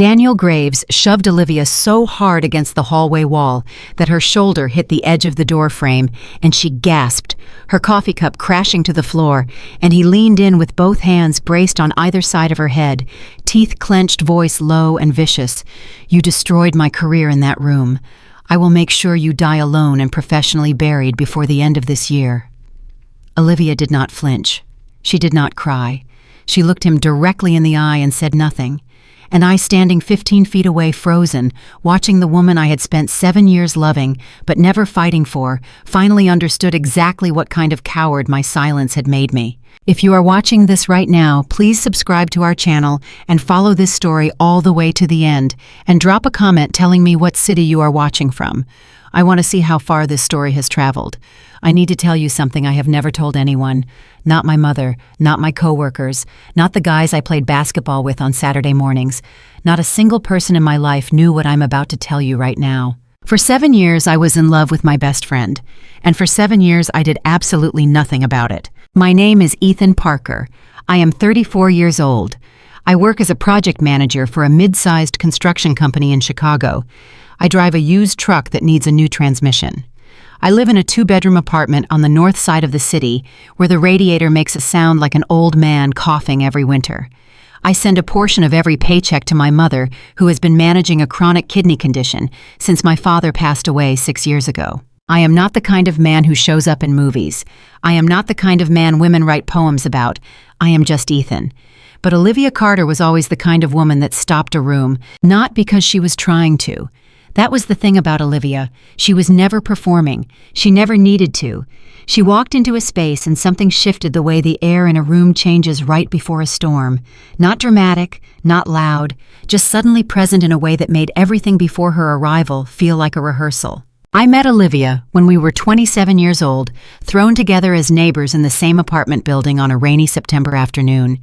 Daniel Graves shoved Olivia so hard against the hallway wall that her shoulder hit the edge of the door frame, and she gasped, her coffee cup crashing to the floor, and he leaned in with both hands braced on either side of her head, teeth clenched, voice low and vicious. "You destroyed my career in that room. I will make sure you die alone and professionally buried before the end of this year." Olivia did not flinch. She did not cry. She looked him directly in the eye and said nothing. And I, standing 15 feet away, frozen, watching the woman I had spent 7 years loving, but never fighting for, finally understood exactly what kind of coward my silence had made me. If you are watching this right now, please subscribe to our channel and follow this story all the way to the end, and drop a comment telling me what city you are watching from. I want to see how far this story has traveled. I need to tell you something I have never told anyone. Not my mother, not my coworkers, not the guys I played basketball with on Saturday mornings. Not a single person in my life knew what I'm about to tell you right now. For 7 years, I was in love with my best friend, and for 7 years, I did absolutely nothing about it. My name is Ethan Parker. I am 34 years old. I work as a project manager for a mid-sized construction company in Chicago. I drive a used truck that needs a new transmission. I live in a 2-bedroom apartment on the north side of the city where the radiator makes a sound like an old man coughing every winter. I send a portion of every paycheck to my mother, who has been managing a chronic kidney condition since my father passed away 6 years ago. I am not the kind of man who shows up in movies. I am not the kind of man women write poems about. I am just Ethan. But Olivia Carter was always the kind of woman that stopped a room, not because she was trying to. That was the thing about Olivia. She was never performing. She never needed to. She walked into a space and something shifted the way the air in a room changes right before a storm. Not dramatic, not loud, just suddenly present in a way that made everything before her arrival feel like a rehearsal. I met Olivia when we were 27 years old, thrown together as neighbors in the same apartment building on a rainy September afternoon.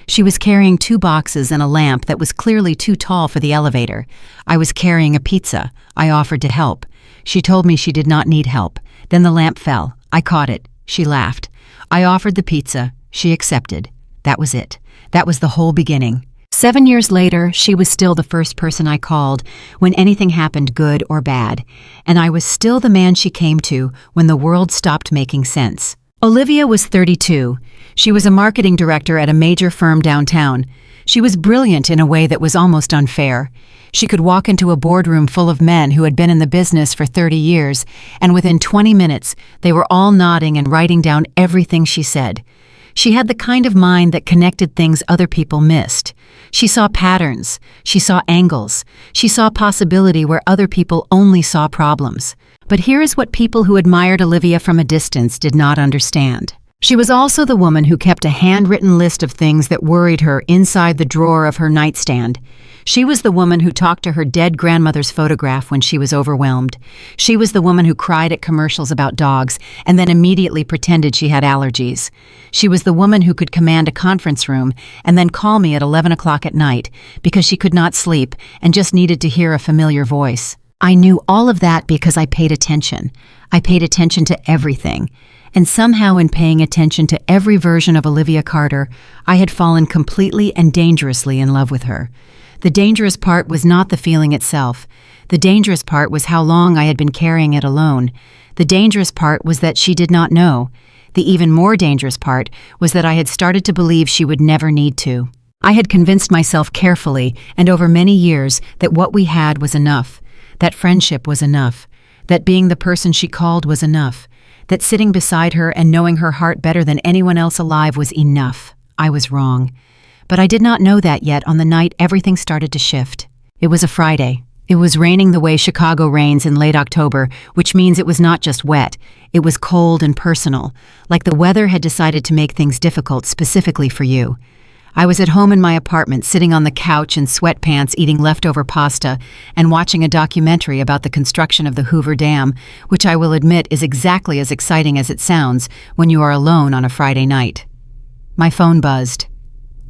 She was carrying 2 boxes and a lamp that was clearly too tall for the elevator. I was carrying a pizza. I offered to help. She told me she did not need help. Then the lamp fell. I caught it. She laughed. I offered the pizza. She accepted. That was it. That was the whole beginning. 7 years later, she was still the first person I called when anything happened, good or bad. And I was still the man she came to when the world stopped making sense. Olivia was 32. She was a marketing director at a major firm downtown. She was brilliant in a way that was almost unfair. She could walk into a boardroom full of men who had been in the business for 30 years, and within 20 minutes, they were all nodding and writing down everything she said. She had the kind of mind that connected things other people missed. She saw patterns. She saw angles. She saw possibility where other people only saw problems. But here is what people who admired Olivia from a distance did not understand. She was also the woman who kept a handwritten list of things that worried her inside the drawer of her nightstand. She was the woman who talked to her dead grandmother's photograph when she was overwhelmed. She was the woman who cried at commercials about dogs and then immediately pretended she had allergies. She was the woman who could command a conference room and then call me at 11 o'clock at night because she could not sleep and just needed to hear a familiar voice. I knew all of that because I paid attention. I paid attention to everything. And somehow in paying attention to every version of Olivia Carter, I had fallen completely and dangerously in love with her. The dangerous part was not the feeling itself. The dangerous part was how long I had been carrying it alone. The dangerous part was that she did not know. The even more dangerous part was that I had started to believe she would never need to. I had convinced myself carefully and over many years that what we had was enough. That friendship was enough. That being the person she called was enough. That sitting beside her and knowing her heart better than anyone else alive was enough. I was wrong. But I did not know that yet on the night everything started to shift. It was a Friday. It was raining the way Chicago rains in late October, which means it was not just wet. It was cold and personal, like the weather had decided to make things difficult specifically for you. I was at home in my apartment, sitting on the couch in sweatpants eating leftover pasta and watching a documentary about the construction of the Hoover Dam, which I will admit is exactly as exciting as it sounds when you are alone on a Friday night. My phone buzzed.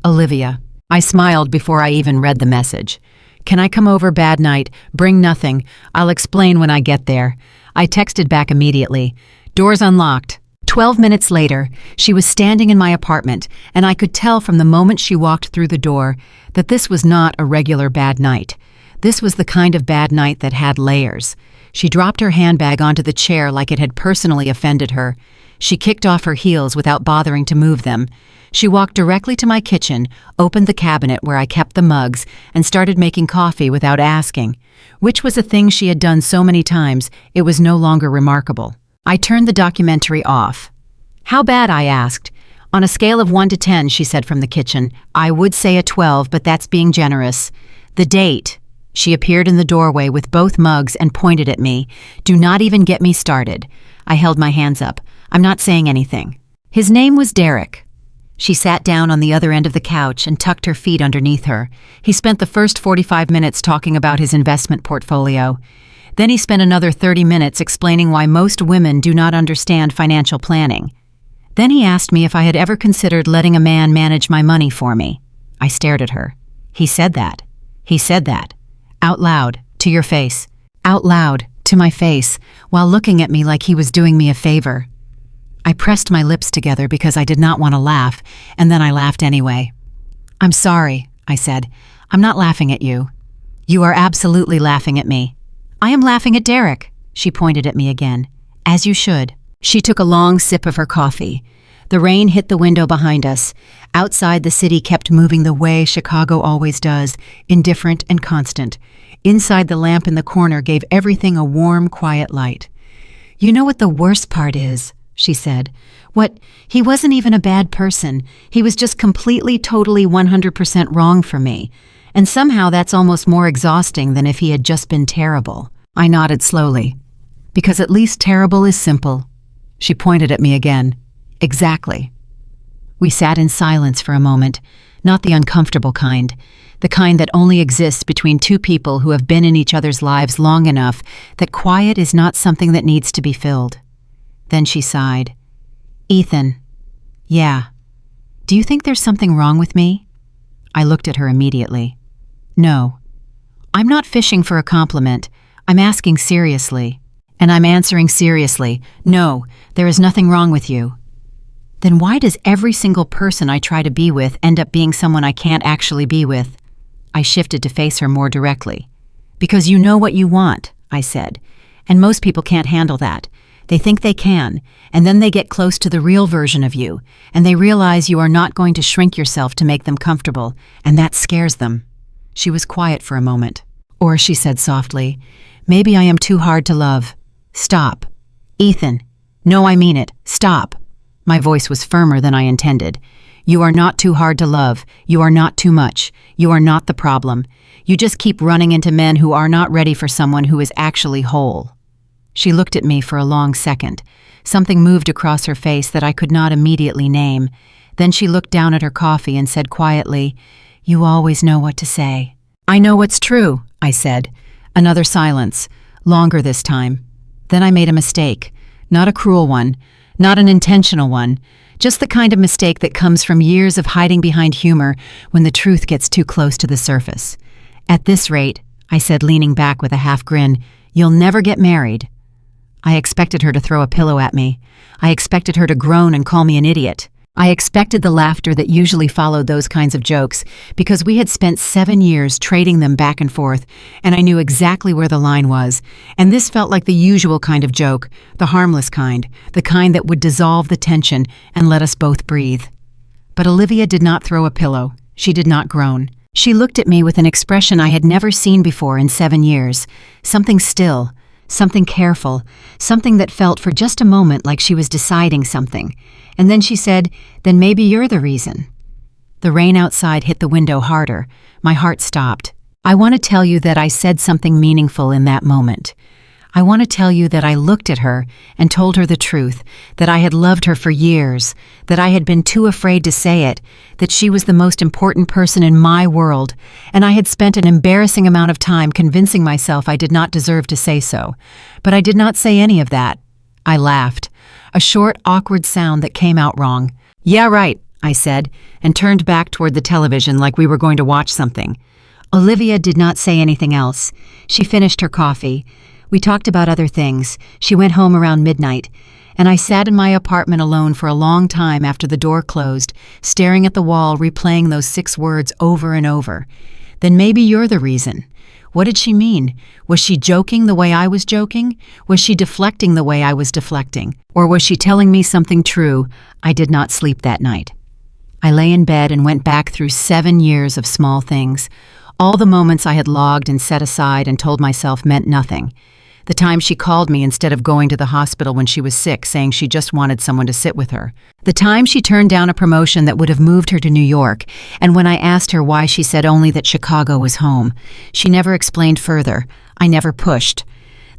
Olivia. I smiled before I even read the message. Can I come over? Bad night. Bring nothing. I'll explain when I get there. I texted back immediately. Doors unlocked. 12 minutes later, she was standing in my apartment, and I could tell from the moment she walked through the door that this was not a regular bad night. This was the kind of bad night that had layers. She dropped her handbag onto the chair like it had personally offended her. She kicked off her heels without bothering to move them. She walked directly to my kitchen, opened the cabinet where I kept the mugs, and started making coffee without asking. Which was a thing she had done so many times, it was no longer remarkable. I turned the documentary off. "How bad?" I asked. "On a scale of 1 to 10, she said from the kitchen. "I would say a 12, but that's being generous." "The date." She appeared in the doorway with both mugs and pointed at me. "Do not even get me started." I held my hands up. "I'm not saying anything." "His name was Derek." She sat down on the other end of the couch and tucked her feet underneath her. "He spent the first 45 minutes talking about his investment portfolio. Then he spent another 30 minutes explaining why most women do not understand financial planning. Then he asked me if I had ever considered letting a man manage my money for me." I stared at her. "He said that. He said that. Out loud, to your face." Out loud, to my face, while looking at me like he was doing me a favor. I pressed my lips together because I did not want to laugh, and then I laughed anyway. "I'm sorry," I said. "I'm not laughing at you." "You are absolutely laughing at me." "I am laughing at Derek." She pointed at me again. "As you should." She took a long sip of her coffee. The rain hit the window behind us. Outside, the city kept moving the way Chicago always does, indifferent and constant. Inside, the lamp in the corner gave everything a warm, quiet light. "You know what the worst part is?" she said. He wasn't even a bad person. He was just completely, totally 100% wrong for me. And somehow that's almost more exhausting than if he had just been terrible." I nodded slowly. "Because at least terrible is simple." She pointed at me again. "Exactly." We sat in silence for a moment, not the uncomfortable kind, the kind that only exists between two people who have been in each other's lives long enough that quiet is not something that needs to be filled. Then she sighed. "Ethan." "Yeah. Do you think there's something wrong with me?" I looked at her immediately. "No. I'm not fishing for a compliment. I'm asking seriously. And I'm answering seriously. No, there is nothing wrong with you." "Then why does every single person I try to be with end up being someone I can't actually be with?" I shifted to face her more directly. "Because you know what you want," I said. "And most people can't handle that. They think they can, and then they get close to the real version of you, and they realize you are not going to shrink yourself to make them comfortable, and that scares them." She was quiet for a moment. "Or," she said softly, "maybe I am too hard to love." "Stop." "Ethan." "No, I mean it. Stop." My voice was firmer than I intended. "You are not too hard to love. You are not too much. You are not the problem. You just keep running into men who are not ready for someone who is actually whole." She looked at me for a long second. Something moved across her face that I could not immediately name. Then she looked down at her coffee and said quietly, "You always know what to say." "I know what's true," I said. Another silence, longer this time. Then I made a mistake. Not a cruel one, not an intentional one, just the kind of mistake that comes from years of hiding behind humor when the truth gets too close to the surface. "At this rate," I said, leaning back with a half grin, "you'll never get married." I expected her to throw a pillow at me. I expected her to groan and call me an idiot. I expected the laughter that usually followed those kinds of jokes, because we had spent 7 years trading them back and forth, and I knew exactly where the line was. And this felt like the usual kind of joke, the harmless kind, the kind that would dissolve the tension and let us both breathe. But Olivia did not throw a pillow. She did not groan. She looked at me with an expression I had never seen before in 7 years, something still, something careful, something that felt for just a moment like she was deciding something. And then she said, "Then maybe you're the reason." The rain outside hit the window harder. My heart stopped. I want to tell you that I said something meaningful in that moment. I want to tell you that I looked at her and told her the truth, that I had loved her for years, that I had been too afraid to say it, that she was the most important person in my world, and I had spent an embarrassing amount of time convincing myself I did not deserve to say so. But I did not say any of that. I laughed, a short, awkward sound that came out wrong. "Yeah, right," I said, and turned back toward the television like we were going to watch something. Olivia did not say anything else. She finished her coffee. We talked about other things. She went home around midnight, and I sat in my apartment alone for a long time after the door closed, staring at the wall, replaying those 6 words over and over. Then maybe you're the reason. What did she mean? Was she joking the way I was joking? Was she deflecting the way I was deflecting? Or was she telling me something true? I did not sleep that night. I lay in bed and went back through 7 years of small things. All the moments I had logged and set aside and told myself meant nothing. The time she called me instead of going to the hospital when she was sick, saying she just wanted someone to sit with her. The time she turned down a promotion that would have moved her to New York, and when I asked her why, she said only that Chicago was home. She never explained further. I never pushed.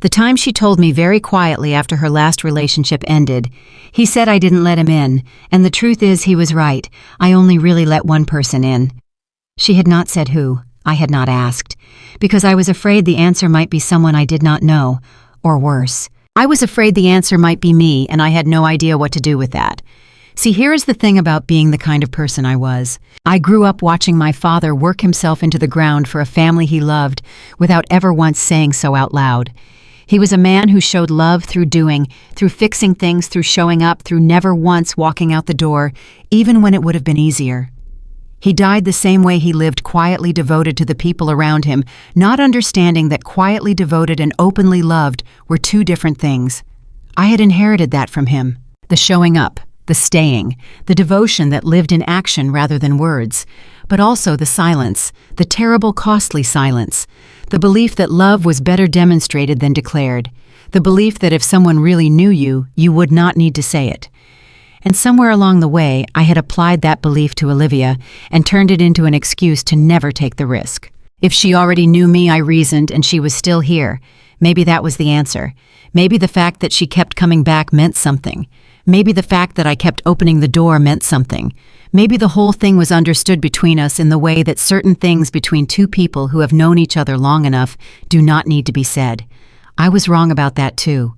The time she told me very quietly after her last relationship ended, he said I didn't let him in, and the truth is he was right. I only really let one person in. She had not said who. I had not asked, because I was afraid the answer might be someone I did not know, or worse. I was afraid the answer might be me, and I had no idea what to do with that. See, here is the thing about being the kind of person I was. I grew up watching my father work himself into the ground for a family he loved without ever once saying so out loud. He was a man who showed love through doing, through fixing things, through showing up, through never once walking out the door, even when it would have been easier. He died the same way he lived, quietly devoted to the people around him, not understanding that quietly devoted and openly loved were 2 different things. I had inherited that from him. The showing up, the staying, the devotion that lived in action rather than words, but also the silence, the terrible, costly silence, the belief that love was better demonstrated than declared, the belief that if someone really knew you, you would not need to say it. And somewhere along the way, I had applied that belief to Olivia and turned it into an excuse to never take the risk. If she already knew me, I reasoned, and she was still here, maybe that was the answer. Maybe the fact that she kept coming back meant something. Maybe the fact that I kept opening the door meant something. Maybe the whole thing was understood between us in the way that certain things between 2 people who have known each other long enough do not need to be said. I was wrong about that too.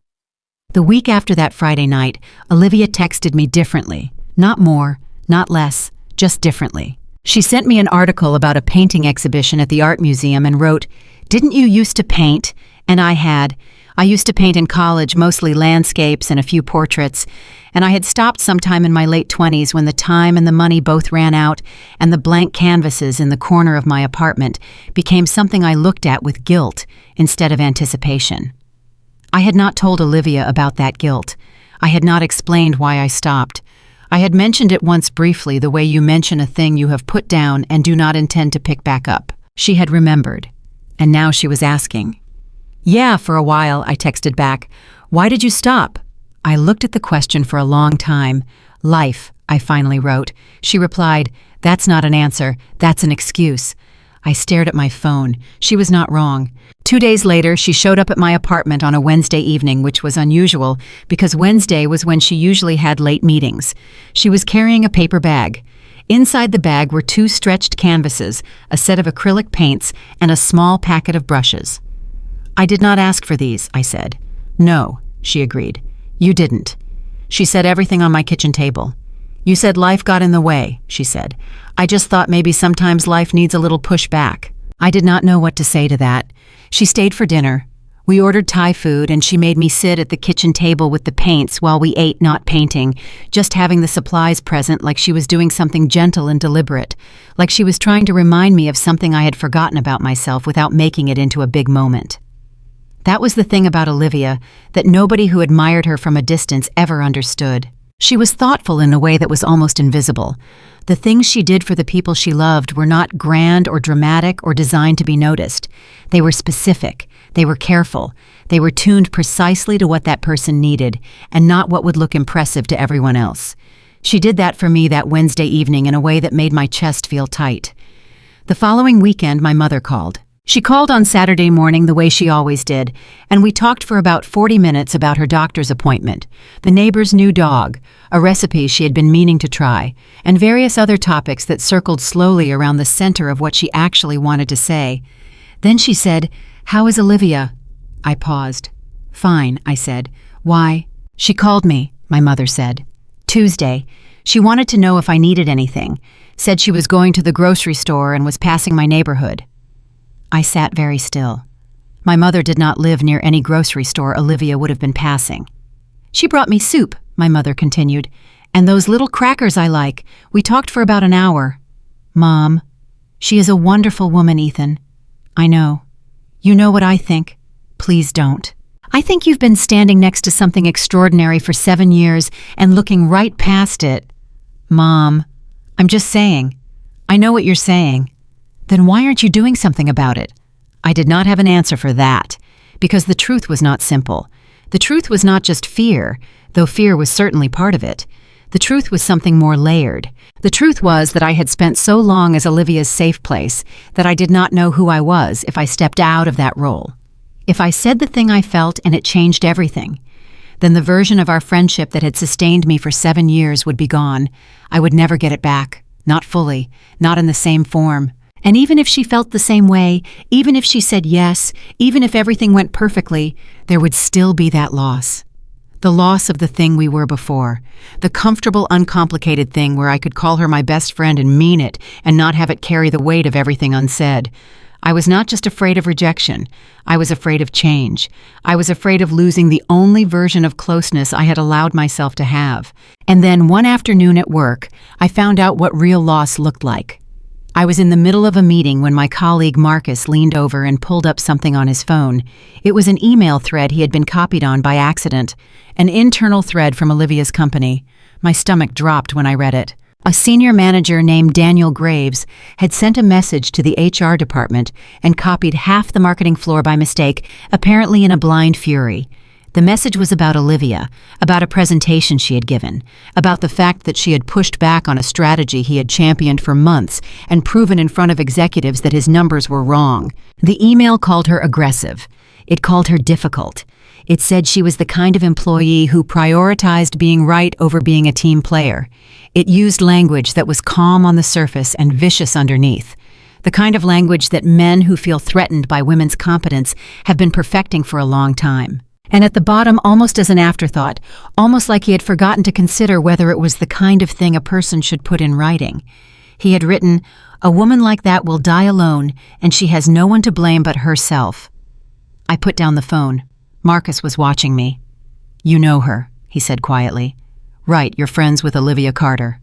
The week after that Friday night, Olivia texted me differently. Not more, not less, just differently. She sent me an article about a painting exhibition at the art museum and wrote, "Didn't you used to paint?" And I had. I used to paint in college, mostly landscapes and a few portraits, and I had stopped sometime in my late 20s when the time and the money both ran out, and the blank canvases in the corner of my apartment became something I looked at with guilt instead of anticipation. I had not told Olivia about that guilt. I had not explained why I stopped. I had mentioned it once briefly, the way you mention a thing you have put down and do not intend to pick back up. She had remembered, and now she was asking. "Yeah, for a while," I texted back. "Why did you stop?" I looked at the question for a long time. "Life," I finally wrote. She replied, "That's not an answer, that's an excuse." I stared at my phone. She was not wrong. 2 days later, she showed up at my apartment on a Wednesday evening, which was unusual because Wednesday was when she usually had late meetings. She was carrying a paper bag. Inside the bag were 2 stretched canvases, a set of acrylic paints, and a small packet of brushes. "I did not ask for these," I said. "No," she agreed. "You didn't." She set everything on my kitchen table. "You said life got in the way," she said. "I just thought maybe sometimes life needs a little push back." I did not know what to say to that. She stayed for dinner. We ordered Thai food, and she made me sit at the kitchen table with the paints while we ate, not painting, just having the supplies present, like she was doing something gentle and deliberate, like she was trying to remind me of something I had forgotten about myself without making it into a big moment. That was the thing about Olivia that nobody who admired her from a distance ever understood. She was thoughtful in a way that was almost invisible. The things she did for the people she loved were not grand or dramatic or designed to be noticed. They were specific. They were careful. They were tuned precisely to what that person needed, and not what would look impressive to everyone else. She did that for me that Wednesday evening in a way that made my chest feel tight. The following weekend, my mother called. She called on Saturday morning the way she always did, and we talked for about 40 minutes about her doctor's appointment, the neighbor's new dog, a recipe she had been meaning to try, and various other topics that circled slowly around the center of what she actually wanted to say. Then she said, "How is Olivia?" I paused. "Fine," I said. "Why?" "She called me," my mother said. "Tuesday. She wanted to know if I needed anything. Said she was going to the grocery store and was passing my neighborhood." I sat very still. My mother did not live near any grocery store Olivia would have been passing. "She brought me soup," my mother continued, "and those little crackers I like. We talked for about an hour." "Mom, she is a wonderful woman, Ethan." "I know. You know what I think. Please don't. I think you've been standing next to something extraordinary for 7 years and looking right past it." "Mom, I'm just saying. I know what you're saying." "Then why aren't you doing something about it?" I did not have an answer for that, because the truth was not simple. The truth was not just fear, though fear was certainly part of it. The truth was something more layered. The truth was that I had spent so long as Olivia's safe place that I did not know who I was if I stepped out of that role. If I said the thing I felt and it changed everything, then the version of our friendship that had sustained me for 7 years would be gone. I would never get it back. Not fully. Not in the same form. And even if she felt the same way, even if she said yes, even if everything went perfectly, there would still be that loss. The loss of the thing we were before. The comfortable, uncomplicated thing where I could call her my best friend and mean it and not have it carry the weight of everything unsaid. I was not just afraid of rejection. I was afraid of change. I was afraid of losing the only version of closeness I had allowed myself to have. And then one afternoon at work, I found out what real loss looked like. I was in the middle of a meeting when my colleague Marcus leaned over and pulled up something on his phone. It was an email thread he had been copied on by accident, an internal thread from Olivia's company. My stomach dropped when I read it. A senior manager named Daniel Graves had sent a message to the HR department and copied half the marketing floor by mistake, apparently in a blind fury. The message was about Olivia, about a presentation she had given, about the fact that she had pushed back on a strategy he had championed for months and proven in front of executives that his numbers were wrong. The email called her aggressive. It called her difficult. It said she was the kind of employee who prioritized being right over being a team player. It used language that was calm on the surface and vicious underneath. The kind of language that men who feel threatened by women's competence have been perfecting for a long time. And at the bottom, almost as an afterthought, almost like he had forgotten to consider whether it was the kind of thing a person should put in writing. He had written, "A woman like that will die alone, and she has no one to blame but herself." I put down the phone. Marcus was watching me. "You know her," he said quietly. "Right, you're friends with Olivia Carter."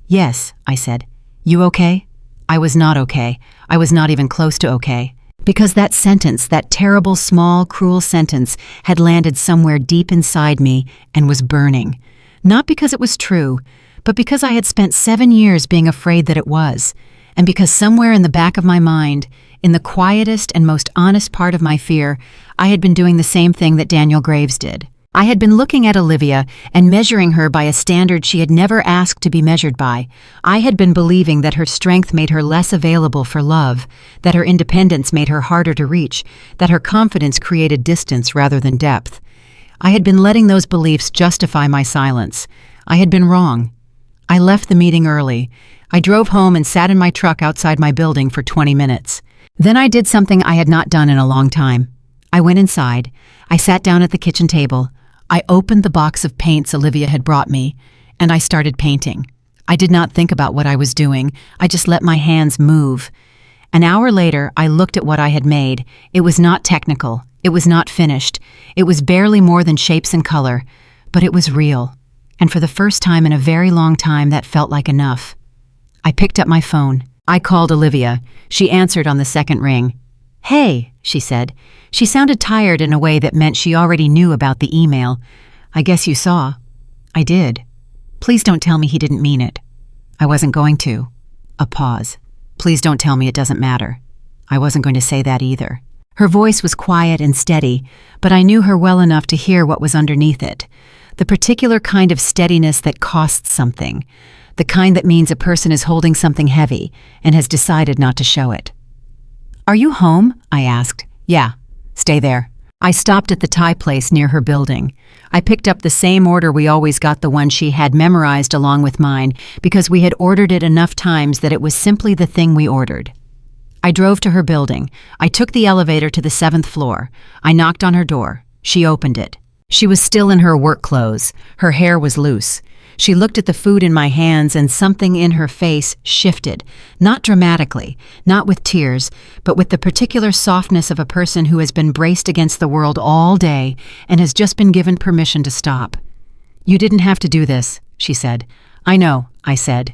"Yes," I said. "You okay?" I was not okay. I was not even close to okay. Because that sentence, that terrible, small, cruel sentence, had landed somewhere deep inside me and was burning. Not because it was true, but because I had spent 7 years being afraid that it was, and because somewhere in the back of my mind, in the quietest and most honest part of my fear, I had been doing the same thing that Daniel Graves did. I had been looking at Olivia and measuring her by a standard she had never asked to be measured by. I had been believing that her strength made her less available for love, that her independence made her harder to reach, that her confidence created distance rather than depth. I had been letting those beliefs justify my silence. I had been wrong. I left the meeting early. I drove home and sat in my truck outside my building for 20 minutes. Then I did something I had not done in a long time. I went inside. I sat down at the kitchen table. I opened the box of paints Olivia had brought me, and I started painting. I did not think about what I was doing. I just let my hands move. An hour later, I looked at what I had made. It was not technical. It was not finished. It was barely more than shapes and color, but it was real. And for the first time in a very long time, that felt like enough. I picked up my phone. I called Olivia. She answered on the second ring. "Hey," she said. She sounded tired in a way that meant she already knew about the email. "I guess you saw." "I did. Please don't tell me he didn't mean it." "I wasn't going to." A pause. "Please don't tell me it doesn't matter." I wasn't going to say that either. Her voice was quiet and steady, but I knew her well enough to hear what was underneath it. The particular kind of steadiness that costs something. The kind that means a person is holding something heavy and has decided not to show it. "Are you home?" I asked. "Yeah. Stay there." I stopped at the Thai place near her building. I picked up the same order we always got, the one she had memorized along with mine, because we had ordered it enough times that it was simply the thing we ordered. I drove to her building. I took the elevator to the 7th floor. I knocked on her door. She opened it. She was still in her work clothes. Her hair was loose. She looked at the food in my hands and something in her face shifted, not dramatically, not with tears, but with the particular softness of a person who has been braced against the world all day and has just been given permission to stop. "You didn't have to do this," she said. "I know," I said.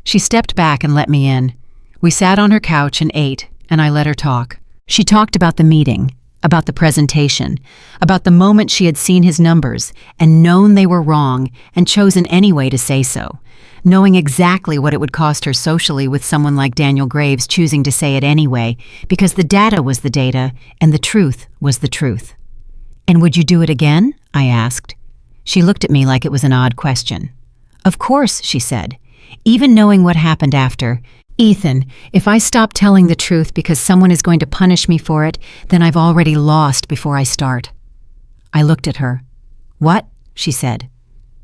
She stepped back and let me in. We sat on her couch and ate, and I let her talk. She talked about the meeting, about the presentation, about the moment she had seen his numbers and known they were wrong and chosen anyway to say so, knowing exactly what it would cost her socially with someone like Daniel Graves choosing to say it anyway, because the data was the data and the truth was the truth. "And would you do it again?" I asked. She looked at me like it was an odd question. "Of course," she said, "even knowing what happened after. Ethan, if I stop telling the truth because someone is going to punish me for it, then I've already lost before I start." I looked at her. "What?" she said.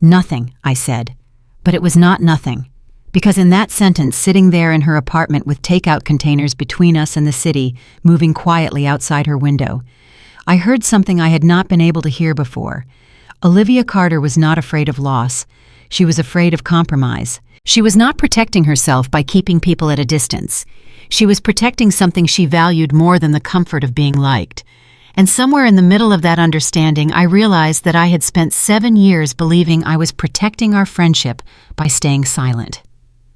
"Nothing," I said. But it was not nothing. Because in that sentence, sitting there in her apartment with takeout containers between us and the city, moving quietly outside her window, I heard something I had not been able to hear before. Olivia Carter was not afraid of loss. She was afraid of compromise. She was not protecting herself by keeping people at a distance. She was protecting something she valued more than the comfort of being liked. And somewhere in the middle of that understanding, I realized that I had spent 7 years believing I was protecting our friendship by staying silent.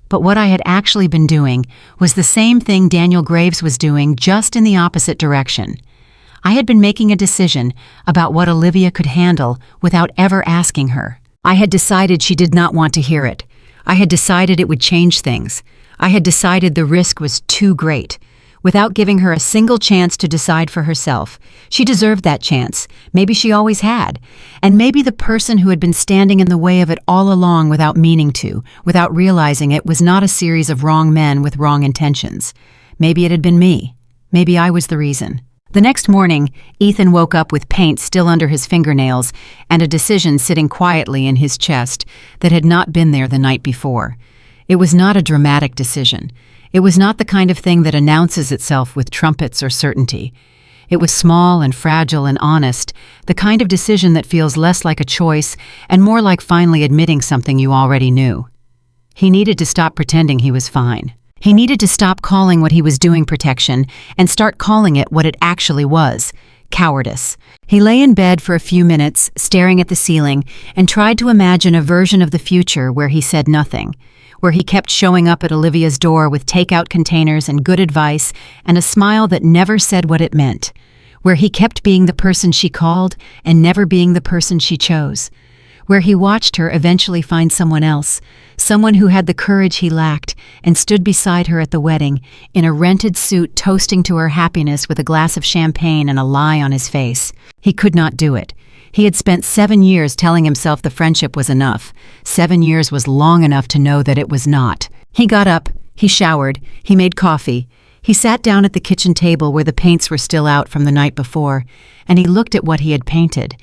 But what I had actually been doing was the same thing Daniel Graves was doing, just in the opposite direction. I had been making a decision about what Olivia could handle without ever asking her. I had decided she did not want to hear it. I had decided it would change things. I had decided the risk was too great. Without giving her a single chance to decide for herself. She deserved that chance. Maybe she always had. And maybe the person who had been standing in the way of it all along without meaning to, without realizing it, was not a series of wrong men with wrong intentions. Maybe it had been me. Maybe I was the reason. The next morning, Ethan woke up with paint still under his fingernails and a decision sitting quietly in his chest that had not been there the night before. It was not a dramatic decision. It was not the kind of thing that announces itself with trumpets or certainty. It was small and fragile and honest, the kind of decision that feels less like a choice and more like finally admitting something you already knew. He needed to stop pretending he was fine. He needed to stop calling what he was doing protection and start calling it what it actually was: cowardice. He lay in bed for a few minutes, staring at the ceiling, and tried to imagine a version of the future where he said nothing, where he kept showing up at Olivia's door with takeout containers and good advice and a smile that never said what it meant, where he kept being the person she called and never being the person she chose, where he watched her eventually find someone else, someone who had the courage he lacked and stood beside her at the wedding, in a rented suit toasting to her happiness with a glass of champagne and a lie on his face. He could not do it. He had spent 7 years telling himself the friendship was enough. 7 years was long enough to know that it was not. He got up, he showered, he made coffee. He sat down at the kitchen table where the paints were still out from the night before, and he looked at what he had painted.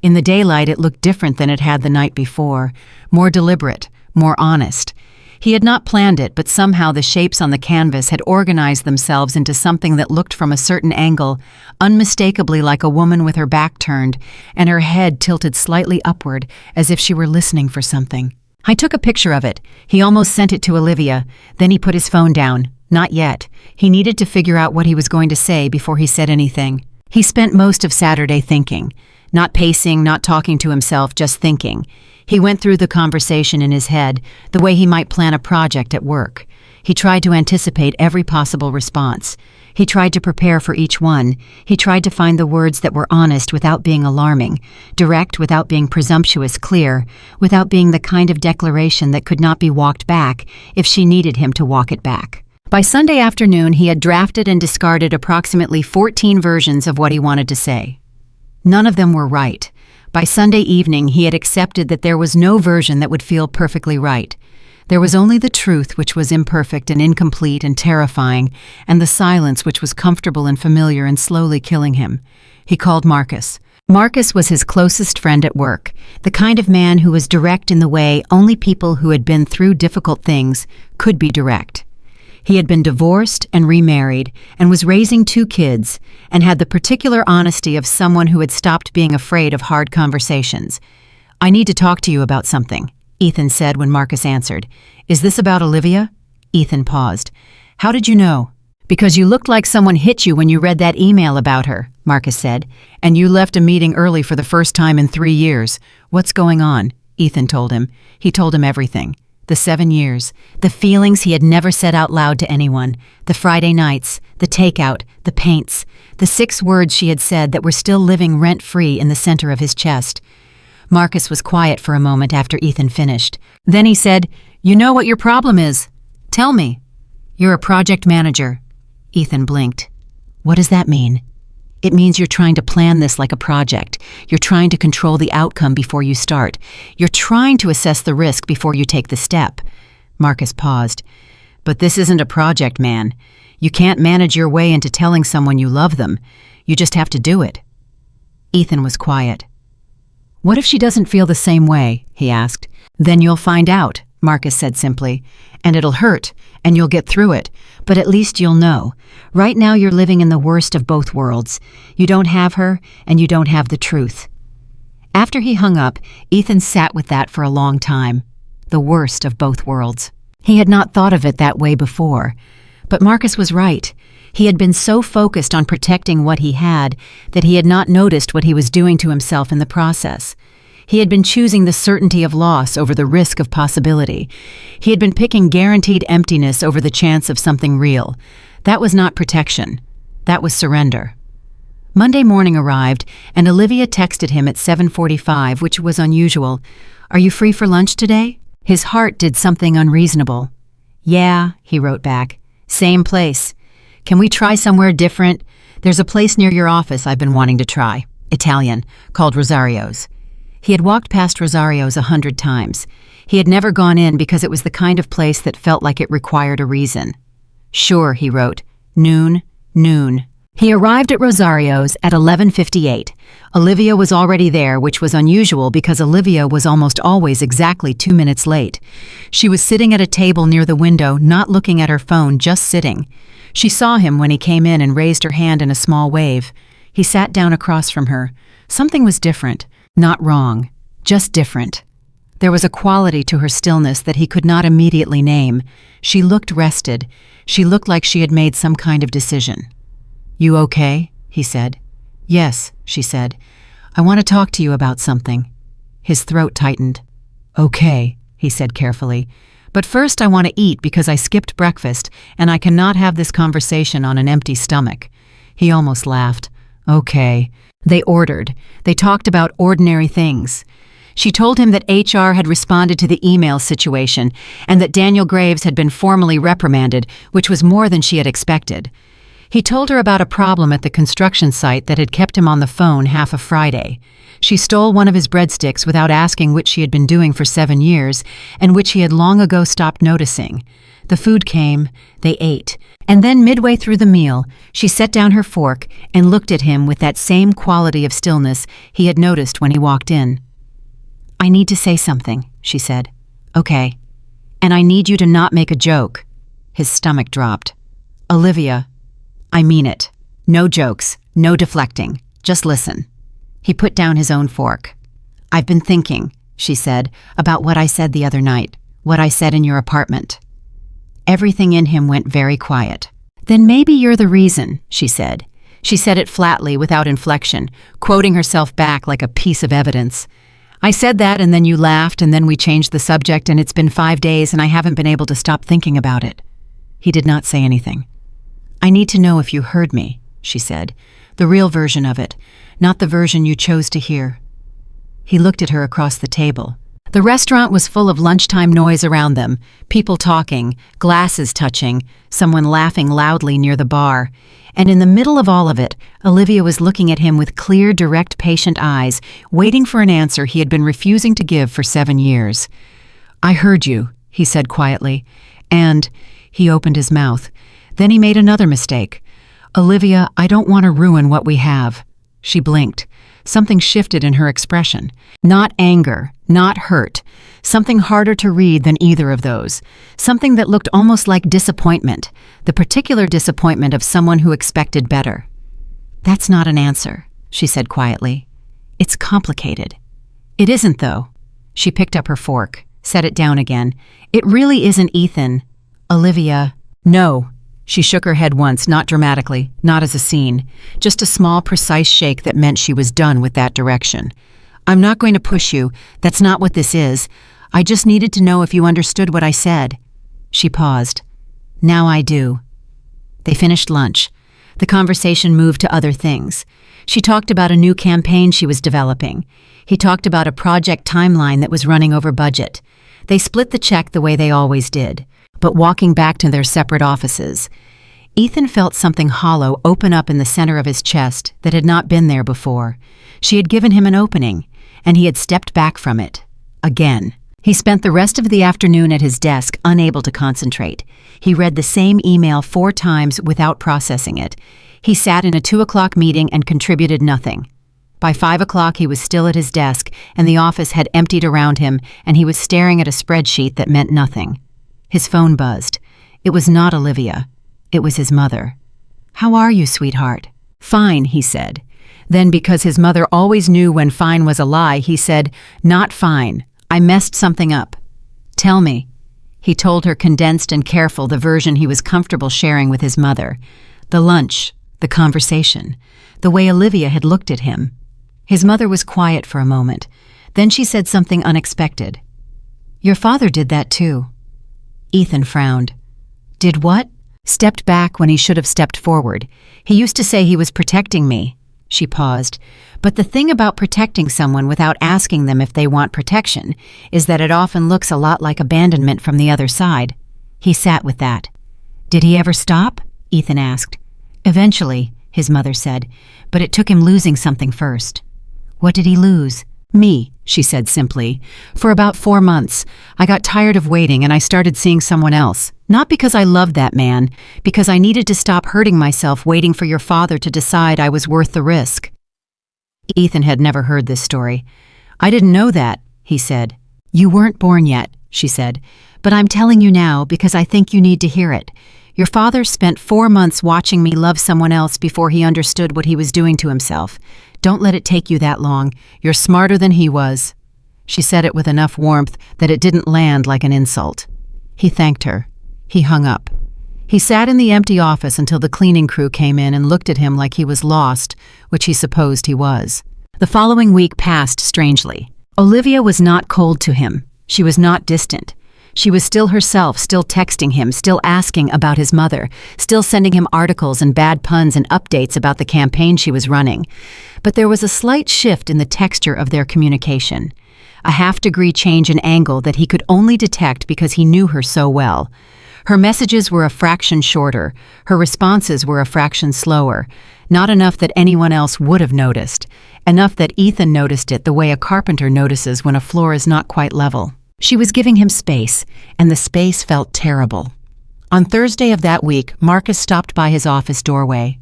In the daylight, it looked different than it had the night before, more deliberate, more honest. He had not planned it, but somehow the shapes on the canvas had organized themselves into something that looked from a certain angle, unmistakably like a woman with her back turned and her head tilted slightly upward as if she were listening for something. I took a picture of it. He almost sent it to Olivia. Then he put his phone down. Not yet. He needed to figure out what he was going to say before he said anything. He spent most of Saturday thinking. Not pacing, not talking to himself, just thinking. He went through the conversation in his head, the way he might plan a project at work. He tried to anticipate every possible response. He tried to prepare for each one. He tried to find the words that were honest without being alarming, direct without being presumptuous, clear, without being the kind of declaration that could not be walked back if she needed him to walk it back. By Sunday afternoon, he had drafted and discarded approximately 14 versions of what he wanted to say. None of them were right. By Sunday evening, he had accepted that there was no version that would feel perfectly right. There was only the truth, which was imperfect and incomplete and terrifying, and the silence, which was comfortable and familiar and slowly killing him. He called Marcus. Marcus was his closest friend at work, the kind of man who was direct in the way only people who had been through difficult things could be direct. He had been divorced and remarried and was raising 2 kids and had the particular honesty of someone who had stopped being afraid of hard conversations. "I need to talk to you about something." Ethan said when Marcus answered. "Is this about Olivia?" Ethan paused. "How did you know?" "Because you looked like someone hit you when you read that email about her," Marcus said. "And you left a meeting early for the first time in 3 years. What's going on?" Ethan told him. He told him everything. The 7 years, the feelings he had never said out loud to anyone, the Friday nights, the takeout, the paints, the 6 words she had said that were still living rent-free in the center of his chest. Marcus was quiet for a moment after Ethan finished. Then he said, "You know what your problem is. Tell me." "You're a project manager." Ethan blinked. "What does that mean?" "It means you're trying to plan this like a project. You're trying to control the outcome before you start. You're trying to assess the risk before you take the step." Marcus paused. "But this isn't a project, man. You can't manage your way into telling someone you love them. You just have to do it." Ethan was quiet. "What if she doesn't feel the same way?" he asked. "Then you'll find out," Marcus said simply. "And it'll hurt, and you'll get through it. But at least you'll know. Right now you're living in the worst of both worlds. You don't have her, and you don't have the truth." After he hung up, Ethan sat with that for a long time. The worst of both worlds. He had not thought of it that way before. But Marcus was right. He had been so focused on protecting what he had that he had not noticed what he was doing to himself in the process. He had been choosing the certainty of loss over the risk of possibility. He had been picking guaranteed emptiness over the chance of something real. That was not protection. That was surrender. Monday morning arrived, and Olivia texted him at 7:45, which was unusual. "Are you free for lunch today?" His heart did something unreasonable. "Yeah," he wrote back. "Same place. Can we try somewhere different? There's a place near your office I've been wanting to try. Italian, called Rosario's." He had walked past Rosario's 100 times. He had never gone in because it was the kind of place that felt like it required a reason. "Sure," he wrote. "Noon. He arrived at Rosario's at 11:58. Olivia was already there, which was unusual because Olivia was almost always exactly 2 minutes late. She was sitting at a table near the window, not looking at her phone, just sitting. She saw him when he came in and raised her hand in a small wave. He sat down across from her. Something was different. Not wrong, just different. There was a quality to her stillness that he could not immediately name. She looked rested. She looked like she had made some kind of decision. "You okay?" he said. "Yes," she said. "I want to talk to you about something." His throat tightened. "Okay," he said carefully. "But first I want to eat because I skipped breakfast and I cannot have this conversation on an empty stomach." He almost laughed. "Okay." They ordered. They talked about ordinary things. She told him that HR had responded to the email situation and that Daniel Graves had been formally reprimanded, which was more than she had expected. He told her about a problem at the construction site that had kept him on the phone half a Friday. She stole one of his breadsticks without asking which she had been doing for 7 years and which he had long ago stopped noticing. The food came, they ate, and then midway through the meal, she set down her fork and looked at him with that same quality of stillness he had noticed when he walked in. "I need to say something," she said. "Okay. And I need you to not make a joke." His stomach dropped. "Olivia, I mean it. No jokes, no deflecting. Just listen." He put down his own fork. "I've been thinking," she said, "about what I said the other night, what I said in your apartment." Everything in him went very quiet. "Then maybe you're the reason," she said. She said it flatly, without inflection, quoting herself back like a piece of evidence. "I said that and then you laughed and then we changed the subject and it's been 5 days and I haven't been able to stop thinking about it." He did not say anything. "I need to know if you heard me," she said. "The real version of it, not the version you chose to hear." He looked at her across the table. The restaurant was full of lunchtime noise around them, people talking, glasses touching, someone laughing loudly near the bar. And in the middle of all of it, Olivia was looking at him with clear, direct, patient eyes, waiting for an answer he had been refusing to give for 7 years. "I heard you," he said quietly, and he opened his mouth. Then he made another mistake. "Olivia, I don't want to ruin what we have." She blinked. Something shifted in her expression. Not anger, not hurt. Something harder to read than either of those. Something that looked almost like disappointment, the particular disappointment of someone who expected better. "That's not an answer," she said quietly. "It's complicated." "It isn't, though." She picked up her fork. Set it down again. It really isn't Ethan. Olivia. No. She shook her head once, not dramatically, not as a scene. Just a small, precise shake that meant she was done with that direction. I'm not going to push you. That's not what this is. I just needed to know if you understood what I said. She paused. Now I do. They finished lunch. The conversation moved to other things. She talked about a new campaign she was developing. He talked about a project timeline that was running over budget. They split the check the way they always did, but walking back to their separate offices, Ethan felt something hollow open up in the center of his chest that had not been there before. She had given him an opening, and he had stepped back from it. Again. He spent the rest of the afternoon at his desk, unable to concentrate. He read the same email 4 times without processing it. He sat in a 2 o'clock meeting and contributed nothing. By 5 o'clock he was still at his desk, and the office had emptied around him, and he was staring at a spreadsheet that meant nothing. His phone buzzed. It was not Olivia. It was his mother. "How are you, sweetheart?" "Fine," he said. Then, because his mother always knew when fine was a lie, he said, "Not fine. I messed something up." "Tell me." He told her, condensed and careful, the version he was comfortable sharing with his mother. The lunch, the conversation, the way Olivia had looked at him. His mother was quiet for a moment. Then she said something unexpected. "Your father did that too." Ethan frowned. "Did what?" Stepped back when he should have stepped forward. "He used to say he was protecting me." She paused. "But the thing about protecting someone without asking them if they want protection is that it often looks a lot like abandonment from the other side." He sat with that. "Did he ever stop?" Ethan asked. "Eventually," his mother said, "but it took him losing something first." "What did he lose?" "Me," she said simply. "For about 4 months. I got tired of waiting and I started seeing someone else. Not because I loved that man, because I needed to stop hurting myself waiting for your father to decide I was worth the risk." Ethan had never heard this story. "I didn't know that," he said. "You weren't born yet," she said, "but I'm telling you now because I think you need to hear it. Your father spent 4 months watching me love someone else before he understood what he was doing to himself. Don't let it take you that long. You're smarter than he was." She said it with enough warmth that it didn't land like an insult. He thanked her. He hung up. He sat in the empty office until the cleaning crew came in and looked at him like he was lost, which he supposed he was. The following week passed strangely. Olivia was not cold to him. She was not distant. She was still herself, still texting him, still asking about his mother, still sending him articles and bad puns and updates about the campaign she was running. But there was a slight shift in the texture of their communication, a half-degree change in angle that he could only detect because he knew her so well. Her messages were a fraction shorter, her responses were a fraction slower, not enough that anyone else would have noticed, enough that Ethan noticed it the way a carpenter notices when a floor is not quite level. She was giving him space, and the space felt terrible. On Thursday of that week, Marcus stopped by his office doorway.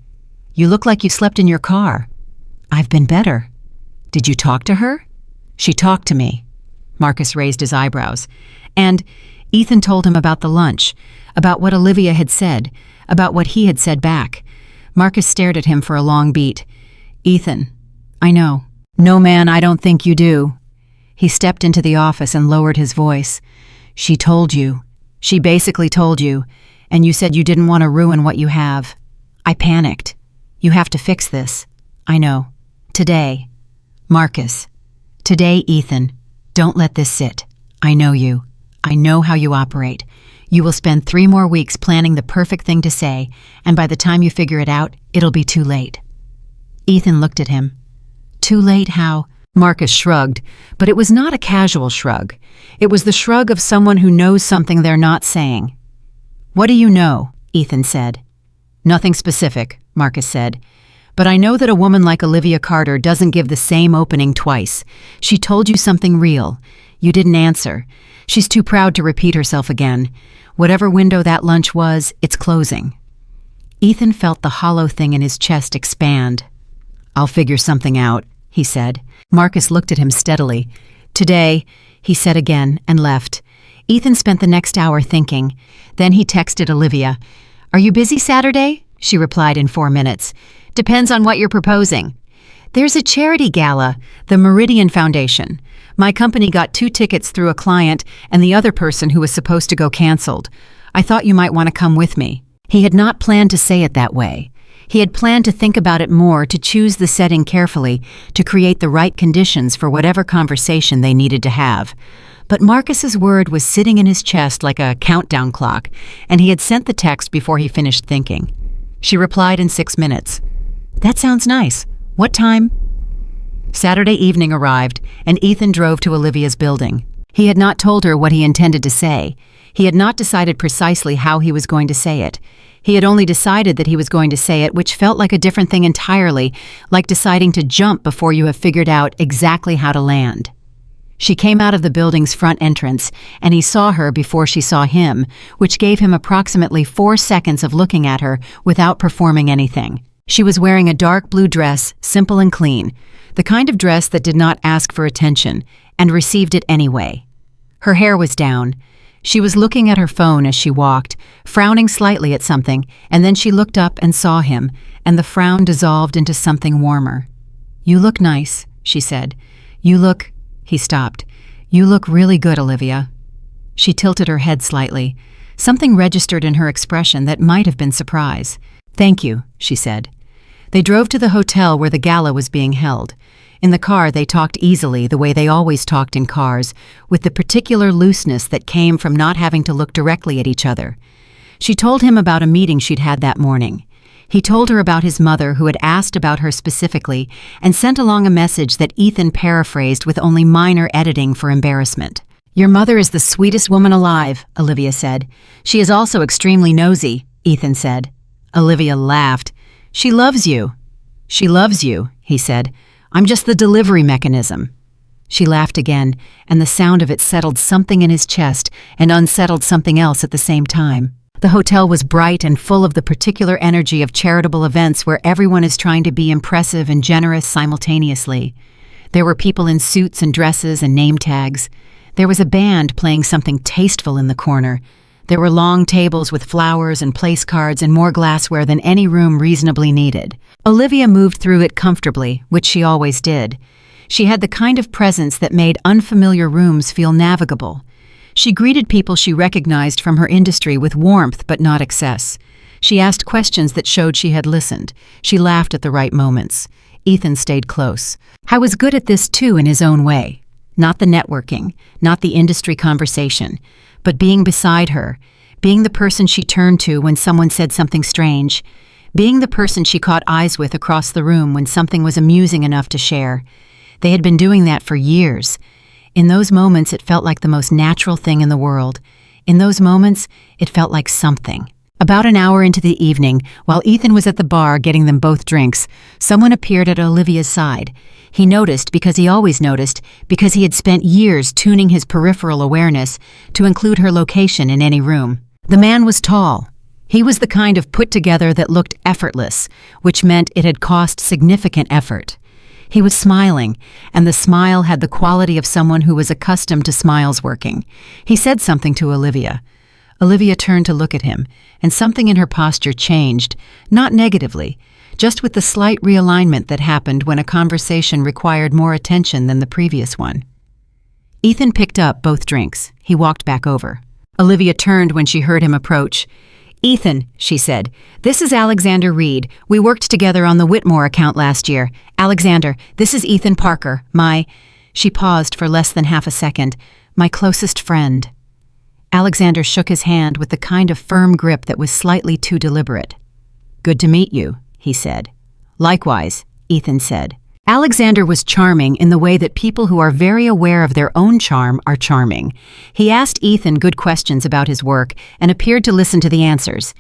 "You look like you slept in your car." "I've been better." "Did you talk to her?" "She talked to me." Marcus raised his eyebrows. And Ethan told him about the lunch, about what Olivia had said, about what he had said back. Marcus stared at him for a long beat. "Ethan, I know." "No, man, I don't think you do." He stepped into the office and lowered his voice. "She told you. She basically told you, and you said you didn't want to ruin what you have. I panicked. You have to fix this. I know. Today. Marcus. Today, Ethan. Don't let this sit. I know you. I know how you operate. You will spend 3 more weeks planning the perfect thing to say, and by the time you figure it out, it'll be too late." Ethan looked at him. "Too late how?" Marcus shrugged, but it was not a casual shrug. It was the shrug of someone who knows something they're not saying. "What do you know?" Ethan said. "Nothing specific," Marcus said. "But I know that a woman like Olivia Carter doesn't give the same opening twice. She told you something real. You didn't answer. She's too proud to repeat herself again. Whatever window that lunch was, it's closing." Ethan felt the hollow thing in his chest expand. "I'll figure something out," he said. Marcus looked at him steadily. "Today," he said again, and left. Ethan spent the next hour thinking. Then he texted Olivia. "Are you busy Saturday?" She replied in 4 minutes. "Depends on what you're proposing." "There's a charity gala, the Meridian Foundation. My company got 2 tickets through a client and the other person who was supposed to go canceled. I thought you might want to come with me." He had not planned to say it that way. He had planned to think about it more, to choose the setting carefully, to create the right conditions for whatever conversation they needed to have. But Marcus's word was sitting in his chest like a countdown clock, and he had sent the text before he finished thinking. She replied in 6 minutes. "That sounds nice. What time?" Saturday evening arrived, and Ethan drove to Olivia's building. He had not told her what he intended to say. He had not decided precisely how he was going to say it. He had only decided that he was going to say it, which felt like a different thing entirely, like deciding to jump before you have figured out exactly how to land. She came out of the building's front entrance, and he saw her before she saw him, which gave him approximately 4 seconds of looking at her without performing anything. She was wearing a dark blue dress, simple and clean, the kind of dress that did not ask for attention, and received it anyway. Her hair was down. She was looking at her phone as she walked, frowning slightly at something, and then she looked up and saw him, and the frown dissolved into something warmer. "You look nice," she said. "You look—" He stopped. "You look really good, Olivia." She tilted her head slightly. Something registered in her expression that might have been surprise. "Thank you," she said. They drove to the hotel where the gala was being held. In the car, they talked easily, the way they always talked in cars, with the particular looseness that came from not having to look directly at each other. She told him about a meeting she'd had that morning. He told her about his mother, who had asked about her specifically, and sent along a message that Ethan paraphrased with only minor editing for embarrassment. "Your mother is the sweetest woman alive," Olivia said. "She is also extremely nosy," Ethan said. Olivia laughed. "She loves you." "She loves you," he said. "I'm just the delivery mechanism." She laughed again, and the sound of it settled something in his chest and unsettled something else at the same time. The hotel was bright and full of the particular energy of charitable events where everyone is trying to be impressive and generous simultaneously. There were people in suits and dresses and name tags. There was a band playing something tasteful in the corner. There were long tables with flowers and place cards and more glassware than any room reasonably needed. Olivia moved through it comfortably, which she always did. She had the kind of presence that made unfamiliar rooms feel navigable. She greeted people she recognized from her industry with warmth but not excess. She asked questions that showed she had listened. She laughed at the right moments. Ethan stayed close. I was good at this too in his own way. Not the networking, not the industry conversation, but being beside her, being the person she turned to when someone said something strange, being the person she caught eyes with across the room when something was amusing enough to share. They had been doing that for years. In those moments, it felt like the most natural thing in the world. In those moments, it felt like something. About an hour into the evening, while Ethan was at the bar getting them both drinks, someone appeared at Olivia's side. He noticed because he always noticed, because he had spent years tuning his peripheral awareness to include her location in any room. The man was tall. He was the kind of put-together that looked effortless, which meant it had cost significant effort. He was smiling, and the smile had the quality of someone who was accustomed to smiles working. He said something to Olivia. Olivia turned to look at him, and something in her posture changed, not negatively, just with the slight realignment that happened when a conversation required more attention than the previous one. Ethan picked up both drinks. He walked back over. Olivia turned when she heard him approach. "Ethan," she said, "this is Alexander Reed. We worked together on the Whitmore account last year. Alexander, this is Ethan Parker, my—" She paused for less than half a second. "My closest friend." Alexander shook his hand with the kind of firm grip that was slightly too deliberate. "Good to meet you," he said. "Likewise," Ethan said. Alexander was charming in the way that people who are very aware of their own charm are charming. He asked Ethan good questions about his work and appeared to listen to the answers.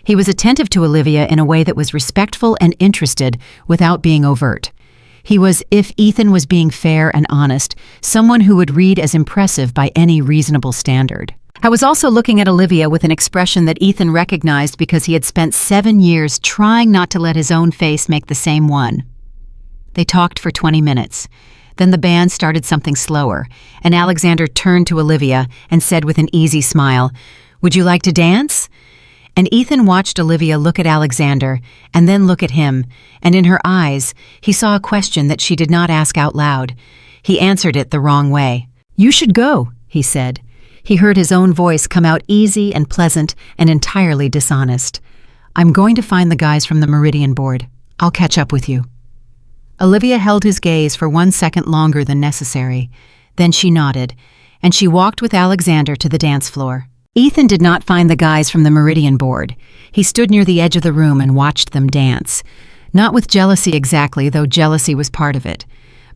He was attentive to Olivia in a way that was respectful and interested without being overt. He was, if Ethan was being fair and honest, someone who would read as impressive by any reasonable standard. I was also looking at Olivia with an expression that Ethan recognized because he had spent 7 years trying not to let his own face make the same one. They talked for 20 minutes. Then the band started something slower, and Alexander turned to Olivia and said with an easy smile, "Would you like to dance?" And Ethan watched Olivia look at Alexander and then look at him, and in her eyes, he saw a question that she did not ask out loud. He answered it the wrong way. "You should go," he said. He heard his own voice come out easy and pleasant and entirely dishonest. "I'm going to find the guys from the Meridian Board. I'll catch up with you." Olivia held his gaze for 1 second longer than necessary. Then she nodded, and she walked with Alexander to the dance floor. Ethan did not find the guys from the Meridian Board. He stood near the edge of the room and watched them dance. Not with jealousy exactly, though jealousy was part of it.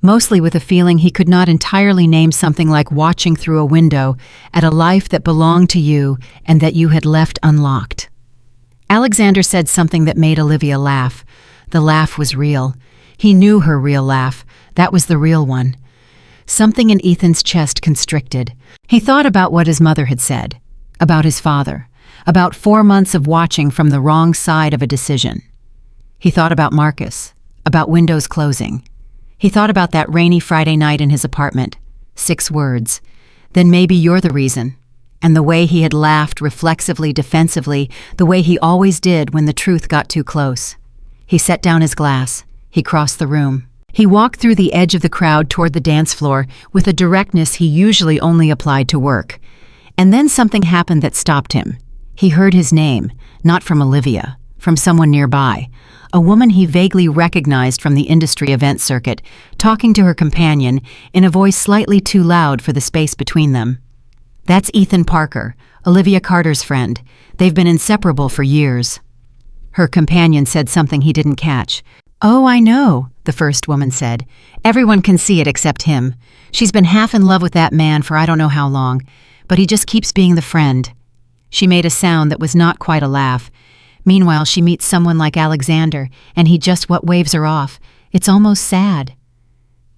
Mostly with a feeling he could not entirely name, something like watching through a window at a life that belonged to you and that you had left unlocked. Alexander said something that made Olivia laugh. The laugh was real. He knew her real laugh. That was the real one. Something in Ethan's chest constricted. He thought about what his mother had said, about his father, about 4 months of watching from the wrong side of a decision. He thought about Marcus, about windows closing. He thought about that rainy Friday night in his apartment. 6 words. "Then maybe you're the reason." And the way he had laughed reflexively, defensively, the way he always did when the truth got too close. He set down his glass. He crossed the room. He walked through the edge of the crowd toward the dance floor with a directness he usually only applied to work. And then something happened that stopped him. He heard his name, not from Olivia, from someone nearby, a woman he vaguely recognized from the industry event circuit, talking to her companion in a voice slightly too loud for the space between them. "That's Ethan Parker, Olivia Carter's friend. They've been inseparable for years." Her companion said something he didn't catch. "Oh, I know," the first woman said. "Everyone can see it except him. She's been half in love with that man for I don't know how long, but he just keeps being the friend." She made a sound that was not quite a laugh. Meanwhile, she meets someone like Alexander, and he just waves her off. It's almost sad.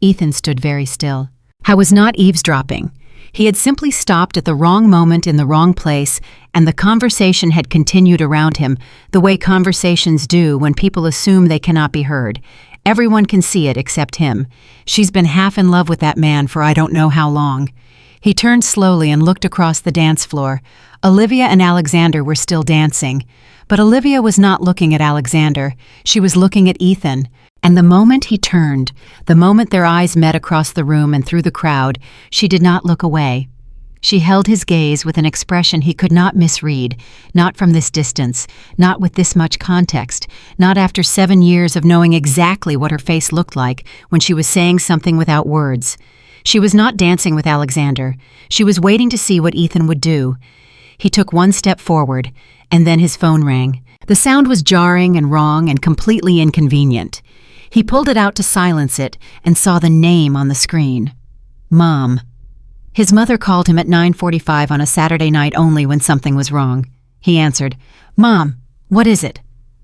Ethan stood very still. I was not eavesdropping. He had simply stopped at the wrong moment in the wrong place, and the conversation had continued around him, the way conversations do when people assume they cannot be heard. Everyone can see it except him. She's been half in love with that man for I don't know how long. He turned slowly and looked across the dance floor. Olivia and Alexander were still dancing. But Olivia was not looking at Alexander. She was looking at Ethan. And the moment he turned, the moment their eyes met across the room and through the crowd, she did not look away. She held his gaze with an expression he could not misread, not from this distance, not with this much context, not after 7 years of knowing exactly what her face looked like when she was saying something without words. She was not dancing with Alexander. She was waiting to see what Ethan would do. He took 1 step forward, and then his phone rang. The sound was jarring and wrong and completely inconvenient. He pulled it out to silence it and saw the name on the screen. Mom. His mother called him at 9:45 on a Saturday night only when something was wrong. He answered, "Mom, what is it?"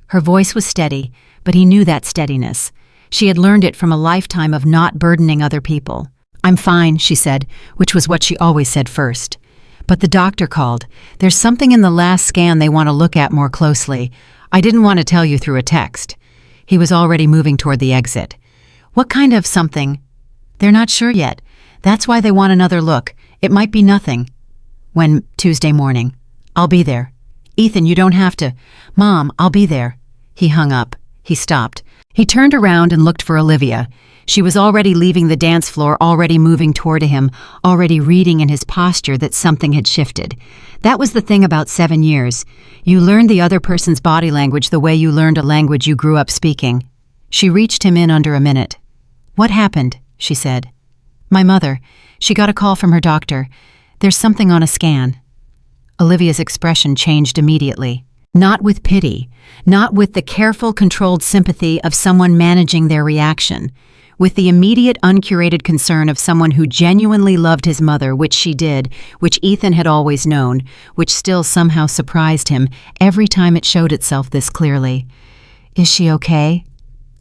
Her voice was steady, but he knew that steadiness. She had learned it from a lifetime of not burdening other people. "I'm fine," she said, which was what she always said first. "But the doctor called. There's something in the last scan they want to look at more closely. I didn't want to tell you through a text." He was already moving toward the exit. "What kind of something?" "They're not sure yet. That's why they want another look. It might be nothing." "When Tuesday morning. I'll be there." "Ethan, you don't have to." "Mom, I'll be there." He hung up. He stopped. He turned around and looked for Olivia. She was already leaving the dance floor, already moving toward him, already reading in his posture that something had shifted. That was the thing about 7 years. You learned the other person's body language the way you learned a language you grew up speaking. She reached him in under a minute. "What happened?" she said. "My mother. She got a call from her doctor. There's something on a scan." Olivia's expression changed immediately. Not with pity, not with the careful, controlled sympathy of someone managing their reaction. With the immediate, uncurated concern of someone who genuinely loved his mother, which she did, which Ethan had always known, which still somehow surprised him every time it showed itself this clearly. "Is she okay?"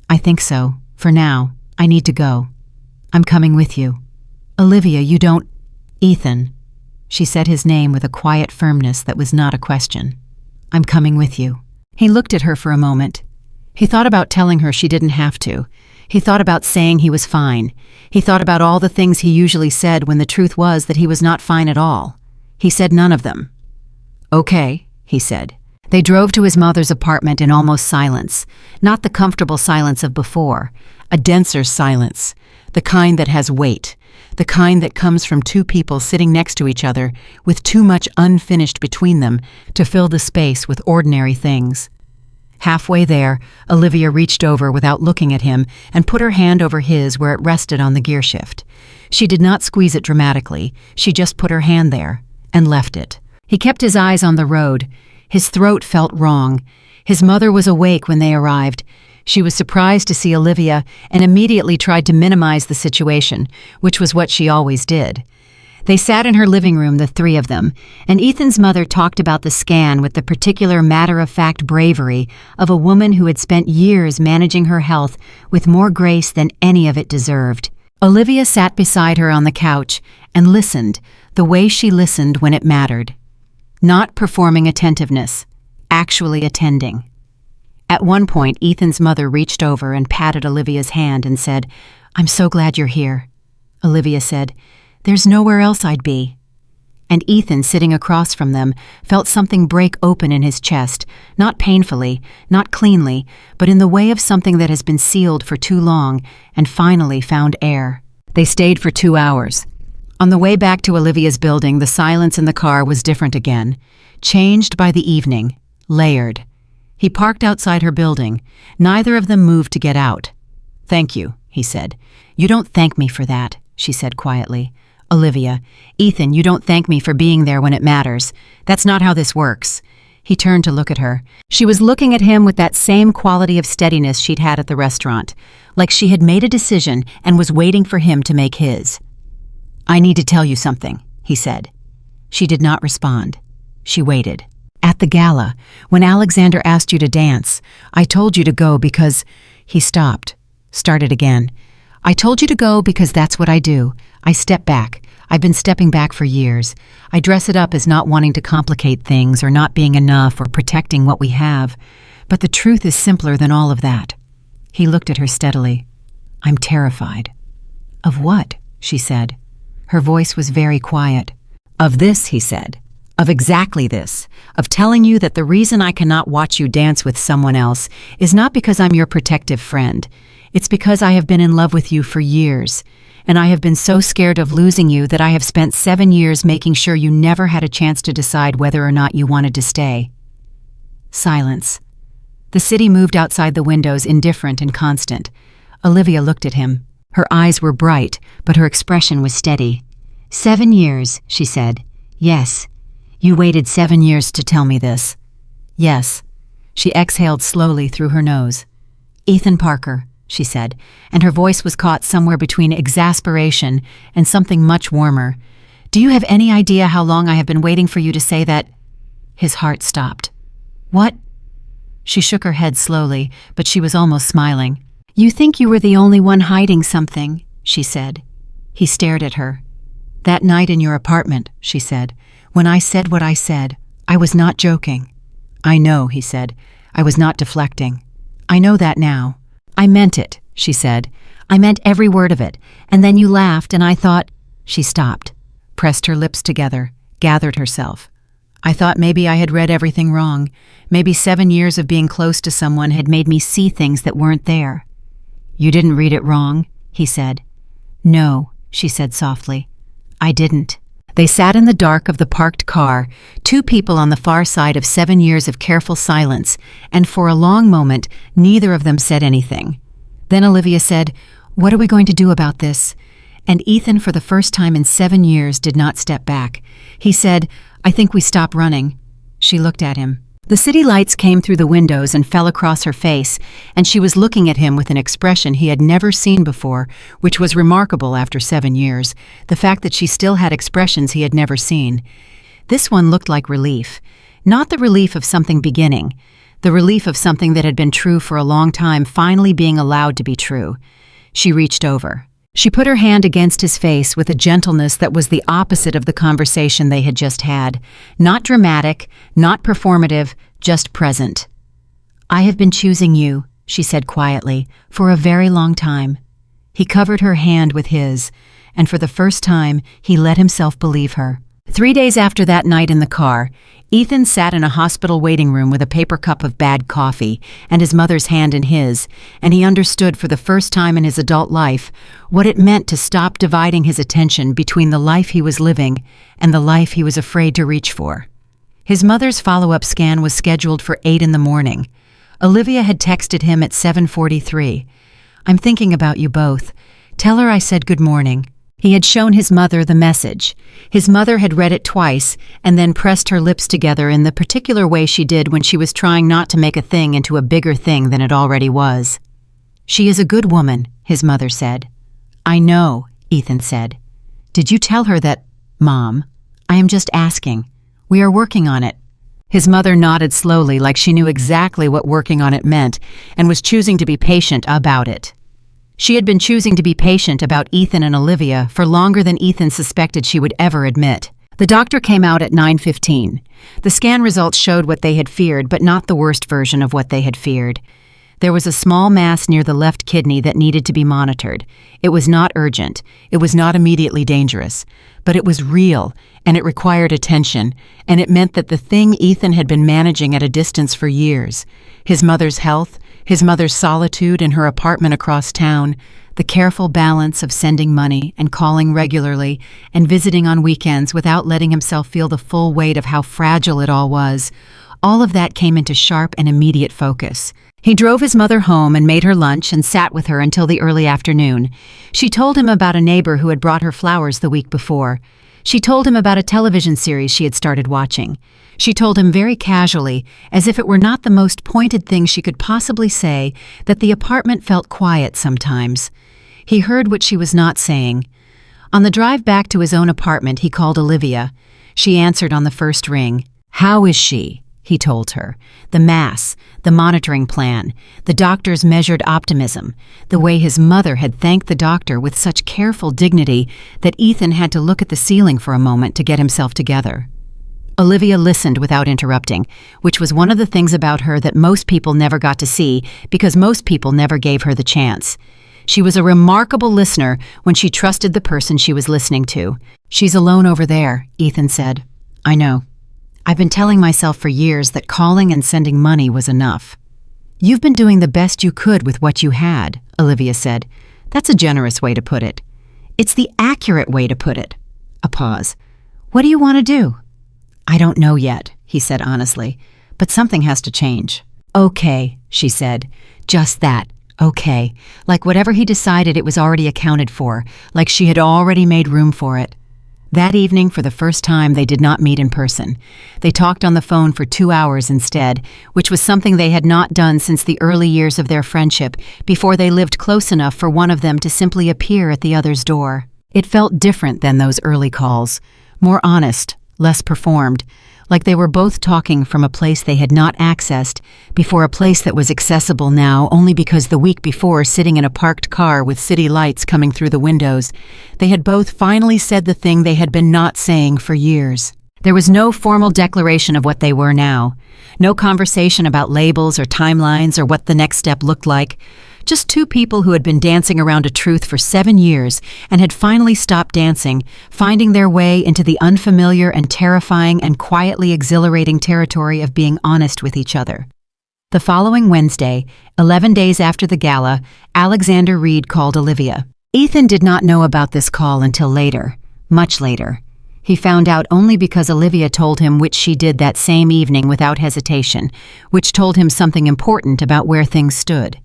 "I think so. For now. I need to go." "I'm coming with you." "Olivia, you don't—" "Ethan." She said his name with a quiet firmness that was not a question. "I'm coming with you." He looked at her for a moment. He thought about telling her she didn't have to. He thought about saying he was fine. He thought about all the things he usually said when the truth was that he was not fine at all. He said none of them. "Okay," he said. They drove to his mother's apartment in almost silence, not the comfortable silence of before, a denser silence, the kind that has weight, the kind that comes from two people sitting next to each other with too much unfinished between them to fill the space with ordinary things. Halfway there, Olivia reached over without looking at him and put her hand over his where it rested on the gearshift. She did not squeeze it dramatically, she just put her hand there and left it. He kept his eyes on the road. His throat felt wrong. His mother was awake when they arrived. She was surprised to see Olivia and immediately tried to minimize the situation, which was what she always did. They sat in her living room, the three of them, and Ethan's mother talked about the scan with the particular matter-of-fact bravery of a woman who had spent years managing her health with more grace than any of it deserved. Olivia sat beside her on the couch and listened, the way she listened when it mattered. Not performing attentiveness, actually attending. At one point, Ethan's mother reached over and patted Olivia's hand and said, "I'm so glad you're here." Olivia said, "There's nowhere else I'd be." And Ethan, sitting across from them, felt something break open in his chest, not painfully, not cleanly, but in the way of something that has been sealed for too long and finally found air. They stayed for 2 hours. On the way back to Olivia's building, the silence in the car was different again, changed by the evening, layered. He parked outside her building. Neither of them moved to get out. "Thank you," he said. "You don't thank me for that," she said quietly. "Olivia, Ethan, you don't thank me for being there when it matters. That's not how this works." He turned to look at her. She was looking at him with that same quality of steadiness she'd had at the restaurant, like she had made a decision and was waiting for him to make his. "I need to tell you something," he said. She did not respond. She waited. "At the gala, when Alexander asked you to dance, I told you to go because—" He stopped, started again. "I told you to go because that's what I do. I step back. I've been stepping back for years. I dress it up as not wanting to complicate things or not being enough or protecting what we have. But the truth is simpler than all of that." He looked at her steadily. "I'm terrified." "Of what?" she said. Her voice was very quiet. "Of this," he said. "Of exactly this. Of telling you that the reason I cannot watch you dance with someone else is not because I'm your protective friend. It's because I have been in love with you for years, and I have been so scared of losing you that I have spent 7 years making sure you never had a chance to decide whether or not you wanted to stay." Silence. The city moved outside the windows, indifferent and constant. Olivia looked at him. Her eyes were bright, but her expression was steady. "7 years," she said. "Yes. You waited 7 years to tell me this." "Yes." She exhaled slowly through her nose. "Ethan Parker," she said, and her voice was caught somewhere between exasperation and something much warmer. "Do you have any idea how long I have been waiting for you to say that—" His heart stopped. "What?" She shook her head slowly, but she was almost smiling. "You think you were the only one hiding something," she said. He stared at her. "That night in your apartment," she said, "when I said what I said, I was not joking." "I know," he said. "I was not deflecting. I know that now." "I meant it," she said. "I meant every word of it. And then you laughed and I thought—" She stopped, pressed her lips together, gathered herself. "I thought maybe I had read everything wrong. Maybe 7 years of being close to someone had made me see things that weren't there." "You didn't read it wrong," he said. "No," she said softly. "I didn't." They sat in the dark of the parked car, two people on the far side of 7 years of careful silence, and for a long moment, neither of them said anything. Then Olivia said, "What are we going to do about this?" And Ethan, for the first time in 7 years, did not step back. He said, "I think we stop running." She looked at him. The city lights came through the windows and fell across her face, and she was looking at him with an expression he had never seen before, which was remarkable after 7 years, the fact that she still had expressions he had never seen. This one looked like relief. Not the relief of something beginning, the relief of something that had been true for a long time finally being allowed to be true. She reached over. She put her hand against his face with a gentleness that was the opposite of the conversation they had just had. Not dramatic, not performative, just present. "I have been choosing you," she said quietly, "for a very long time." He covered her hand with his, and for the first time he let himself believe her. 3 days after that night in the car, Ethan sat in a hospital waiting room with a paper cup of bad coffee and his mother's hand in his, and he understood for the first time in his adult life what it meant to stop dividing his attention between the life he was living and the life he was afraid to reach for. His mother's follow-up scan was scheduled for 8 in the morning. Olivia had texted him at 7:43. "I'm thinking about you both. Tell her I said good morning." He had shown his mother the message. His mother had read it twice and then pressed her lips together in the particular way she did when she was trying not to make a thing into a bigger thing than it already was. "She is a good woman," his mother said. "I know," Ethan said. "Did you tell her that, Mom? I am just asking. We are working on it." His mother nodded slowly like she knew exactly what working on it meant and was choosing to be patient about it. She had been choosing to be patient about Ethan and Olivia for longer than Ethan suspected she would ever admit. The doctor came out at 9:15. The scan results showed what they had feared, but not the worst version of what they had feared. There was a small mass near the left kidney that needed to be monitored. It was not urgent. It was not immediately dangerous. But it was real, and it required attention, and it meant that the thing Ethan had been managing at a distance for years, his mother's health, his mother's solitude in her apartment across town, the careful balance of sending money and calling regularly and visiting on weekends without letting himself feel the full weight of how fragile it all was, all of that came into sharp and immediate focus. He drove his mother home and made her lunch and sat with her until the early afternoon. She told him about a neighbor who had brought her flowers the week before. She told him about a television series she had started watching. She told him very casually, as if it were not the most pointed thing she could possibly say, that the apartment felt quiet sometimes. He heard what she was not saying. On the drive back to his own apartment, he called Olivia. She answered on the first ring. "How is she?" he told her. The mass, the monitoring plan, the doctor's measured optimism, the way his mother had thanked the doctor with such careful dignity that Ethan had to look at the ceiling for a moment to get himself together. Olivia listened without interrupting, which was one of the things about her that most people never got to see because most people never gave her the chance. She was a remarkable listener when she trusted the person she was listening to. "She's alone over there," Ethan said. "I know. I've been telling myself for years that calling and sending money was enough." "You've been doing the best you could with what you had," Olivia said. "That's a generous way to put it." "It's the accurate way to put it." A pause. "What do you want to do?" "I don't know yet," he said honestly, "but something has to change." "Okay," she said. Just that. Okay. Like whatever he decided, it was already accounted for, like she had already made room for it. That evening, for the first time, they did not meet in person. They talked on the phone for 2 hours instead, which was something they had not done since the early years of their friendship, before they lived close enough for one of them to simply appear at the other's door. It felt different than those early calls, more honest, less performed, like they were both talking from a place they had not accessed, before a place that was accessible now only because the week before, sitting in a parked car with city lights coming through the windows, they had both finally said the thing they had been not saying for years. There was no formal declaration of what they were now, no conversation about labels or timelines or what the next step looked like. Just two people who had been dancing around a truth for 7 years and had finally stopped dancing, finding their way into the unfamiliar and terrifying and quietly exhilarating territory of being honest with each other. The following Wednesday, 11 days after the gala, Alexander Reed called Olivia. Ethan did not know about this call until later, much later. He found out only because Olivia told him, which she did that same evening without hesitation, which told him something important about where things stood.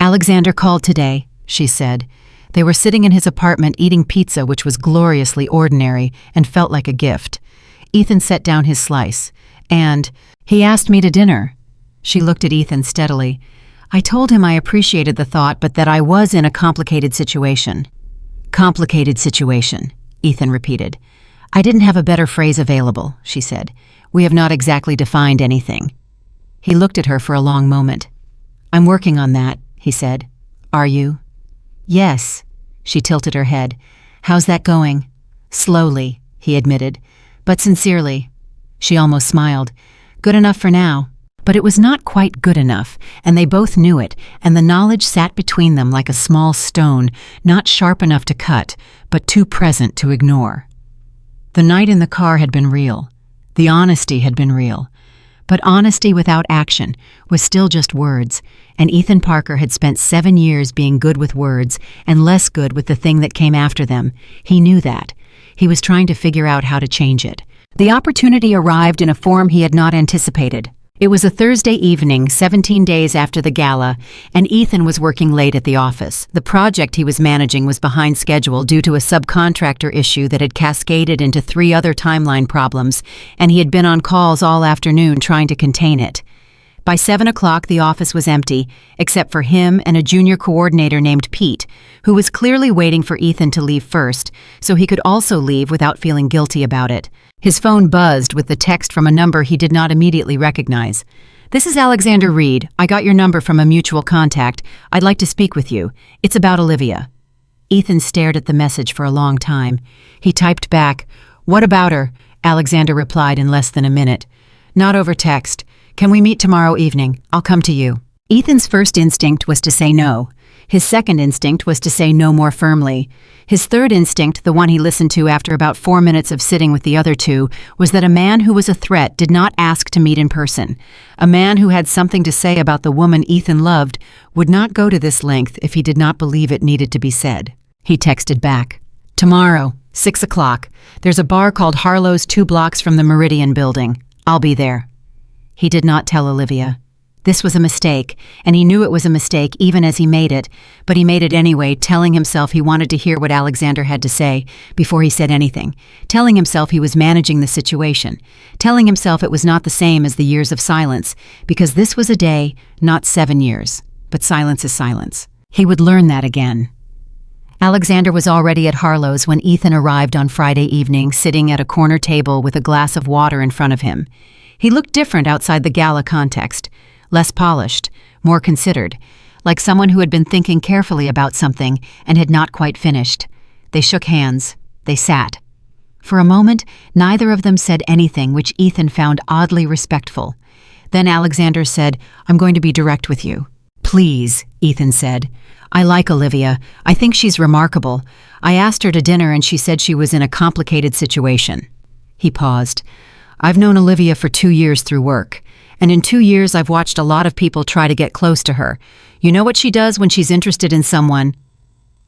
"Alexander called today," she said. They were sitting in his apartment eating pizza, which was gloriously ordinary and felt like a gift. Ethan set down his slice. "And he asked me to dinner." She looked at Ethan steadily. "I told him I appreciated the thought, but that I was in a complicated situation." "Complicated situation," Ethan repeated. "I didn't have a better phrase available," she said. "We have not exactly defined anything." He looked at her for a long moment. "I'm working on that," he said. "Are you?" "Yes." She tilted her head. "How's that going?" "Slowly," he admitted, "but sincerely." She almost smiled. "Good enough for now." But it was not quite good enough, and they both knew it, and the knowledge sat between them like a small stone, not sharp enough to cut, but too present to ignore. The night in the car had been real. The honesty had been real. But honesty without action was still just words, and Ethan Parker had spent 7 years being good with words and less good with the thing that came after them. He knew that. He was trying to figure out how to change it. The opportunity arrived in a form he had not anticipated. It was a Thursday evening, 17 days after the gala, and Ethan was working late at the office. The project he was managing was behind schedule due to a subcontractor issue that had cascaded into 3 other timeline problems, and he had been on calls all afternoon trying to contain it. By 7 o'clock, the office was empty, except for him and a junior coordinator named Pete, who was clearly waiting for Ethan to leave first, so he could also leave without feeling guilty about it. His phone buzzed with the text from a number he did not immediately recognize. "This is Alexander Reed. I got your number from a mutual contact. I'd like to speak with you. It's about Olivia." Ethan stared at the message for a long time. He typed back, "What about her?" Alexander replied in less than a minute. "Not over text. Can we meet tomorrow evening? I'll come to you." Ethan's first instinct was to say no. His second instinct was to say no more firmly. His third instinct, the one he listened to after about 4 minutes of sitting with the other two, was that a man who was a threat did not ask to meet in person. A man who had something to say about the woman Ethan loved would not go to this length if he did not believe it needed to be said. He texted back, "Tomorrow, 6 o'clock. There's a bar called Harlow's 2 blocks from the Meridian building. I'll be there." He did not tell Olivia. This was a mistake, and he knew it was a mistake even as he made it, but he made it anyway, telling himself he wanted to hear what Alexander had to say before he said anything, telling himself he was managing the situation, telling himself it was not the same as the years of silence, because this was a day, not 7 years. But silence is silence. He would learn that again. Alexander was already at Harlow's when Ethan arrived on Friday evening, sitting at a corner table with a glass of water in front of him. He looked different outside the gala context, less polished, more considered, like someone who had been thinking carefully about something and had not quite finished. They shook hands. They sat. For a moment, neither of them said anything, which Ethan found oddly respectful. Then Alexander said, "I'm going to be direct with you." "Please," Ethan said. "I like Olivia. I think she's remarkable. I asked her to dinner and she said she was in a complicated situation." He paused. "I've known Olivia for 2 years through work, and in 2 years I've watched a lot of people try to get close to her. You know what she does when she's interested in someone?"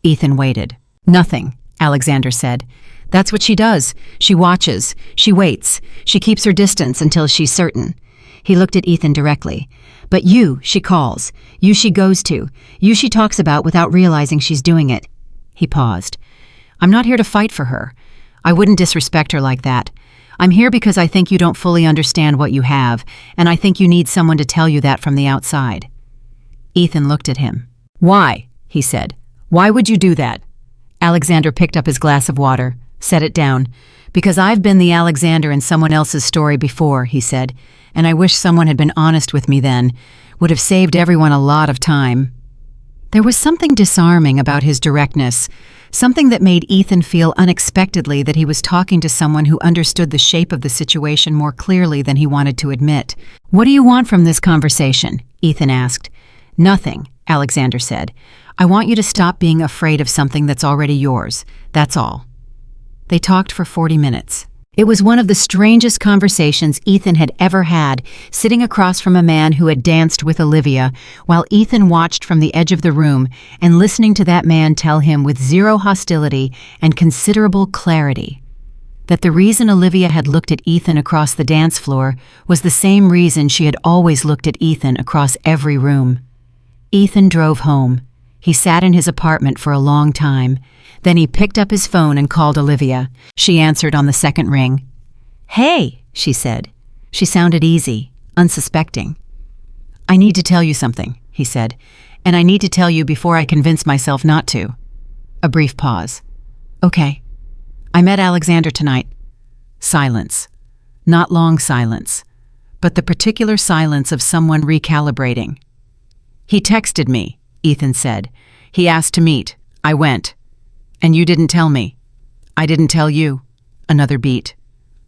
Ethan waited. "Nothing," Alexander said. "That's what she does. She watches. She waits. She keeps her distance until she's certain." He looked at Ethan directly. "But you, she calls. You she goes to. You she talks about without realizing she's doing it." He paused. "I'm not here to fight for her. I wouldn't disrespect her like that. I'm here because I think you don't fully understand what you have, and I think you need someone to tell you that from the outside." Ethan looked at him. "Why?" he said. "Why would you do that?" Alexander picked up his glass of water, set it down. "Because I've been the Alexander in someone else's story before," he said, "and I wish someone had been honest with me then. Would have saved everyone a lot of time." There was something disarming about his directness, something that made Ethan feel unexpectedly that he was talking to someone who understood the shape of the situation more clearly than he wanted to admit. "What do you want from this conversation?" Ethan asked. "Nothing," Alexander said. "I want you to stop being afraid of something that's already yours. That's all." They talked for 40 minutes. It was one of the strangest conversations Ethan had ever had, sitting across from a man who had danced with Olivia, while Ethan watched from the edge of the room and listening to that man tell him with zero hostility and considerable clarity that the reason Olivia had looked at Ethan across the dance floor was the same reason she had always looked at Ethan across every room. Ethan drove home. He sat in his apartment for a long time. Then he picked up his phone and called Olivia. She answered on the second ring. "Hey," she said. She sounded easy, unsuspecting. "I need to tell you something," he said, "and I need to tell you before I convince myself not to." A brief pause. "Okay. I met Alexander tonight." Silence. Not long silence, but the particular silence of someone recalibrating. "He texted me," Ethan said. "He asked to meet. I went. And you didn't tell me." "I didn't tell you." Another beat.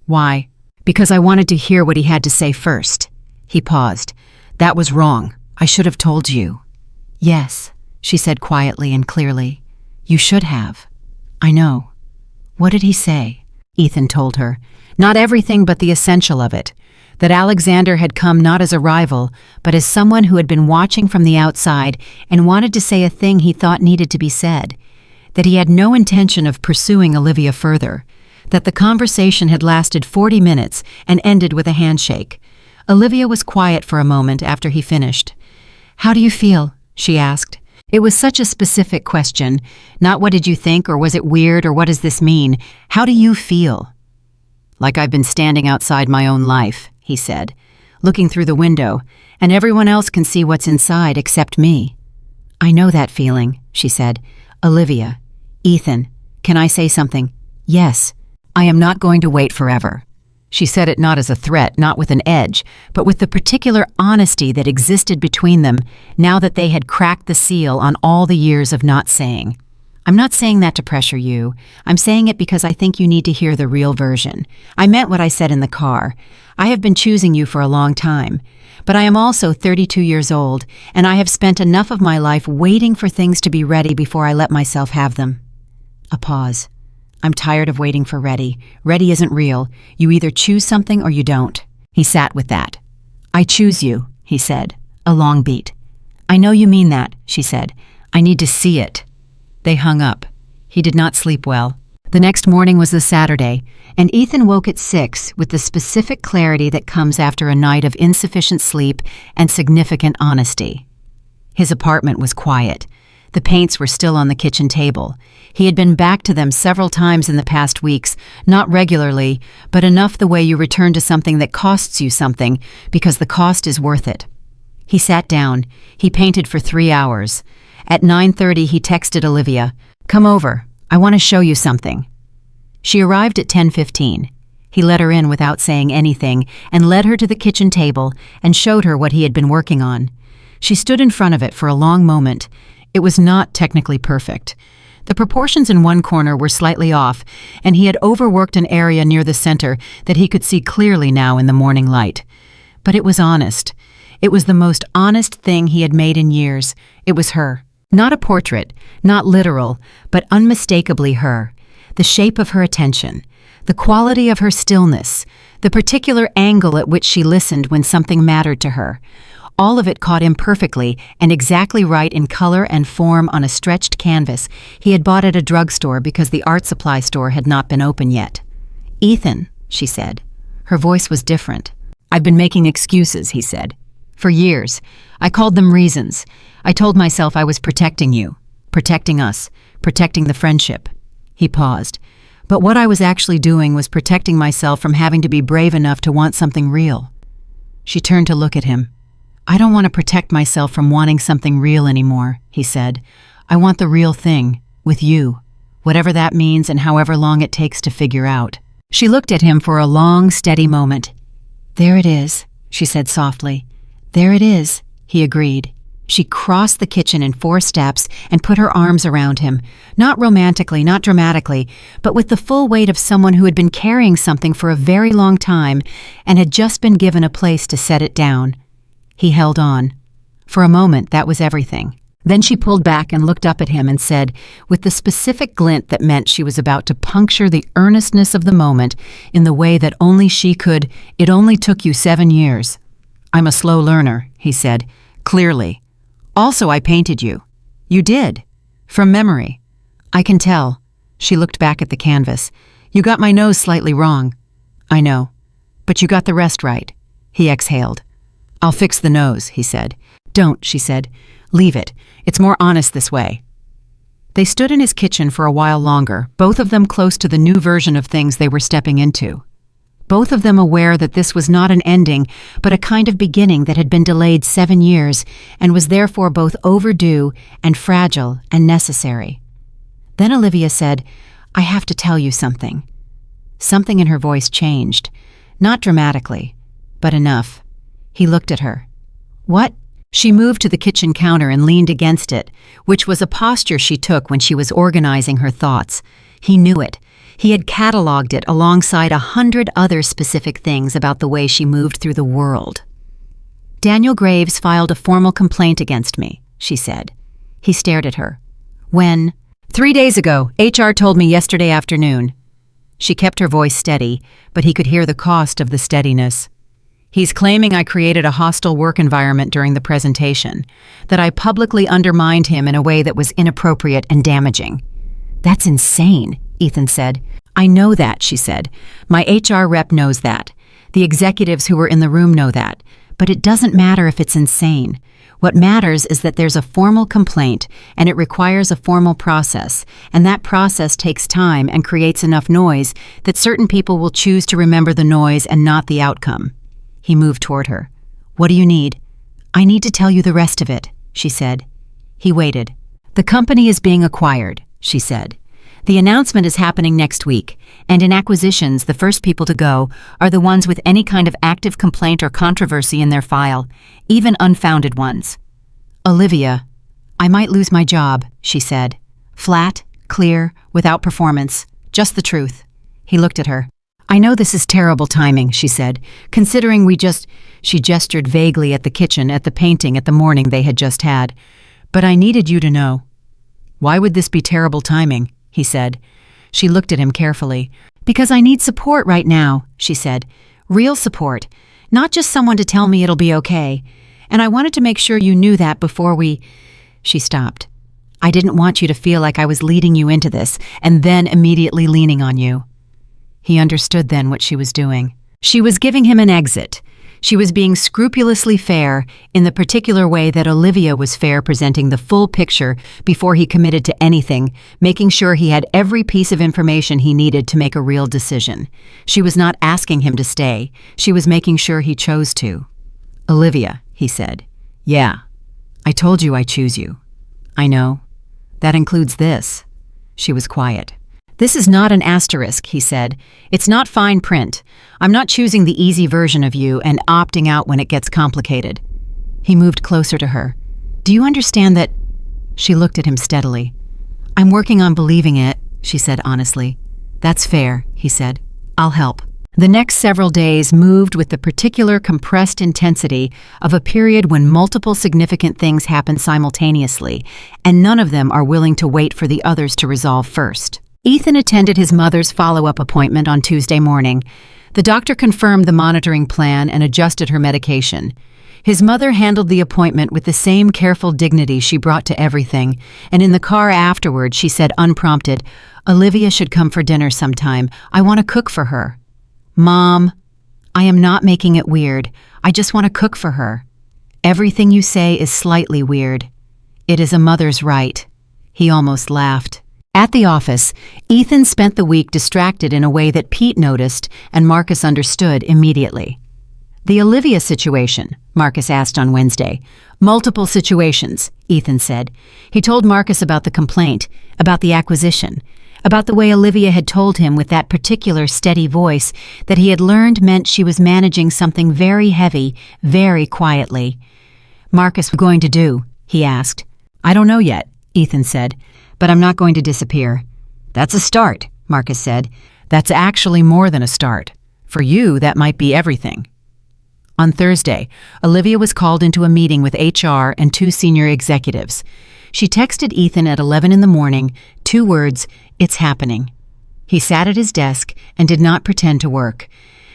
"Why?" "Because I wanted to hear what he had to say first." He paused. "That was wrong. I should have told you." "Yes," she said quietly and clearly. "You should have." "I know." "What did he say?" Ethan told her. Not everything, but the essential of it. That Alexander had come not as a rival, but as someone who had been watching from the outside and wanted to say a thing he thought needed to be said. That he had no intention of pursuing Olivia further. That the conversation had lasted 40 minutes and ended with a handshake. Olivia was quiet for a moment after he finished. "How do you feel?" she asked. It was such a specific question. Not what did you think, or was it weird, or what does this mean? How do you feel? Like I've been standing outside my own life, he said, looking through the window, and everyone else can see what's inside except me. I know that feeling, she said. Olivia, Ethan, can I say something? Yes. I am not going to wait forever. She said it not as a threat, not with an edge, but with the particular honesty that existed between them now that they had cracked the seal on all the years of not saying. I'm not saying that to pressure you. I'm saying it because I think you need to hear the real version. I meant what I said in the car. I have been choosing you for a long time. But I am also 32 years old, and I have spent enough of my life waiting for things to be ready before I let myself have them. A pause. I'm tired of waiting for ready. Ready isn't real. You either choose something or you don't. He sat with that. I choose you, he said, a long beat. I know you mean that, she said. I need to see it. They hung up. He did not sleep well. The next morning was the Saturday, and Ethan woke at 6 with the specific clarity that comes after a night of insufficient sleep and significant honesty. His apartment was quiet. The paints were still on the kitchen table. He had been back to them several times in the past weeks, not regularly, but enough the way you return to something that costs you something, because the cost is worth it. He sat down. He painted for 3 hours. At 9:30, he texted Olivia, "Come over. I want to show you something." She arrived at 10:15. He let her in without saying anything and led her to the kitchen table and showed her what he had been working on. She stood in front of it for a long moment. It was not technically perfect. The proportions in one corner were slightly off, and he had overworked an area near the center that he could see clearly now in the morning light. But it was honest. It was the most honest thing he had made in years. It was her. Not a portrait, not literal, but unmistakably her. The shape of her attention, the quality of her stillness, the particular angle at which she listened when something mattered to her. All of it caught him perfectly and exactly right in color and form on a stretched canvas he had bought at a drugstore because the art supply store had not been open yet. "Ethan," she said. Her voice was different. "I've been making excuses," he said. "For years. I called them reasons. I told myself I was protecting you, protecting us, protecting the friendship." He paused. "But what I was actually doing was protecting myself from having to be brave enough to want something real." She turned to look at him. "I don't want to protect myself from wanting something real anymore," he said. "I want the real thing, with you, whatever that means and however long it takes to figure out." She looked at him for a long, steady moment. "There it is," she said softly. "There it is," he agreed. She crossed the kitchen in 4 steps and put her arms around him, not romantically, not dramatically, but with the full weight of someone who had been carrying something for a very long time and had just been given a place to set it down. He held on. For a moment, that was everything. Then she pulled back and looked up at him and said, with the specific glint that meant she was about to puncture the earnestness of the moment in the way that only she could, "It only took you 7 years. I'm a slow learner," he said, clearly. "Also, I painted you." "You did. From memory." "I can tell." She looked back at the canvas. "You got my nose slightly wrong." "I know. But you got the rest right." He exhaled. "I'll fix the nose," he said. "Don't," she said. "Leave it. It's more honest this way." They stood in his kitchen for a while longer, both of them close to the new version of things they were stepping into. Both of them aware that this was not an ending, but a kind of beginning that had been delayed 7 years and was therefore both overdue and fragile and necessary. Then Olivia said, "I have to tell you something." Something in her voice changed, not dramatically, but enough. He looked at her. "What?" She moved to the kitchen counter and leaned against it, which was a posture she took when she was organizing her thoughts. He knew it. He had cataloged it alongside 100 other specific things about the way she moved through the world. "Daniel Graves filed a formal complaint against me," she said. He stared at her. "When?" "3 days ago. HR told me yesterday afternoon." She kept her voice steady, but he could hear the cost of the steadiness. He's claiming I created a hostile work environment during the presentation, that I publicly undermined him in a way that was inappropriate and damaging. That's insane, Ethan said. I know that, she said. My HR rep knows that. The executives who were in the room know that. But it doesn't matter if it's insane. What matters is that there's a formal complaint, and it requires a formal process, and that process takes time and creates enough noise that certain people will choose to remember the noise and not the outcome. He moved toward her. What do you need? I need to tell you the rest of it, she said. He waited. The company is being acquired, she said. The announcement is happening next week, and in acquisitions, the first people to go are the ones with any kind of active complaint or controversy in their file, even unfounded ones. Olivia, I might lose my job, she said. Flat, clear, without performance, just the truth. He looked at her. I know this is terrible timing, she said, considering she gestured vaguely at the kitchen, at the painting, at the morning they had just had. But I needed you to know. Why would this be terrible timing? He said. She looked at him carefully. Because I need support right now, she said. Real support, not just someone to tell me it'll be okay. And I wanted to make sure you knew that before we... She stopped. I didn't want you to feel like I was leading you into this and then immediately leaning on you. He understood then what she was doing. She was giving him an exit. She was being scrupulously fair in the particular way that Olivia was fair, presenting the full picture before he committed to anything, making sure he had every piece of information he needed to make a real decision. She was not asking him to stay. She was making sure he chose to. Olivia, he said. Yeah. I told you I choose you. I know. That includes this. She was quiet. This is not an asterisk, he said. It's not fine print. I'm not choosing the easy version of you and opting out when it gets complicated. He moved closer to her. Do you understand that? She looked at him steadily. I'm working on believing it, she said honestly. That's fair, he said. I'll help. The next several days moved with the particular compressed intensity of a period when multiple significant things happen simultaneously, and none of them are willing to wait for the others to resolve first. Ethan attended his mother's follow-up appointment on Tuesday morning. The doctor confirmed the monitoring plan and adjusted her medication. His mother handled the appointment with the same careful dignity she brought to everything, and in the car afterward she said unprompted, Olivia should come for dinner sometime. I want to cook for her. Mom, I am not making it weird. I just want to cook for her. Everything you say is slightly weird. It is a mother's right. He almost laughed. At the office, Ethan spent the week distracted in a way that Pete noticed and Marcus understood immediately. The Olivia situation, Marcus asked on Wednesday. Multiple situations, Ethan said. He told Marcus about the complaint, about the acquisition, about the way Olivia had told him with that particular steady voice that he had learned meant she was managing something very heavy, very quietly. Marcus, what are you going to do? He asked. I don't know yet, Ethan said. But I'm not going to disappear. That's a start, Marcus said. That's actually more than a start. For you, that might be everything. On Thursday, Olivia was called into a meeting with HR and 2 senior executives. She texted Ethan at 11 in the morning, 2 words, "It's happening." He sat at his desk and did not pretend to work.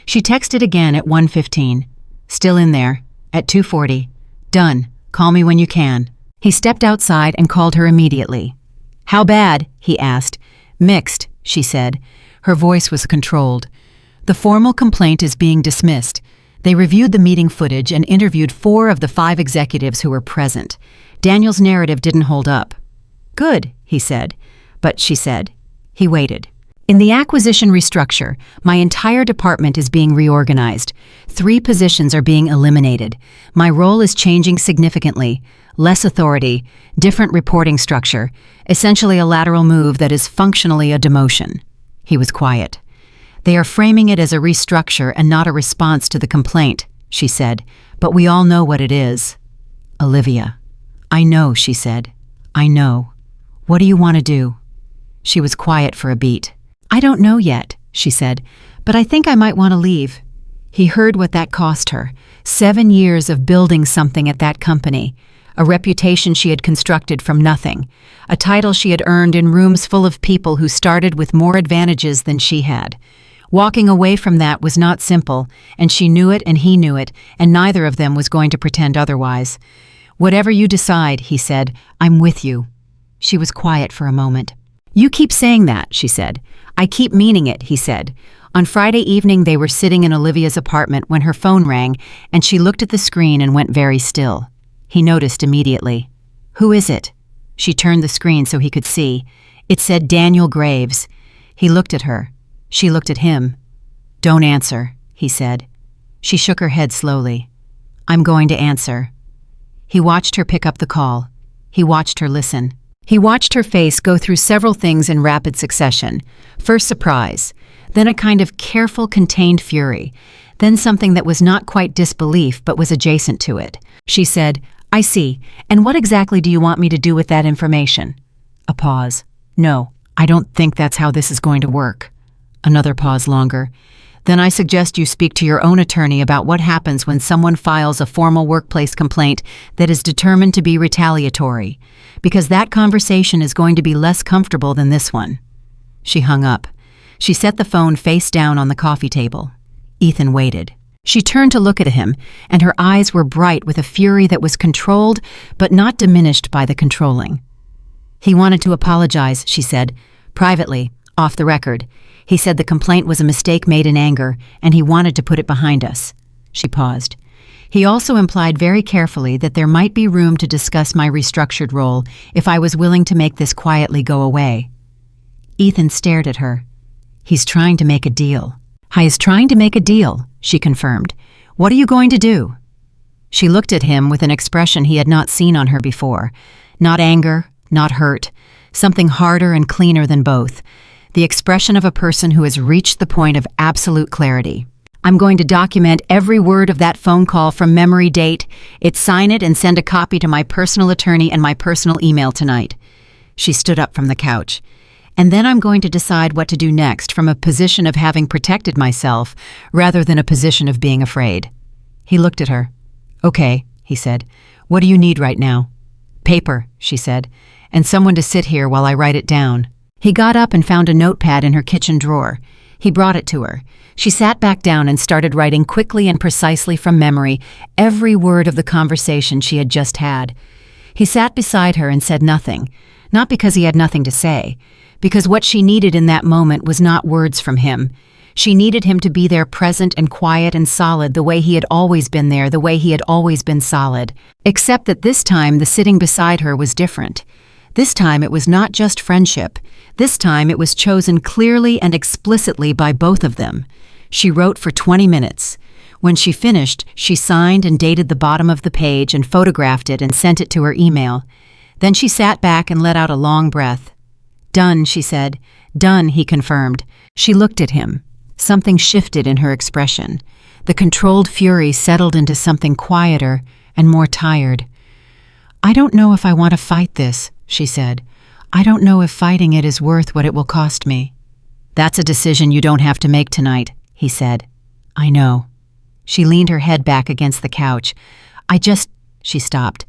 She texted again at 1:15. Still in there. At 2:40. Done. Call me when you can. He stepped outside and called her immediately. How bad? He asked. Mixed, she said. Her voice was controlled. The formal complaint is being dismissed. They reviewed the meeting footage and interviewed 4 of the 5 executives who were present. Daniel's narrative didn't hold up. Good, he said. But, she said. He waited. In the acquisition restructure, my entire department is being reorganized. 3 positions are being eliminated. My role is changing significantly. Less authority, different reporting structure, essentially a lateral move that is functionally a demotion. He was quiet. They are framing it as a restructure and not a response to the complaint, she said, but we all know what it is. Olivia. I know, she said. I know. What do you want to do? She was quiet for a beat. I don't know yet, she said, but I think I might want to leave. He heard what that cost her. 7 years of building something at that company. a reputation she had constructed from nothing, a title she had earned in rooms full of people who started with more advantages than she had. Walking away from that was not simple, and she knew it and he knew it, and neither of them was going to pretend otherwise. "Whatever you decide," he said, "I'm with you." She was quiet for a moment. "You keep saying that," she said. "I keep meaning it," he said. On Friday evening they were sitting in Olivia's apartment when her phone rang, and she looked at the screen and went very still. He noticed immediately. "Who is it?" She turned the screen so he could see. It said Daniel Graves. He looked at her. She looked at him. "Don't answer," he said. She shook her head slowly. "I'm going to answer." He watched her pick up the call. He watched her listen. He watched her face go through several things in rapid succession. First surprise, then a kind of careful, contained fury, then something that was not quite disbelief but was adjacent to it. She said, "I see. And what exactly do you want me to do with that information?" A pause. "No, I don't think that's how this is going to work." Another pause longer. "Then I suggest you speak to your own attorney about what happens when someone files a formal workplace complaint that is determined to be retaliatory, because that conversation is going to be less comfortable than this one." She hung up. She set the phone face down on the coffee table. Ethan waited. She turned to look at him, and her eyes were bright with a fury that was controlled but not diminished by the controlling. "He wanted to apologize," she said, "privately, off the record. He said the complaint was a mistake made in anger, and he wanted to put it behind us." She paused. "He also implied very carefully that there might be room to discuss my restructured role if I was willing to make this quietly go away." Ethan stared at her. "He's trying to make a deal." "He is trying to make a deal," she confirmed. "What are you going to do?" She looked at him with an expression he had not seen on her before. Not anger, not hurt, something harder and cleaner than both. The expression of a person who has reached the point of absolute clarity. "I'm going to document every word of that phone call from memory, date, sign it and send a copy to my personal attorney and my personal email tonight." She stood up from the couch. "And then I'm going to decide what to do next from a position of having protected myself rather than a position of being afraid." He looked at her. "Okay," he said. "What do you need right now?" "Paper," she said, "and someone to sit here while I write it down." He got up and found a notepad in her kitchen drawer. He brought it to her. She sat back down and started writing quickly and precisely from memory every word of the conversation she had just had. He sat beside her and said nothing, not because he had nothing to say, because what she needed in that moment was not words from him. She needed him to be there present and quiet and solid the way he had always been there, the way he had always been solid. Except that this time the sitting beside her was different. This time it was not just friendship. This time it was chosen clearly and explicitly by both of them. She wrote for 20 minutes. When she finished, she signed and dated the bottom of the page and photographed it and sent it to her email. Then she sat back and let out a long breath. "Done," she said. "Done," he confirmed. She looked at him. Something shifted in her expression. The controlled fury settled into something quieter and more tired. "I don't know if I want to fight this," she said. "I don't know if fighting it is worth what it will cost me." "That's a decision you don't have to make tonight," he said. "I know." She leaned her head back against the couch. She stopped.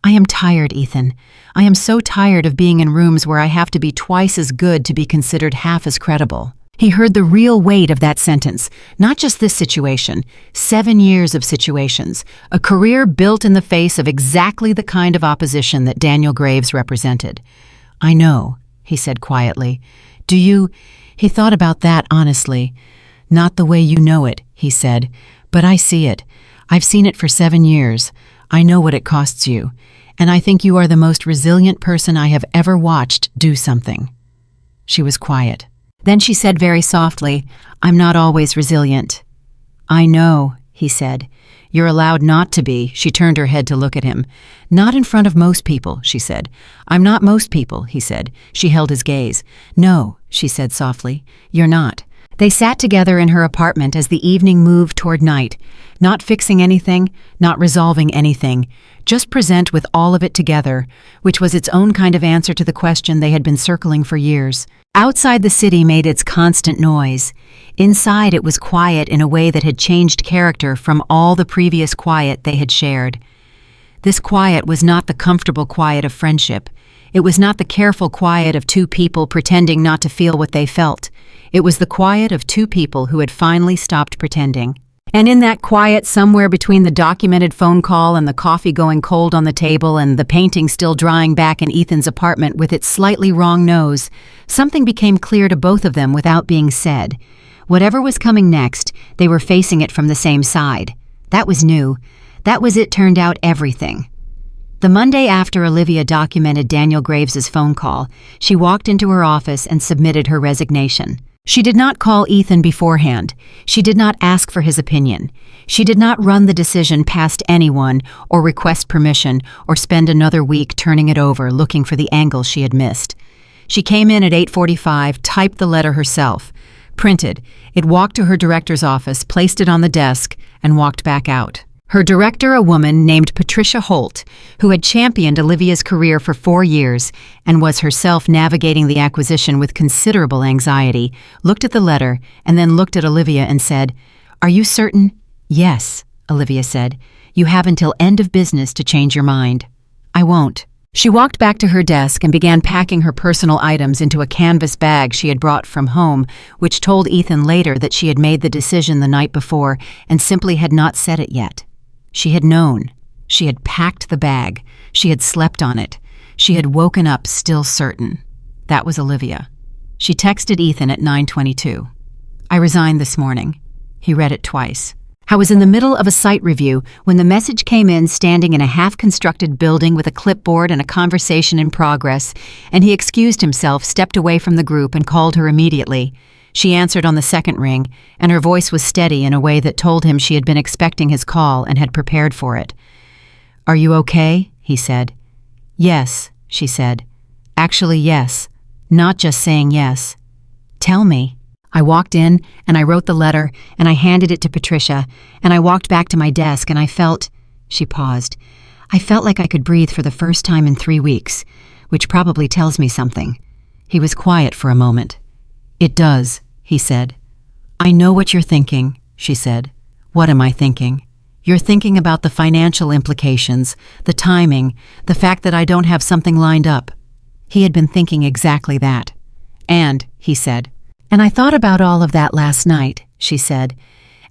"I am tired, Ethan. I am so tired of being in rooms where I have to be twice as good to be considered half as credible." He heard the real weight of that sentence, not just this situation, 7 years of situations, a career built in the face of exactly the kind of opposition that Daniel Graves represented. "I know," he said quietly. "Do you—" He thought about that honestly. "Not the way you know it," he said, "but I see it. I've seen it for 7 years. I know what it costs you, and I think you are the most resilient person I have ever watched do something." She was quiet. Then she said very softly, "I'm not always resilient." "I know," he said. "You're allowed not to be." She turned her head to look at him. "Not in front of most people," she said. "I'm not most people," he said. She held his gaze. "No," she said softly, "you're not." They sat together in her apartment as the evening moved toward night, not fixing anything, not resolving anything, just present with all of it together, which was its own kind of answer to the question they had been circling for years. Outside the city made its constant noise. Inside it was quiet in a way that had changed character from all the previous quiet they had shared. This quiet was not the comfortable quiet of friendship. It was not the careful quiet of two people pretending not to feel what they felt. It was the quiet of two people who had finally stopped pretending. And in that quiet, somewhere between the documented phone call and the coffee going cold on the table and the painting still drying back in Ethan's apartment with its slightly wrong nose, something became clear to both of them without being said. Whatever was coming next, they were facing it from the same side. That was new. That was, it turned out, everything. The Monday after Olivia documented Daniel Graves's phone call, she walked into her office and submitted her resignation. She did not call Ethan beforehand. She did not ask for his opinion. She did not run the decision past anyone or request permission or spend another week turning it over looking for the angle she had missed. She came in at 8:45, typed the letter herself, printed it, walked to her director's office, placed it on the desk, and walked back out. Her director, a woman named Patricia Holt, who had championed Olivia's career for 4 years and was herself navigating the acquisition with considerable anxiety, looked at the letter and then looked at Olivia and said, "Are you certain?" "Yes," Olivia said. "You have until end of business to change your mind." "I won't." She walked back to her desk and began packing her personal items into a canvas bag she had brought from home, which told Ethan later that she had made the decision the night before and simply had not said it yet. She had known. She had packed the bag. She had slept on it. She had woken up still certain. That was Olivia. She texted Ethan at 9:22. "I resigned this morning." He read it twice. I was in the middle of a site review when the message came in, standing in a half-constructed building with a clipboard and a conversation in progress, and he excused himself, stepped away from the group, and called her immediately. She answered on the second ring, and her voice was steady in a way that told him she had been expecting his call and had prepared for it. "Are you okay?" he said. "Yes," she said. "Actually, yes. Not just saying yes." "Tell me." I walked in, and I wrote the letter, and I handed it to Patricia, and I walked back to my desk, and I felt— She paused. "I felt like I could breathe for the first time in 3 weeks, which probably tells me something." He was quiet for a moment. "It does," he said. "I know what you're thinking," she said. "What am I thinking?" "You're thinking about the financial implications, the timing, the fact that I don't have something lined up." He had been thinking exactly that. "And," he said, "and I thought about all of that last night," she said.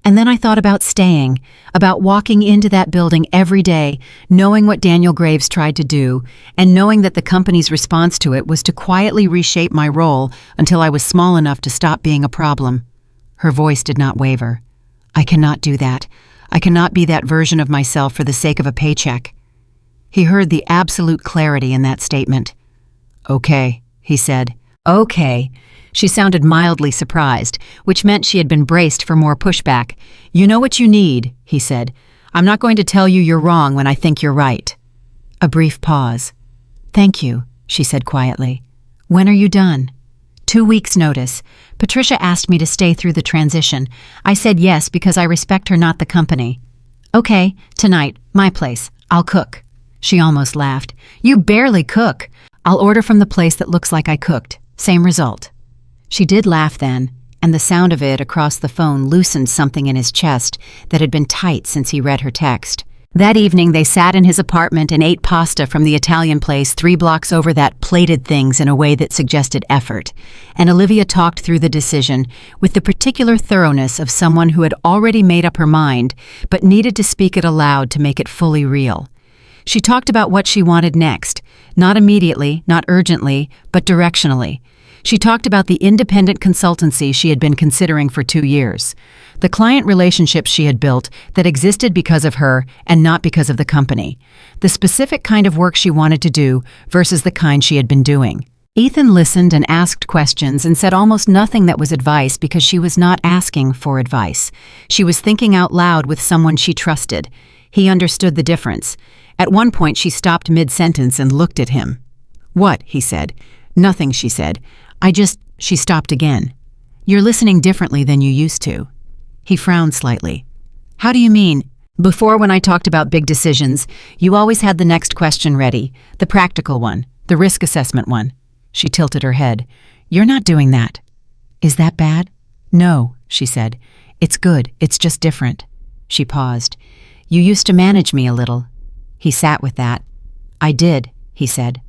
"And then I thought about staying, about walking into that building every day, knowing what Daniel Graves tried to do, and knowing that the company's response to it was to quietly reshape my role until I was small enough to stop being a problem." Her voice did not waver. "I cannot do that. I cannot be that version of myself for the sake of a paycheck." He heard the absolute clarity in that statement. "Okay," he said. "Okay." She sounded mildly surprised, which meant she had been braced for more pushback. "You know what you need," he said. "I'm not going to tell you you're wrong when I think you're right." A brief pause. "Thank you," she said quietly. "When are you done?" 2 weeks' notice. Patricia asked me to stay through the transition. I said yes because I respect her, not the company. "Okay, tonight, my place. I'll cook." She almost laughed. "You barely cook." "I'll order from the place that looks like I cooked. Same result." She did laugh then, and the sound of it across the phone loosened something in his chest that had been tight since he read her text. That evening they sat in his apartment and ate pasta from the Italian place 3 blocks over that plated things in a way that suggested effort, and Olivia talked through the decision with the particular thoroughness of someone who had already made up her mind but needed to speak it aloud to make it fully real. She talked about what she wanted next, not immediately, not urgently, but directionally. She talked about the independent consultancy she had been considering for 2 years, the client relationships she had built that existed because of her and not because of the company, the specific kind of work she wanted to do versus the kind she had been doing. Ethan listened and asked questions and said almost nothing that was advice because she was not asking for advice. She was thinking out loud with someone she trusted. He understood the difference. At one point she stopped mid-sentence and looked at him. "What?" he said. "Nothing," she said. She stopped again. "You're listening differently than you used to." He frowned slightly. "How do you mean?" "Before, when I talked about big decisions, you always had the next question ready, the practical one, the risk assessment one." She tilted her head. "You're not doing that." "Is that bad?" "No," she said. "It's good. It's just different." She paused. "You used to manage me a little." He sat with that. "I did," he said.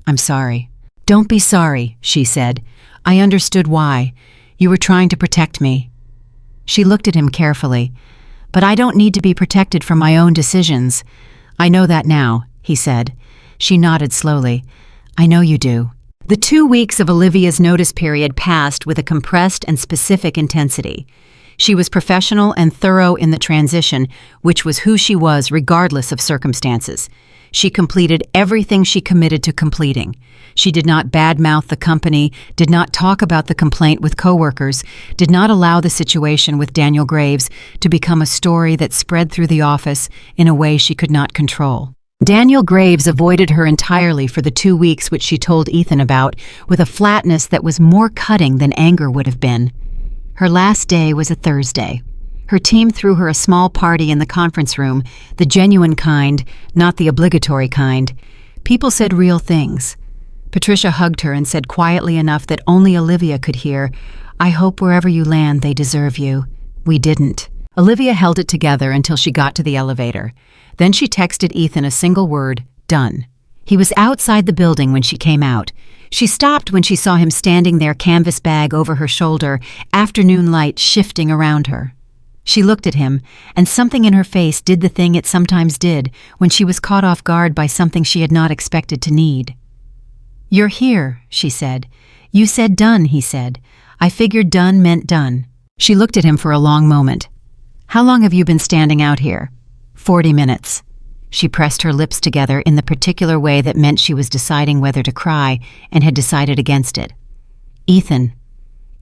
"I'm sorry." "Don't be sorry," she said. "I understood why. You were trying to protect me." She looked at him carefully. "But I don't need to be protected from my own decisions." "I know that now," he said. She nodded slowly. "I know you do." The 2 weeks of Olivia's notice period passed with a compressed and specific intensity. She was professional and thorough in the transition, which was who she was regardless of circumstances. She completed everything she committed to completing. She did not badmouth the company, did not talk about the complaint with coworkers, did not allow the situation with Daniel Graves to become a story that spread through the office in a way she could not control. Daniel Graves avoided her entirely for the 2 weeks which she told Ethan about, with a flatness that was more cutting than anger would have been. Her last day was a Thursday. Her team threw her a small party in the conference room, the genuine kind, not the obligatory kind. People said real things. Patricia hugged her and said quietly enough that only Olivia could hear, "I hope wherever you land they deserve you." We didn't. Olivia held it together until she got to the elevator. Then she texted Ethan a single word, "Done." He was outside the building when she came out. She stopped when she saw him standing there, canvas bag over her shoulder, afternoon light shifting around her. She looked at him, and something in her face did the thing it sometimes did when she was caught off guard by something she had not expected to need. "You're here," she said. "You said done," he said. "I figured done meant done." She looked at him for a long moment. "How long have you been standing out here?" 40 minutes. She pressed her lips together in the particular way that meant she was deciding whether to cry and had decided against it. "Ethan."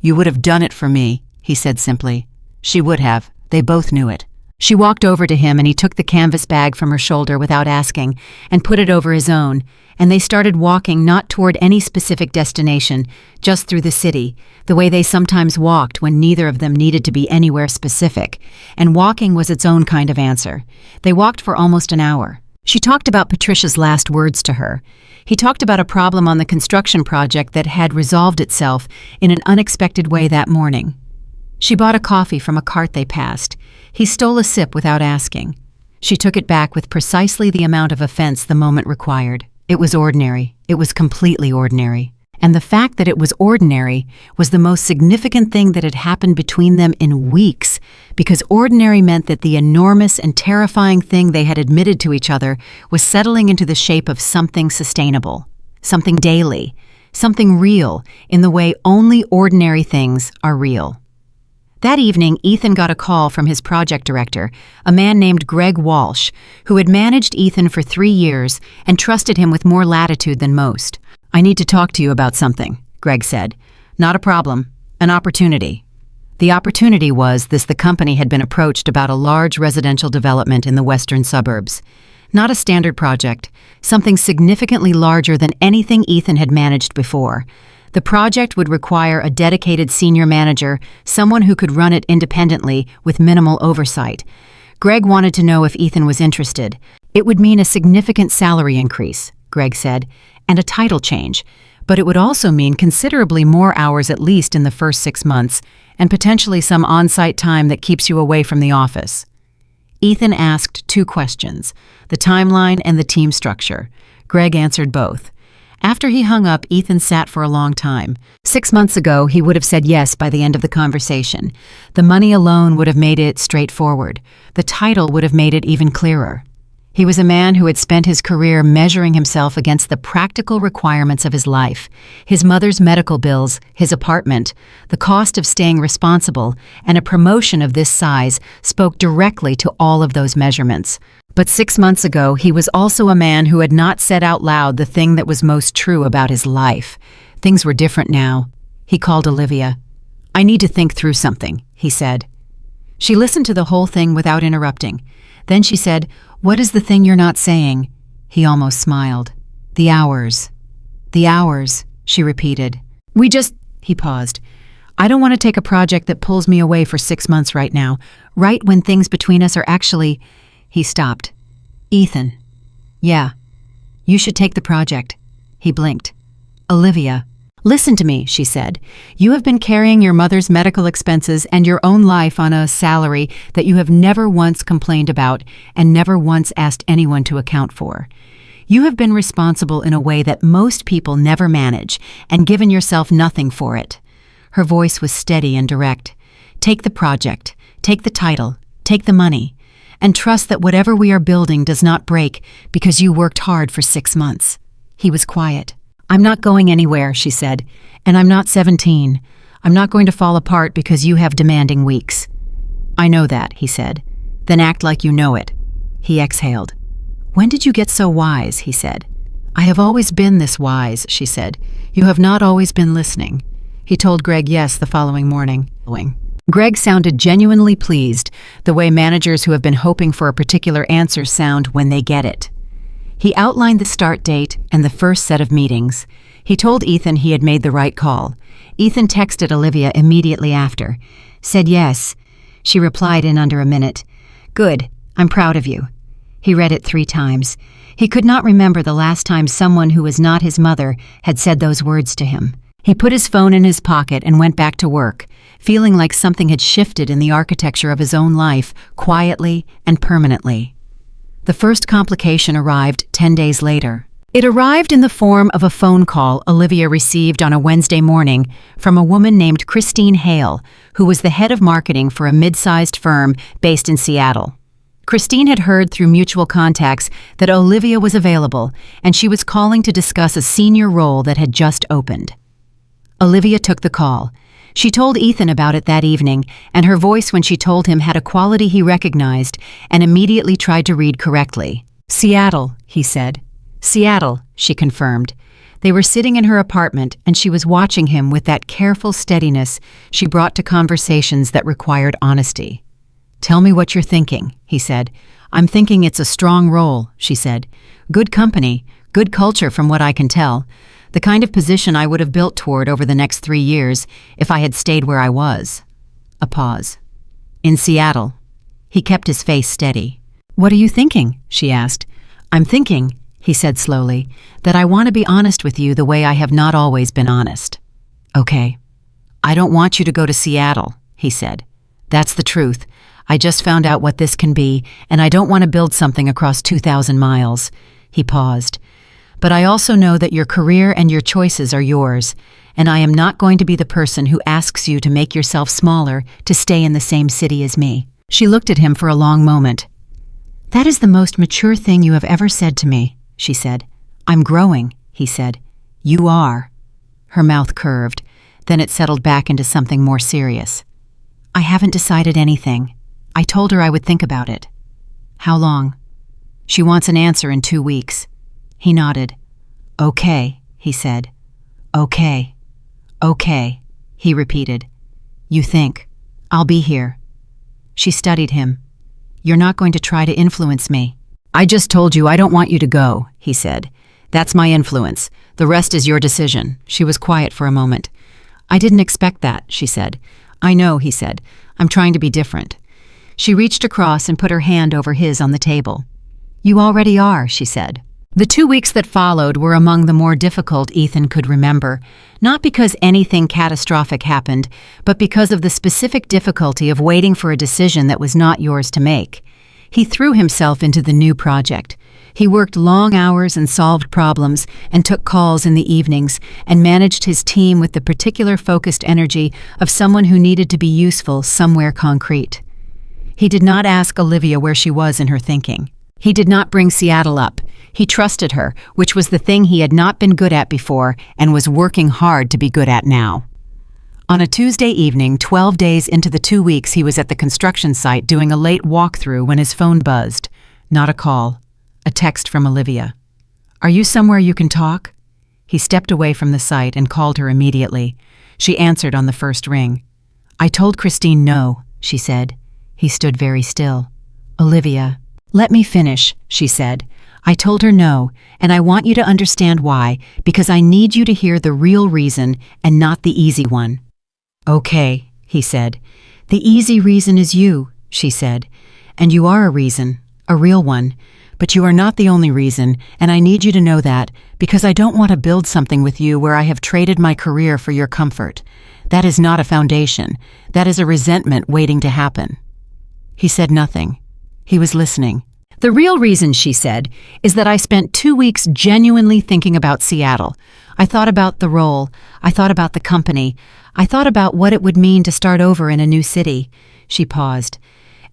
"You would have done it for me," he said simply. She would have. They both knew it. She walked over to him and he took the canvas bag from her shoulder without asking and put it over his own, and they started walking not toward any specific destination, just through the city, the way they sometimes walked when neither of them needed to be anywhere specific, and walking was its own kind of answer. They walked for almost an hour. She talked about Patricia's last words to her. He talked about a problem on the construction project that had resolved itself in an unexpected way that morning. She bought a coffee from a cart they passed. He stole a sip without asking. She took it back with precisely the amount of offense the moment required. It was ordinary. It was completely ordinary. And the fact that it was ordinary was the most significant thing that had happened between them in weeks, because ordinary meant that the enormous and terrifying thing they had admitted to each other was settling into the shape of something sustainable, something daily, something real in the way only ordinary things are real. That evening, Ethan got a call from his project director, a man named Greg Walsh, who had managed Ethan for 3 years and trusted him with more latitude than most. "I need to talk to you about something," Greg said. "Not a problem, an opportunity." The opportunity was the company had been approached about a large residential development in the western suburbs. Not a standard project, something significantly larger than anything Ethan had managed before. The project would require a dedicated senior manager, someone who could run it independently with minimal oversight. Greg wanted to know if Ethan was interested. It would mean a significant salary increase, Greg said, and a title change, but it would also mean considerably more hours at least in the first 6 months, and potentially some on-site time that keeps you away from the office. Ethan asked 2 questions, the timeline and the team structure. Greg answered both. After he hung up, Ethan sat for a long time. 6 months ago, he would have said yes by the end of the conversation. The money alone would have made it straightforward. The title would have made it even clearer. He was a man who had spent his career measuring himself against the practical requirements of his life, his mother's medical bills, his apartment, the cost of staying responsible, and a promotion of this size spoke directly to all of those measurements. But 6 months ago, he was also a man who had not said out loud the thing that was most true about his life. Things were different now. He called Olivia. "I need to think through something," he said. She listened to the whole thing without interrupting. Then she said, "What is the thing you're not saying?" He almost smiled. "The hours." "The hours," she repeated. He paused. "I don't want to take a project that pulls me away for 6 months right now, right when things between us are actually..." He stopped. "Ethan." "Yeah." "You should take the project." He blinked. "Olivia." Listen to me, she said. You have been carrying your mother's medical expenses and your own life on a salary that you have never once complained about and never once asked anyone to account for. You have been responsible in a way that most people never manage and given yourself nothing for it. Her voice was steady and direct. Take the project, take the title, take the money, and trust that whatever we are building does not break because you worked hard for 6 months. He was quiet. I'm not going anywhere, she said, and I'm not 17. I'm not going to fall apart because you have demanding weeks. I know that, he said. Then act like you know it. He exhaled. When did you get so wise, he said. I have always been this wise, she said. You have not always been listening. He told Greg yes the following morning. Greg sounded genuinely pleased, the way managers who have been hoping for a particular answer sound when they get it. He outlined the start date and the first set of meetings. He told Ethan he had made the right call. Ethan texted Olivia immediately after. Said yes. She replied in under a minute. Good, I'm proud of you. He read it 3 times. He could not remember the last time someone who was not his mother had said those words to him. He put his phone in his pocket and went back to work, feeling like something had shifted in the architecture of his own life, quietly and permanently. The first complication arrived 10 days later. It arrived in the form of a phone call Olivia received on a Wednesday morning from a woman named Christine Hale, who was the head of marketing for a mid-sized firm based in Seattle. Christine had heard through mutual contacts that Olivia was available, and she was calling to discuss a senior role that had just opened. Olivia took the call. She told Ethan about it that evening, and her voice when she told him had a quality he recognized and immediately tried to read correctly. Seattle, he said. Seattle, she confirmed. They were sitting in her apartment, and she was watching him with that careful steadiness she brought to conversations that required honesty. Tell me what you're thinking, he said. I'm thinking it's a strong role, she said. Good company, good culture from what I can tell. The kind of position I would have built toward over the next 3 years if I had stayed where I was. A pause. In Seattle. He kept his face steady. What are you thinking? She asked. I'm thinking, he said slowly, that I want to be honest with you the way I have not always been honest. Okay. I don't want you to go to Seattle, he said. That's the truth. I just found out what this can be, and I don't want to build something across 2,000 miles. He paused. But I also know that your career and your choices are yours, and I am not going to be the person who asks you to make yourself smaller to stay in the same city as me. She looked at him for a long moment. That is the most mature thing you have ever said to me, she said. I'm growing, he said. You are. Her mouth curved, then it settled back into something more serious. I haven't decided anything. I told her I would think about it. How long? She wants an answer in 2 weeks. He nodded. Okay, he said. Okay. Okay, he repeated. You think. I'll be here. She studied him. You're not going to try to influence me. I just told you I don't want you to go, he said. That's my influence. The rest is your decision. She was quiet for a moment. I didn't expect that, she said. I know, he said. I'm trying to be different. She reached across and put her hand over his on the table. You already are, she said. The 2 weeks that followed were among the more difficult Ethan could remember, not because anything catastrophic happened, but because of the specific difficulty of waiting for a decision that was not yours to make. He threw himself into the new project. He worked long hours and solved problems and took calls in the evenings and managed his team with the particular focused energy of someone who needed to be useful somewhere concrete. He did not ask Olivia where she was in her thinking. He did not bring Seattle up. He trusted her, which was the thing he had not been good at before and was working hard to be good at now. On a Tuesday evening, 12 days into the 2 weeks he was at the construction site doing a late walkthrough when his phone buzzed. Not a call. A text from Olivia. Are you somewhere you can talk? He stepped away from the site and called her immediately. She answered on the first ring. I told Christine no, she said. He stood very still. Olivia. Let me finish, she said. I told her no, and I want you to understand why, because I need you to hear the real reason and not the easy one. Okay, he said. The easy reason is you, she said. And you are a reason, a real one. But you are not the only reason, and I need you to know that, because I don't want to build something with you where I have traded my career for your comfort. That is not a foundation. That is a resentment waiting to happen." He said nothing. He was listening. "The real reason," she said, "is that I spent 2 weeks genuinely thinking about Seattle. I thought about the role. I thought about the company. I thought about what it would mean to start over in a new city." She paused.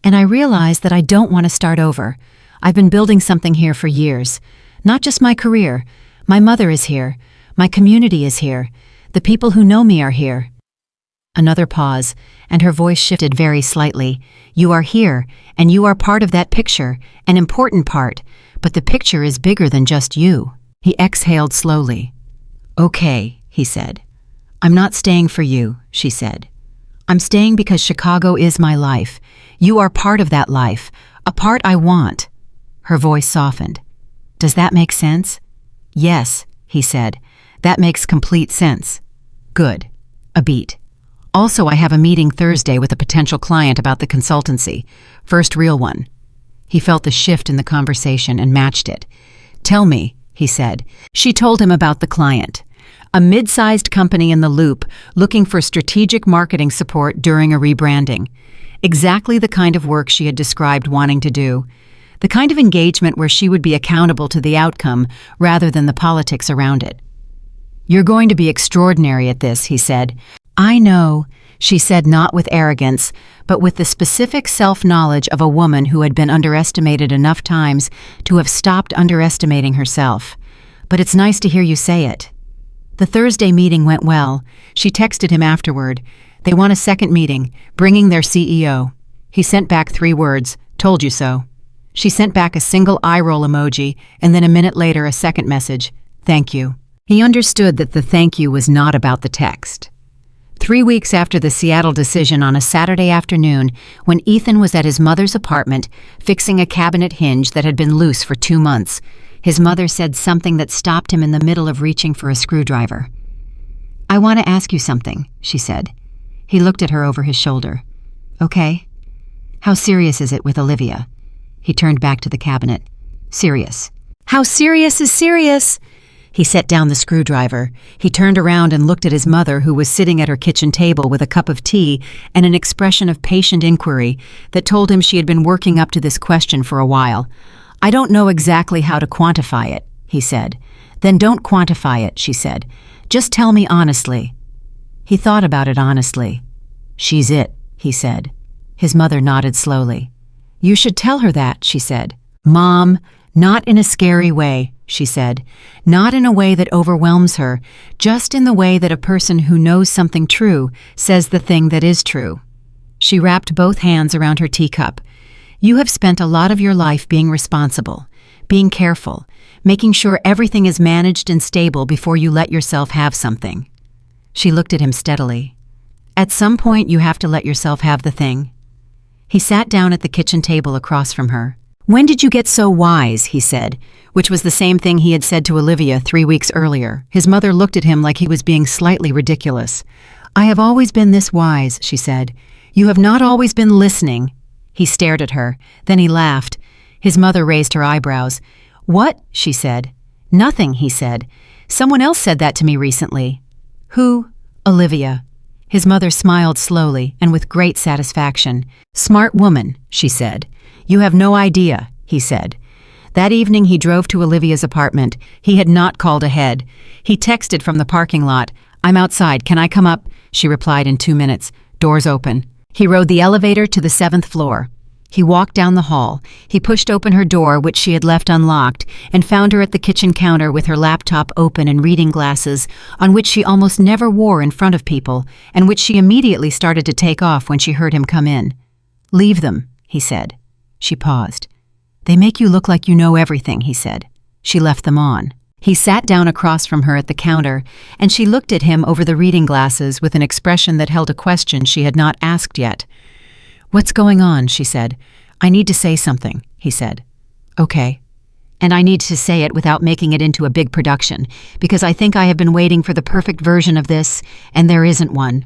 "And I realized that I don't want to start over. I've been building something here for years. Not just my career. My mother is here. My community is here. The people who know me are here." Another pause, and her voice shifted very slightly. "You are here, and you are part of that picture, an important part, but the picture is bigger than just you." He exhaled slowly. "Okay," he said. "I'm not staying for you," she said. "I'm staying because Chicago is my life. You are part of that life, a part I want." Her voice softened. "Does that make sense?" "Yes," he said. "That makes complete sense." "Good." A beat. "Also, I have a meeting Thursday with a potential client about the consultancy. First real one." He felt the shift in the conversation and matched it. "Tell me," he said. She told him about the client. A mid-sized company in the Loop looking for strategic marketing support during a rebranding. Exactly the kind of work she had described wanting to do. The kind of engagement where she would be accountable to the outcome rather than the politics around it. "You're going to be extraordinary at this," he said. "I know," she said, not with arrogance, but with the specific self-knowledge of a woman who had been underestimated enough times to have stopped underestimating herself. "But it's nice to hear you say it." The Thursday meeting went well. She texted him afterward. They want a second meeting, bringing their CEO. He sent back 3 words, "Told you so." She sent back a single eye-roll emoji, and then a minute later a second message, "Thank you." He understood that the thank you was not about the text. 3 weeks after the Seattle decision, on a Saturday afternoon, when Ethan was at his mother's apartment fixing a cabinet hinge that had been loose for 2 months, his mother said something that stopped him in the middle of reaching for a screwdriver. "I want to ask you something," she said. He looked at her over his shoulder. "Okay. How serious is it with Olivia?" He turned back to the cabinet. "Serious." "How serious is serious?" He set down the screwdriver. He turned around and looked at his mother, who was sitting at her kitchen table with a cup of tea and an expression of patient inquiry that told him she had been working up to this question for a while. "I don't know exactly how to quantify it," he said. "Then don't quantify it," she said. "Just tell me honestly." He thought about it honestly. "She's it," he said. His mother nodded slowly. "You should tell her that," she said. "Mom, not in a scary way," she said. "Not in a way that overwhelms her, just in the way that a person who knows something true says the thing that is true." She wrapped both hands around her teacup. "You have spent a lot of your life being responsible, being careful, making sure everything is managed and stable before you let yourself have something." She looked at him steadily. "At some point you have to let yourself have the thing." He sat down at the kitchen table across from her. "When did you get so wise?" he said, which was the same thing he had said to Olivia 3 weeks earlier. His mother looked at him like he was being slightly ridiculous. "I have always been this wise," she said. "You have not always been listening." He stared at her. Then he laughed. His mother raised her eyebrows. "What?" she said. "Nothing," he said. "Someone else said that to me recently." "Who?" "Olivia." His mother smiled slowly and with great satisfaction. "Smart woman," she said. "You have no idea," he said. That evening he drove to Olivia's apartment. He had not called ahead. He texted from the parking lot. "I'm outside. Can I come up?" She replied in 2 minutes. "Doors open." He rode the elevator to the 7th floor. He walked down the hall. He pushed open her door, which she had left unlocked, and found her at the kitchen counter with her laptop open and reading glasses, on which she almost never wore in front of people, and which she immediately started to take off when she heard him come in. "Leave them," he said. She paused. "They make you look like you know everything," he said. She left them on. He sat down across from her at the counter, and she looked at him over the reading glasses with an expression that held a question she had not asked yet. "What's going on?" she said. "I need to say something," he said. "Okay. And I need to say it without making it into a big production, because I think I have been waiting for the perfect version of this, and there isn't one."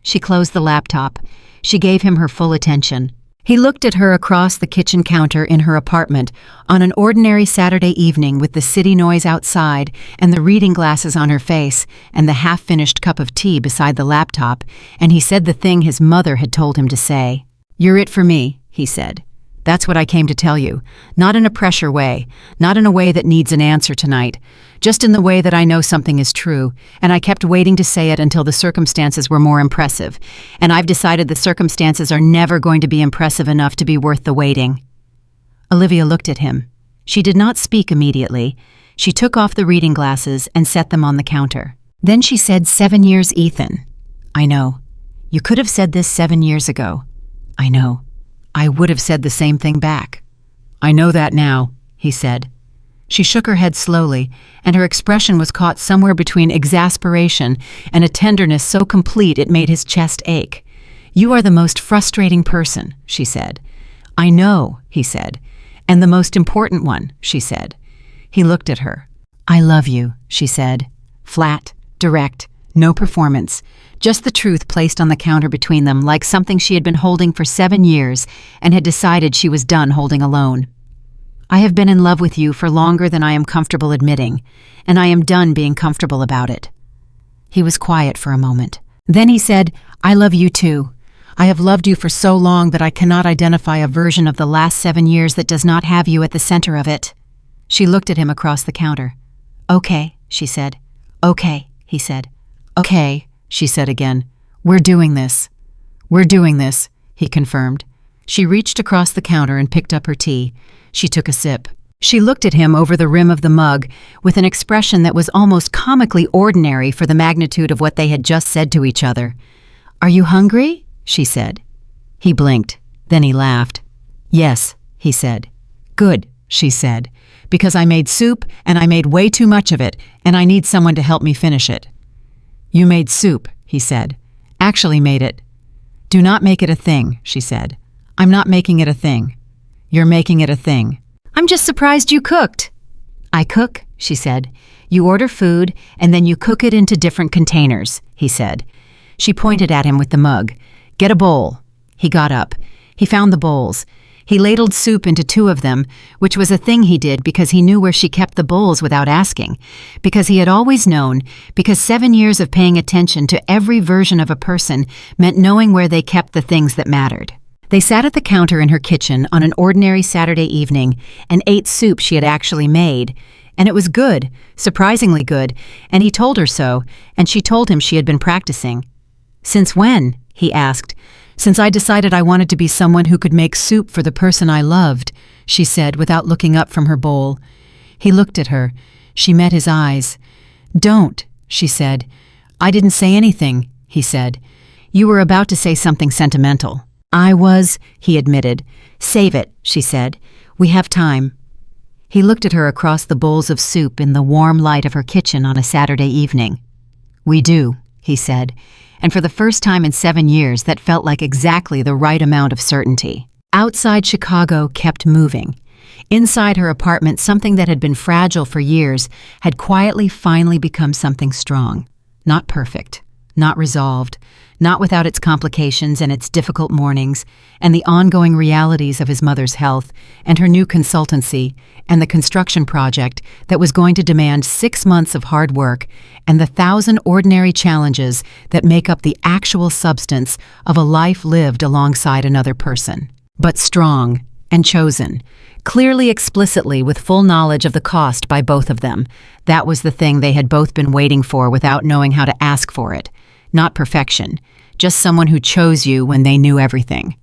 She closed the laptop. She gave him her full attention. He looked at her across the kitchen counter in her apartment on an ordinary Saturday evening with the city noise outside and the reading glasses on her face and the half-finished cup of tea beside the laptop, and he said the thing his mother had told him to say. "You're it for me," he said. "That's what I came to tell you. Not in a pressure way, not in a way that needs an answer tonight, just in the way that I know something is true, and I kept waiting to say it until the circumstances were more impressive, and I've decided the circumstances are never going to be impressive enough to be worth the waiting." Olivia looked at him. She did not speak immediately. She took off the reading glasses and set them on the counter. Then she said, "7 years, Ethan." "I know. You could have said this 7 years ago." "I know. I would have said the same thing back." "I know that now," he said. She shook her head slowly, and her expression was caught somewhere between exasperation and a tenderness so complete it made his chest ache. "You are the most frustrating person," she said. "I know," he said. "And the most important one," she said. He looked at her. "I love you," she said. Flat, direct, no performance, just the truth placed on the counter between them like something she had been holding for 7 years and had decided she was done holding alone. "I have been in love with you for longer than I am comfortable admitting, and I am done being comfortable about it." He was quiet for a moment. Then he said, "I love you too. I have loved you for so long that I cannot identify a version of the last 7 years that does not have you at the center of it." She looked at him across the counter. "Okay," she said. "Okay," he said. "Okay," she said again. "We're doing this." "We're doing this," he confirmed. She reached across the counter and picked up her tea. She took a sip. She looked at him over the rim of the mug with an expression that was almost comically ordinary for the magnitude of what they had just said to each other. "Are you hungry?" she said. He blinked. Then he laughed. "Yes," he said. "Good," she said, "because I made soup and I made way too much of it and I need someone to help me finish it." "You made soup," he said. "Actually made it." "Do not make it a thing," she said. "I'm not making it a thing." "You're making it a thing." "I'm just surprised you cooked." "I cook," she said. "You order food, and then you cook it into different containers," he said. She pointed at him with the mug. "Get a bowl." He got up. He found the bowls. He ladled soup into 2 of them, which was a thing he did because he knew where she kept the bowls without asking, because he had always known, because 7 years of paying attention to every version of a person meant knowing where they kept the things that mattered. They sat at the counter in her kitchen on an ordinary Saturday evening and ate soup she had actually made, and it was good, surprisingly good, and he told her so, and she told him she had been practicing. "Since when?" he asked. "Since I decided I wanted to be someone who could make soup for the person I loved," she said without looking up from her bowl. He looked at her. She met his eyes. "Don't," she said. "I didn't say anything," he said. "You were about to say something sentimental." "I was," he admitted. "Save it," she said. "We have time." He looked at her across the bowls of soup in the warm light of her kitchen on a Saturday evening. "We do," he said, and for the first time in 7 years that felt like exactly the right amount of certainty. Outside Chicago kept moving. Inside her apartment, something that had been fragile for years had quietly finally become something strong. Not perfect, not resolved, not without its complications and its difficult mornings, and the ongoing realities of his mother's health, and her new consultancy, and the construction project that was going to demand 6 months of hard work, and the 1,000 ordinary challenges that make up the actual substance of a life lived alongside another person. But strong and chosen, clearly explicitly with full knowledge of the cost by both of them. That was the thing they had both been waiting for without knowing how to ask for it. Not perfection, just someone who chose you when they knew everything.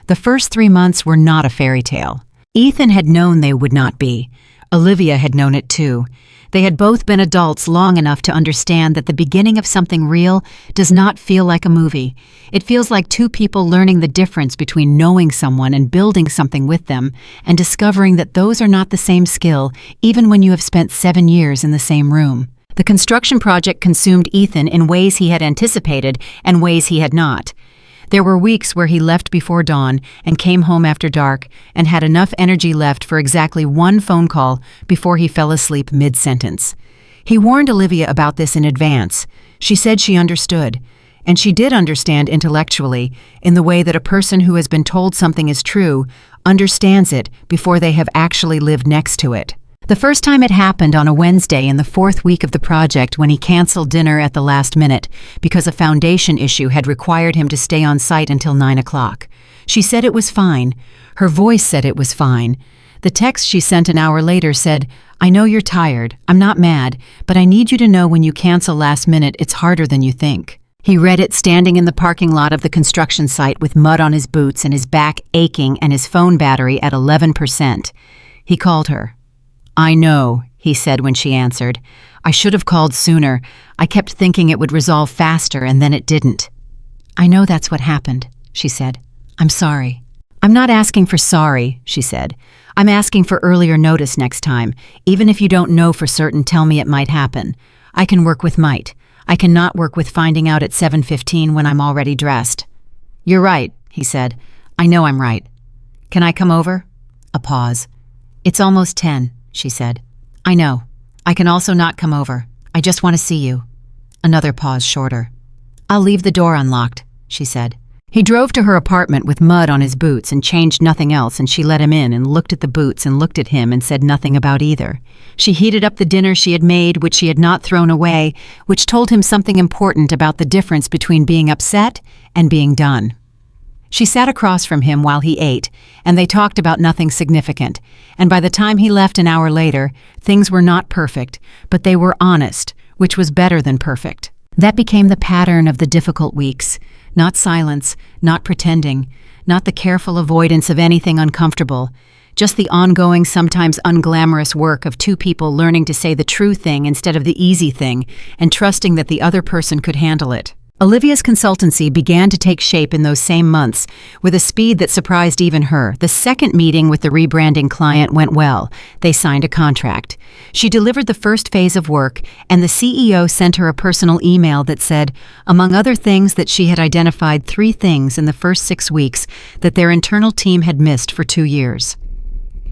The first 3 months were not a fairy tale. Ethan had known they would not be. Olivia had known it too. They had both been adults long enough to understand that the beginning of something real does not feel like a movie. It feels like 2 people learning the difference between knowing someone and building something with them, and discovering that those are not the same skill, even when you have spent 7 years in the same room. The construction project consumed Ethan in ways he had anticipated and ways he had not. There were weeks where he left before dawn and came home after dark and had enough energy left for exactly 1 phone call before he fell asleep mid-sentence. He warned Olivia about this in advance. She said she understood. And she did understand intellectually, in the way that a person who has been told something is true understands it before they have actually lived next to it. The first time it happened on a Wednesday in the 4th week of the project, when he canceled dinner at the last minute because a foundation issue had required him to stay on site until 9 o'clock. She said it was fine. Her voice said it was fine. The text she sent an hour later said, "I know you're tired. I'm not mad, but I need you to know when you cancel last minute, it's harder than you think." He read it standing in the parking lot of the construction site with mud on his boots and his back aching and his phone battery at 11%. He called her. "I know," he said when she answered. "I should have called sooner. I kept thinking it would resolve faster and then it didn't." "I know that's what happened," she said. "I'm sorry." "I'm not asking for sorry," she said. "I'm asking for earlier notice next time. Even if you don't know for certain, tell me it might happen. I can work with might. I cannot work with finding out at 7:15 when I'm already dressed." "You're right," he said. "I know I'm right. Can I come over?" A pause. "It's almost 10, she said. "I know. I can also not come over. I just want to see you." Another pause shorter. "I'll leave the door unlocked," she said. He drove to her apartment with mud on his boots and changed nothing else, and she let him in and looked at the boots and looked at him and said nothing about either. She heated up the dinner she had made, which she had not thrown away, which told him something important about the difference between being upset and being done. She sat across from him while he ate, and they talked about nothing significant, and by the time he left an hour later, things were not perfect, but they were honest, which was better than perfect. That became the pattern of the difficult weeks. Not silence, not pretending, not the careful avoidance of anything uncomfortable, just the ongoing, sometimes unglamorous work of two people learning to say the true thing instead of the easy thing and trusting that the other person could handle it. Olivia's consultancy began to take shape in those same months, with a speed that surprised even her. The second meeting with the rebranding client went well. They signed a contract. She delivered the first phase of work, and the CEO sent her a personal email that said, among other things, that she had identified 3 things in the first 6 weeks that their internal team had missed for 2 years.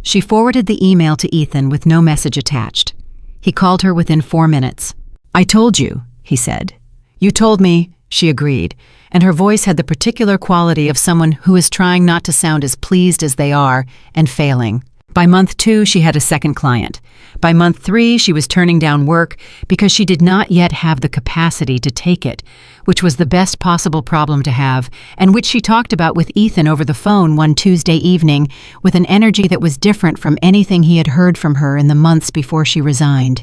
She forwarded the email to Ethan with no message attached. He called her within 4 minutes. "I told you," he said. "You told me," she agreed, and her voice had the particular quality of someone who is trying not to sound as pleased as they are and failing. By month 2, she had a second client. By month 3, she was turning down work because she did not yet have the capacity to take it, which was the best possible problem to have, and which she talked about with Ethan over the phone one Tuesday evening with an energy that was different from anything he had heard from her in the months before she resigned.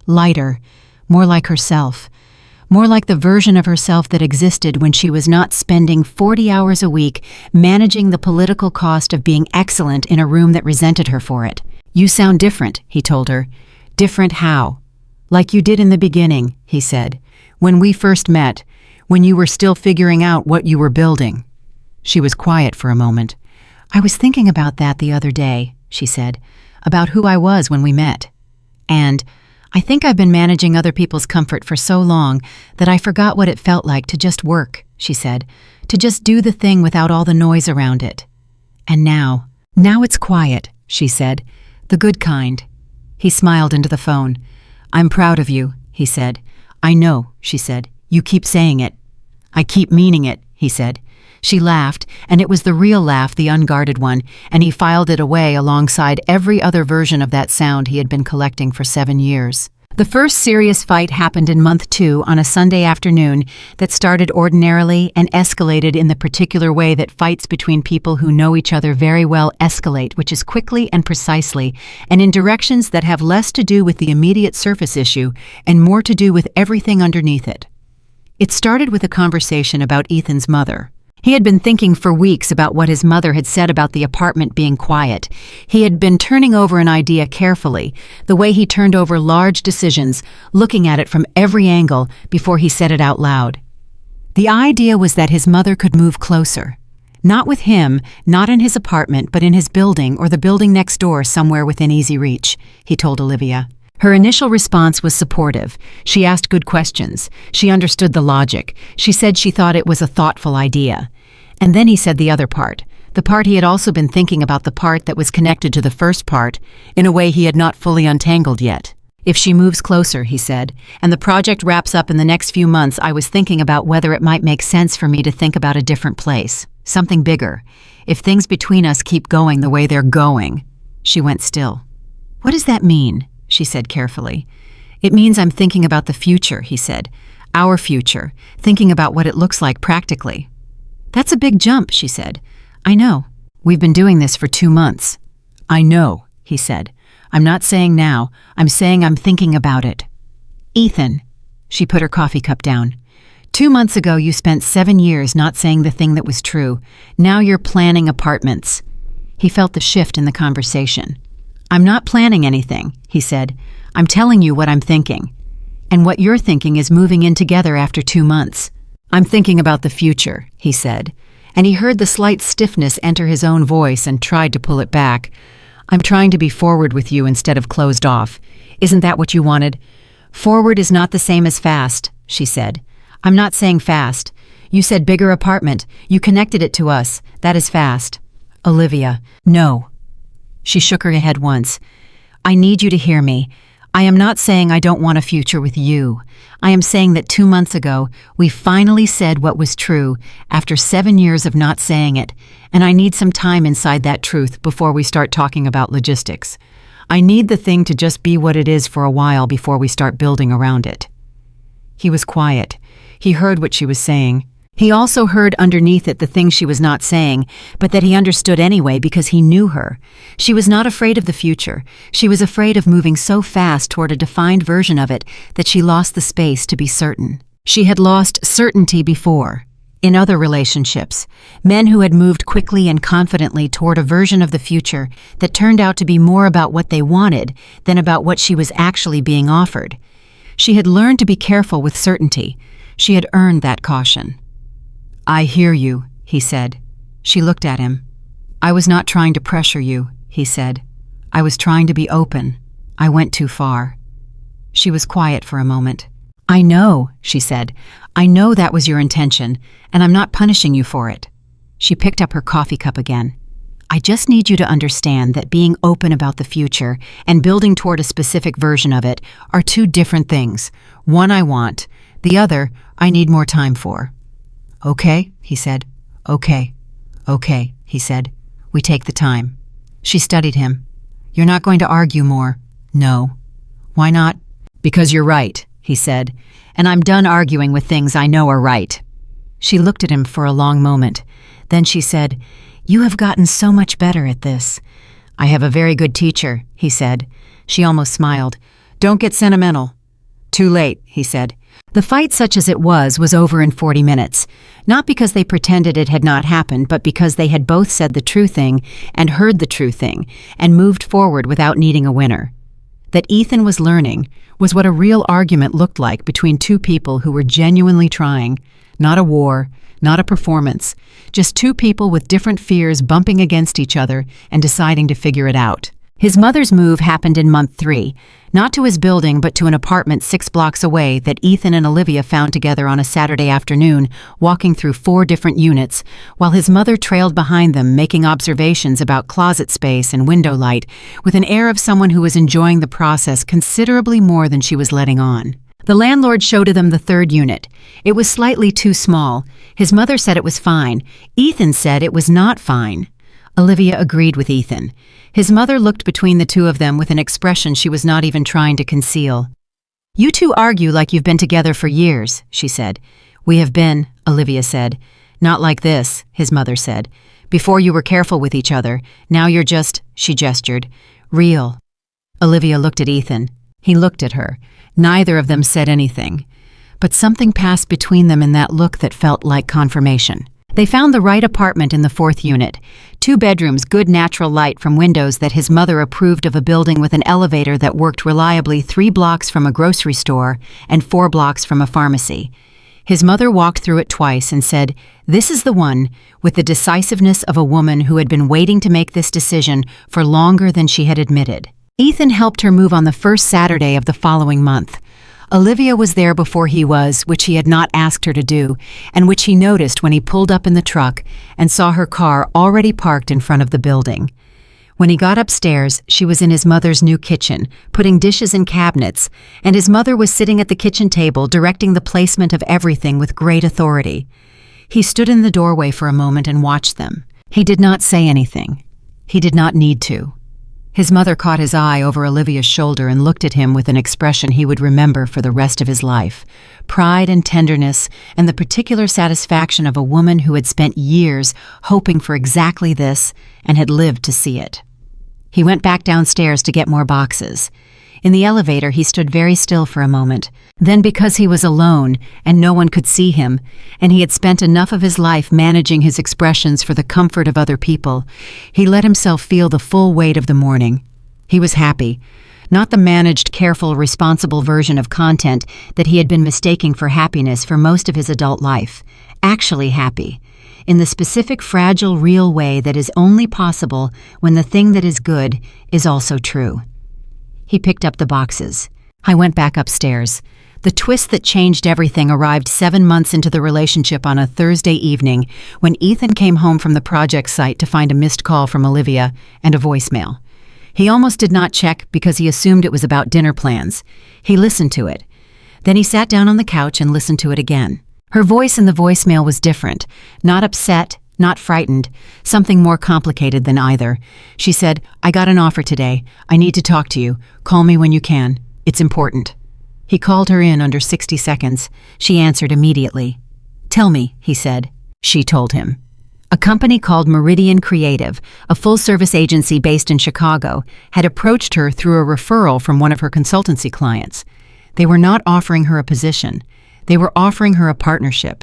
Lighter, more like herself. More like the version of herself that existed when she was not spending 40 hours a week managing the political cost of being excellent in a room that resented her for it. "You sound different," he told her. "Different how?" "Like you did in the beginning," he said. "When we first met, when you were still figuring out what you were building." She was quiet for a moment. "I was thinking about that the other day," she said, "about who I was when we met. And I think I've been managing other people's comfort for so long that I forgot what it felt like to just work," she said, "to just do the thing without all the noise around it. And now it's quiet," she said, "the good kind." He smiled into the phone. "I'm proud of you," he said. "I know," she said. "You keep saying it." "I keep meaning it," he said. She laughed, and it was the real laugh, the unguarded one, and he filed it away alongside every other version of that sound he had been collecting for 7 years. The first serious fight happened in month 2 on a Sunday afternoon that started ordinarily and escalated in the particular way that fights between people who know each other very well escalate, which is quickly and precisely, and in directions that have less to do with the immediate surface issue and more to do with everything underneath it. It started with a conversation about Ethan's mother. He had been thinking for weeks about what his mother had said about the apartment being quiet. He had been turning over an idea carefully, the way he turned over large decisions, looking at it from every angle before he said it out loud. The idea was that his mother could move closer. Not with him, not in his apartment, but in his building or the building next door somewhere within easy reach, he told Olivia. Her initial response was supportive. She asked good questions. She understood the logic. She said she thought it was a thoughtful idea. And then he said the other part, the part he had also been thinking about, the part that was connected to the first part, in a way he had not fully untangled yet. If she moves closer, he said, and the project wraps up in the next few months, I was thinking about whether it might make sense for me to think about a different place, something bigger. If things between us keep going the way they're going. She went still. What does that mean? She said carefully. It means I'm thinking about the future, he said. Our future, thinking about what it looks like practically. That's a big jump, she said. I know. We've been doing this for 2 months. I know, he said. I'm not saying now. I'm saying I'm thinking about it. Ethan. She put her coffee cup down. 2 months ago, you spent 7 years not saying the thing that was true. Now you're planning apartments. He felt the shift in the conversation. I'm not planning anything, he said. I'm telling you what I'm thinking. And what you're thinking is moving in together after 2 months. I'm thinking about the future, he said. And he heard the slight stiffness enter his own voice and tried to pull it back. I'm trying to be forward with you instead of closed off. Isn't that what you wanted? Forward is not the same as fast, she said. I'm not saying fast. You said bigger apartment. You connected it to us. That is fast. Olivia, no. She shook her head once. I need you to hear me. I am not saying I don't want a future with you. I am saying that 2 months ago, we finally said what was true after 7 years of not saying it, and I need some time inside that truth before we start talking about logistics. I need the thing to just be what it is for a while before we start building around it. He was quiet. He heard what she was saying. He also heard underneath it the things she was not saying, but that he understood anyway because he knew her. She was not afraid of the future. She was afraid of moving so fast toward a defined version of it that she lost the space to be certain. She had lost certainty before. In other relationships, men who had moved quickly and confidently toward a version of the future that turned out to be more about what they wanted than about what she was actually being offered. She had learned to be careful with certainty. She had earned that caution. I hear you, he said. She looked at him. I was not trying to pressure you, he said. I was trying to be open. I went too far. She was quiet for a moment. I know, she said. I know that was your intention, and I'm not punishing you for it. She picked up her coffee cup again. I just need you to understand that being open about the future and building toward a specific version of it are two different things. One I want, the other I need more time for. Okay, he said. Okay, he said. We take the time. She studied him. You're not going to argue more? No. Why not? Because you're right, he said, and I'm done arguing with things I know are right. She looked at him for a long moment. Then she said, You have gotten so much better at this. I have a very good teacher, he said. She almost smiled. Don't get sentimental. Too late, he said. The fight, such as it was over in 40 minutes. Not because they pretended it had not happened, but because they had both said the true thing and heard the true thing and moved forward without needing a winner. That Ethan was learning was what a real argument looked like between two people who were genuinely trying. Not a war, not a performance, just two people with different fears bumping against each other and deciding to figure it out. His mother's move happened in month 3, not to his building but to an apartment 6 blocks away that Ethan and Olivia found together on a Saturday afternoon, walking through 4 different units, while his mother trailed behind them, making observations about closet space and window light, with an air of someone who was enjoying the process considerably more than she was letting on. The landlord showed them the 3rd unit. It was slightly too small. His mother said it was fine. Ethan said it was not fine. Olivia agreed with Ethan. His mother looked between the two of them with an expression she was not even trying to conceal. You two argue like you've been together for years, she said. We have been, Olivia said. Not like this, his mother said. Before you were careful with each other. Now you're just, she gestured, real. Olivia looked at Ethan. He looked at her. Neither of them said anything. But something passed between them in that look that felt like confirmation. They found the right apartment in the 4th unit. 2 bedrooms, good natural light from windows that his mother approved of, a building with an elevator that worked reliably 3 blocks from a grocery store and 4 blocks from a pharmacy. His mother walked through it twice and said, This is the one, with the decisiveness of a woman who had been waiting to make this decision for longer than she had admitted. Ethan helped her move on the first Saturday of the following month. Olivia was there before he was, which he had not asked her to do, and which he noticed when he pulled up in the truck and saw her car already parked in front of the building. When he got upstairs, she was in his mother's new kitchen, putting dishes in cabinets, and his mother was sitting at the kitchen table directing the placement of everything with great authority. He stood in the doorway for a moment and watched them. He did not say anything. He did not need to. His mother caught his eye over Olivia's shoulder and looked at him with an expression he would remember for the rest of his life. Pride and tenderness, and the particular satisfaction of a woman who had spent years hoping for exactly this and had lived to see it. He went back downstairs to get more boxes. In the elevator, he stood very still for a moment. Then, because he was alone and no one could see him, and he had spent enough of his life managing his expressions for the comfort of other people, he let himself feel the full weight of the morning. He was happy. Not the managed, careful, responsible version of content that he had been mistaking for happiness for most of his adult life. Actually happy. In the specific, fragile, real way that is only possible when the thing that is good is also true. He picked up the boxes. I went back upstairs. The twist that changed everything arrived 7 months into the relationship on a Thursday evening when Ethan came home from the project site to find a missed call from Olivia and a voicemail. He almost did not check because he assumed it was about dinner plans. He listened to it. Then he sat down on the couch and listened to it again. Her voice in the voicemail was different, not upset, not frightened, something more complicated than either. She said, "I got an offer today. I need to talk to you. Call me when you can. It's important." He called her in under 60 seconds. She answered immediately. "Tell me," he said. She told him. A company called Meridian Creative, a full-service agency based in Chicago, had approached her through a referral from one of her consultancy clients. They were not offering her a position. They were offering her a partnership,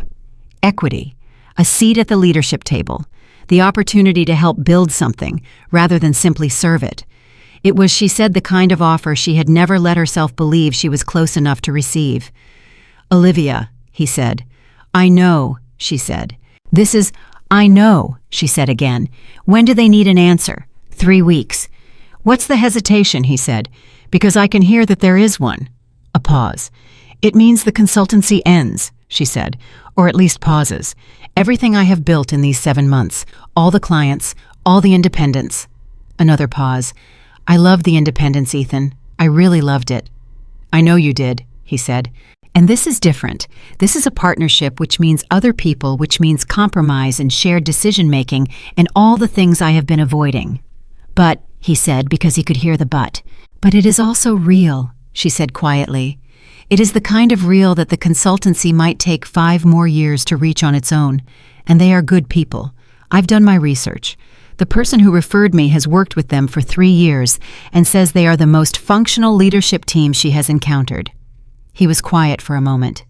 equity, a seat at the leadership table, the opportunity to help build something rather than simply serve it. It was, she said, the kind of offer she had never let herself believe she was close enough to receive. "Olivia," he said. "I know," she said. "I know," she said again. "When do they need an answer?" 3 weeks. "What's the hesitation?" he said. "Because I can hear that there is one." A pause. "It means the consultancy ends," she said, "or at least pauses. Everything I have built in these 7 months, all the clients, all the independence." Another pause. "I loved the independence, Ethan. I really loved it." "I know you did," he said. "And this is different. This is a partnership, which means other people, which means compromise and shared decision-making and all the things I have been avoiding." "But," he said, because he could hear the but it is also real," she said quietly. "It is the kind of real that the consultancy might take 5 more years to reach on its own, and they are good people. I've done my research. The person who referred me has worked with them for 3 years and says they are the most functional leadership team she has encountered." He was quiet for a moment.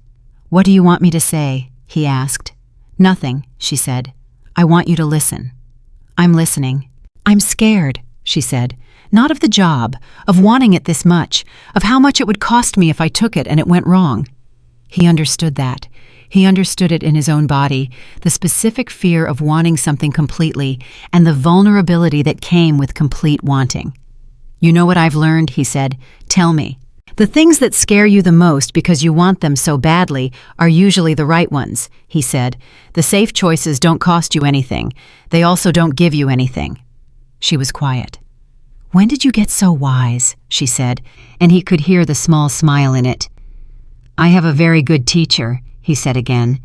"What do you want me to say?" he asked. "Nothing," she said. "I want you to listen." "I'm listening." "I'm scared," she said. "Not of the job, of wanting it this much, of how much it would cost me if I took it and it went wrong." He understood that. He understood it in his own body, the specific fear of wanting something completely and the vulnerability that came with complete wanting. "You know what I've learned?" he said. "Tell me." "The things that scare you the most because you want them so badly are usually the right ones," he said. "The safe choices don't cost you anything. They also don't give you anything." She was quiet. "When did you get so wise?" she said, and he could hear the small smile in it. "I have a very good teacher," he said again.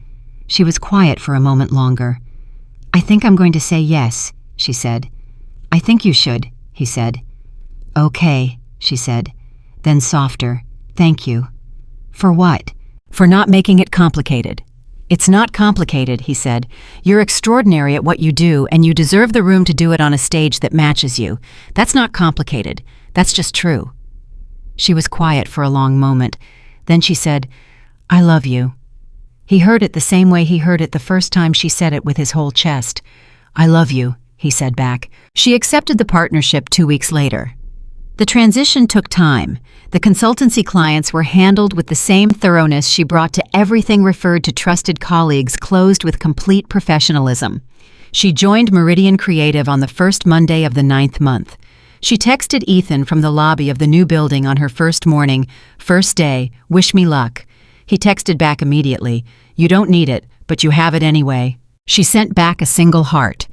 She was quiet for a moment longer. "I think I'm going to say yes," she said. "I think you should," he said. "Okay," she said. Then softer, "Thank you." "For what?" "For not making it complicated." "It's not complicated," he said. "You're extraordinary at what you do, and you deserve the room to do it on a stage that matches you. That's not complicated. That's just true." She was quiet for a long moment. Then she said, "I love you." He heard it the same way he heard it the first time she said it, with his whole chest. "I love you," he said back. She accepted the partnership 2 weeks later. The transition took time. The consultancy clients were handled with the same thoroughness she brought to everything referred to trusted colleagues, closed with complete professionalism. She joined Meridian Creative on the first Monday of the 9th month. She texted Ethan from the lobby of the new building on her first morning, "First day, wish me luck." He texted back immediately, "You don't need it, but you have it anyway." She sent back a single heart.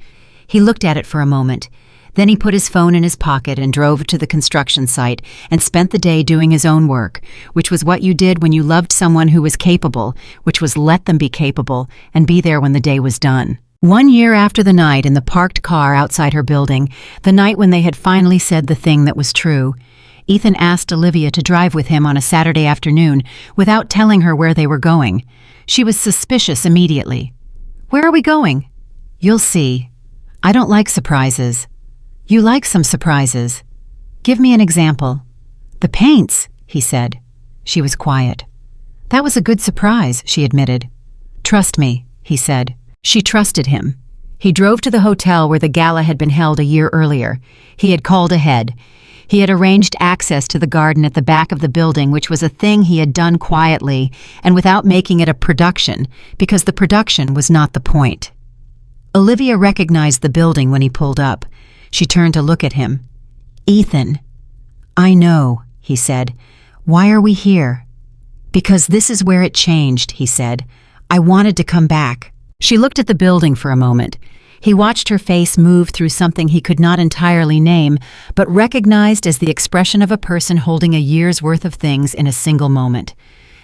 He looked at it for a moment. Then he put his phone in his pocket and drove to the construction site and spent the day doing his own work, which was what you did when you loved someone who was capable, which was let them be capable and be there when the day was done. 1 year after the night in the parked car outside her building, the night when they had finally said the thing that was true, Ethan asked Olivia to drive with him on a Saturday afternoon without telling her where they were going. She was suspicious immediately. "Where are we going?" "You'll see. I don't like surprises." "You like some surprises. Give me an example." "The paints," he said. She was quiet. "That was a good surprise," she admitted. "Trust me," he said. She trusted him. He drove to the hotel where the gala had been held a year earlier. He had called ahead. He had arranged access to the garden at the back of the building, which was a thing he had done quietly and without making it a production, because the production was not the point. Olivia recognized the building when he pulled up. She turned to look at him. "Ethan." "I know," he said. "Why are we here?" "Because this is where it changed," he said. "I wanted to come back." She looked at the building for a moment. He watched her face move through something he could not entirely name, but recognized as the expression of a person holding a year's worth of things in a single moment.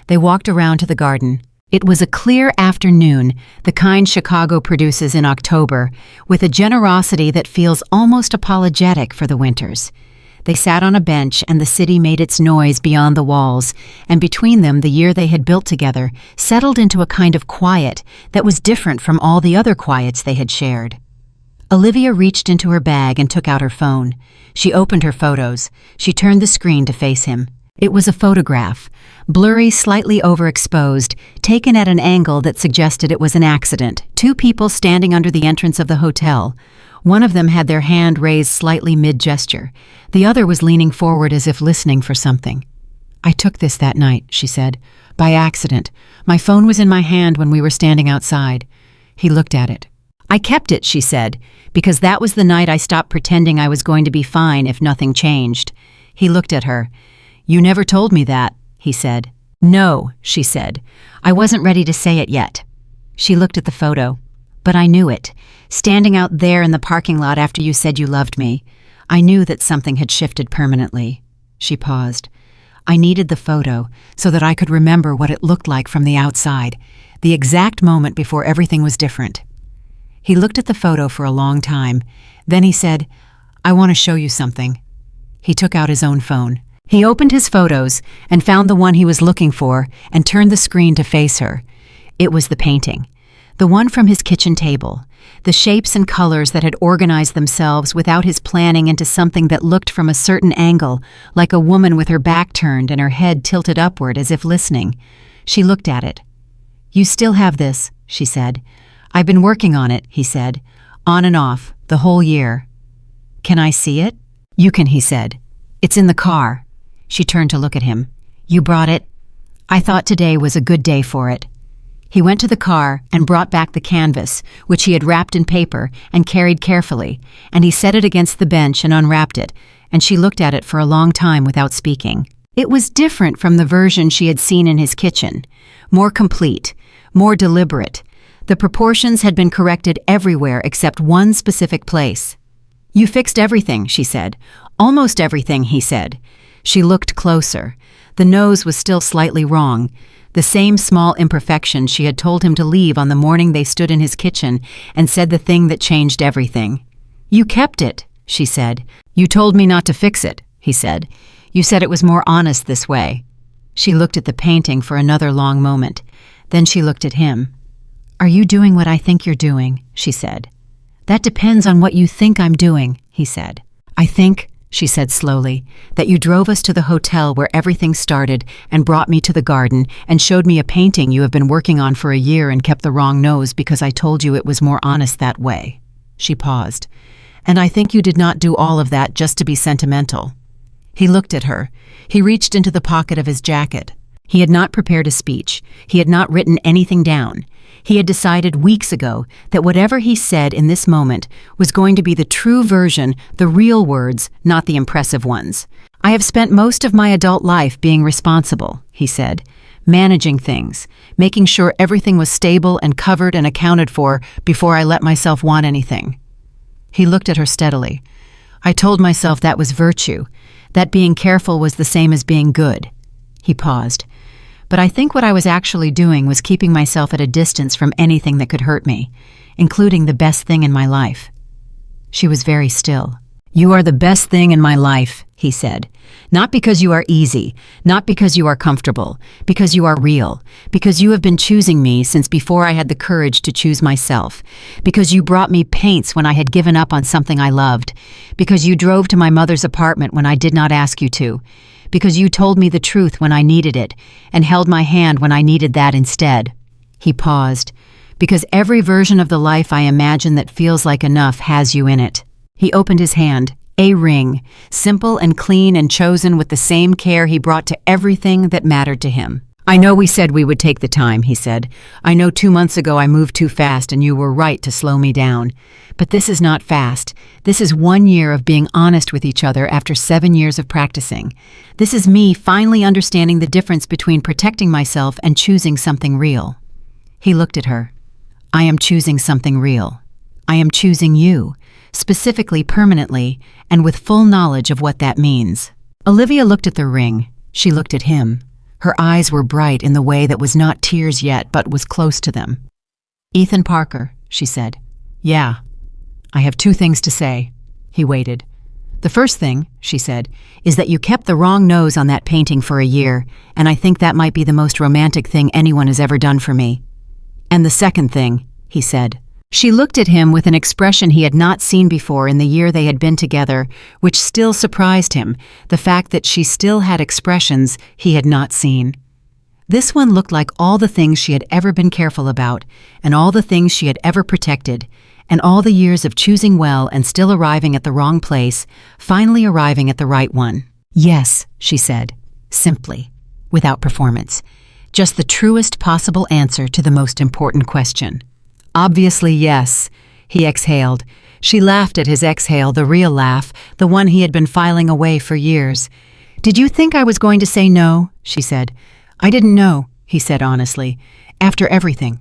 They walked around to the garden. It was a clear afternoon, the kind Chicago produces in October, with a generosity that feels almost apologetic for the winters. They sat on a bench and the city made its noise beyond the walls, and between them the year they had built together settled into a kind of quiet that was different from all the other quiets they had shared. Olivia reached into her bag and took out her phone. She opened her photos. She turned the screen to face him. It was a photograph, blurry, slightly overexposed, taken at an angle that suggested it was an accident. 2 people standing under the entrance of the hotel. One of them had their hand raised slightly mid-gesture. The other was leaning forward as if listening for something. "I took this that night," she said, "by accident. My phone was in my hand when we were standing outside." He looked at it. "I kept it," she said, "because that was the night I stopped pretending I was going to be fine if nothing changed." He looked at her. "You never told me that," he said. "No," she said. "I wasn't ready to say it yet." She looked at the photo. "But I knew it. Standing out there in the parking lot after you said you loved me. I knew that something had shifted permanently." She paused. "I needed the photo so that I could remember what it looked like from the outside, the exact moment before everything was different." He looked at the photo for a long time. Then he said, "I want to show you something." He took out his own phone. He opened his photos and found the one he was looking for and turned the screen to face her. It was the painting, the one from his kitchen table, the shapes and colors that had organized themselves without his planning into something that looked from a certain angle, like a woman with her back turned and her head tilted upward as if listening. She looked at it. "You still have this," she said. "I've been working on it," he said, "on and off, the whole year." "Can I see it?" "You can," he said. "It's in the car." She turned to look at him. "You brought it?" "I thought today was a good day for it." He went to the car and brought back the canvas, which he had wrapped in paper and carried carefully, and he set it against the bench and unwrapped it, and she looked at it for a long time without speaking. It was different from the version she had seen in his kitchen, more complete, more deliberate. The proportions had been corrected everywhere except one specific place. "You fixed everything," she said. "Almost everything," he said. She looked closer. The nose was still slightly wrong, the same small imperfection she had told him to leave on the morning they stood in his kitchen and said the thing that changed everything. "You kept it," she said. "You told me not to fix it," he said. "You said it was more honest this way." She looked at the painting for another long moment. Then she looked at him. "Are you doing what I think you're doing?" she said. "That depends on what you think I'm doing," he said. "I think," she said slowly, "that you drove us to the hotel where everything started and brought me to the garden and showed me a painting you have been working on for a year and kept the wrong nose because I told you it was more honest that way." She paused. "And I think you did not do all of that just to be sentimental." He looked at her. He reached into the pocket of his jacket. He had not prepared a speech. He had not written anything down. He had decided weeks ago that whatever he said in this moment was going to be the true version, the real words, not the impressive ones. "I have spent most of my adult life being responsible," he said, "managing things, making sure everything was stable and covered and accounted for before I let myself want anything." He looked at her steadily. I told myself that was virtue, that being careful was the same as being good. He paused. But I think what I was actually doing was keeping myself at a distance from anything that could hurt me, including the best thing in my life. She was very still. You are the best thing in my life, he said. Not because you are easy, not because you are comfortable, because you are real, because you have been choosing me since before I had the courage to choose myself, because you brought me paints when I had given up on something I loved, because you drove to my mother's apartment when I did not ask you to, because you told me the truth when I needed it, and held my hand when I needed that instead. He paused. Because every version of the life I imagine that feels like enough has you in it. He opened his hand. A ring, simple and clean and chosen with the same care he brought to everything that mattered to him. I know we said we would take the time, he said. I know 2 months ago I moved too fast and you were right to slow me down. But this is not fast. This is 1 year of being honest with each other after 7 years of practicing. This is me finally understanding the difference between protecting myself and choosing something real. He looked at her. I am choosing something real. I am choosing you, specifically permanently, and with full knowledge of what that means. Olivia looked at the ring. She looked at him. Her eyes were bright in the way that was not tears yet, but was close to them. Ethan Parker, she said. Yeah. I have 2 things to say. He waited. The first thing, she said, is that you kept the wrong nose on that painting for a year, and I think that might be the most romantic thing anyone has ever done for me. And the second thing, he said. She looked at him with an expression he had not seen before in the year they had been together, which still surprised him, the fact that she still had expressions he had not seen. This one looked like all the things she had ever been careful about, and all the things she had ever protected, and all the years of choosing well and still arriving at the wrong place, finally arriving at the right one. Yes, she said, simply, without performance. Just the truest possible answer to the most important question. Obviously, yes, he exhaled. She laughed at his exhale, the real laugh, the one he had been filing away for years. Did you think I was going to say no? She said. I didn't know, he said honestly. After everything.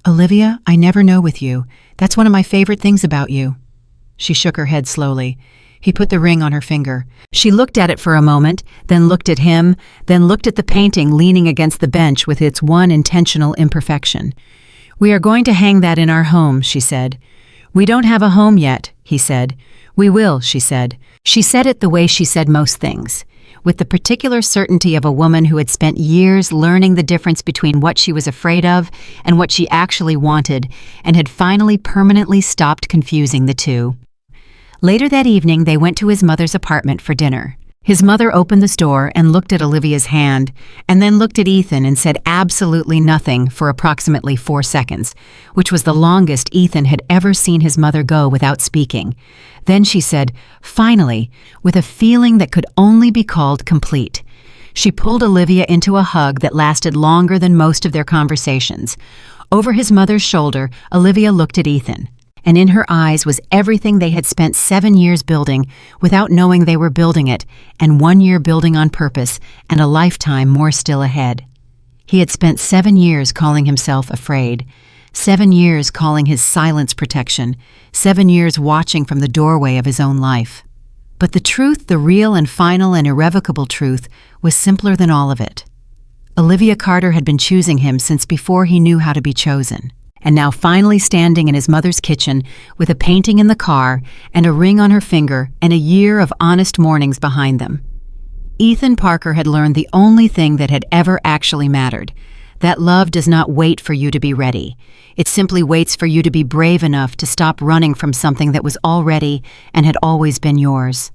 Olivia, I never know with you. That's one of my favorite things about you. She shook her head slowly. He put the ring on her finger. She looked at it for a moment, then looked at him, then looked at the painting leaning against the bench with its one intentional imperfection. We are going to hang that in our home, she said. We don't have a home yet, he said. We will, she said. She said it the way she said most things, with the particular certainty of a woman who had spent years learning the difference between what she was afraid of and what she actually wanted, and had finally permanently stopped confusing the two. Later that evening, they went to his mother's apartment for dinner. His mother opened the door and looked at Olivia's hand, and then looked at Ethan and said absolutely nothing for approximately 4 seconds, which was the longest Ethan had ever seen his mother go without speaking. Then she said, finally, with a feeling that could only be called complete. She pulled Olivia into a hug that lasted longer than most of their conversations. Over his mother's shoulder, Olivia looked at Ethan, and in her eyes was everything they had spent 7 years building without knowing they were building it, and 1 year building on purpose, and a lifetime more still ahead. He had spent 7 years calling himself afraid, 7 years calling his silence protection, 7 years watching from the doorway of his own life. But the truth, the real and final and irrevocable truth, was simpler than all of it. Olivia Carter had been choosing him since before he knew how to be chosen. And now finally standing in his mother's kitchen with a painting in the car and a ring on her finger and a year of honest mornings behind them. Ethan Parker had learned the only thing that had ever actually mattered, that love does not wait for you to be ready. It simply waits for you to be brave enough to stop running from something that was already and had always been yours.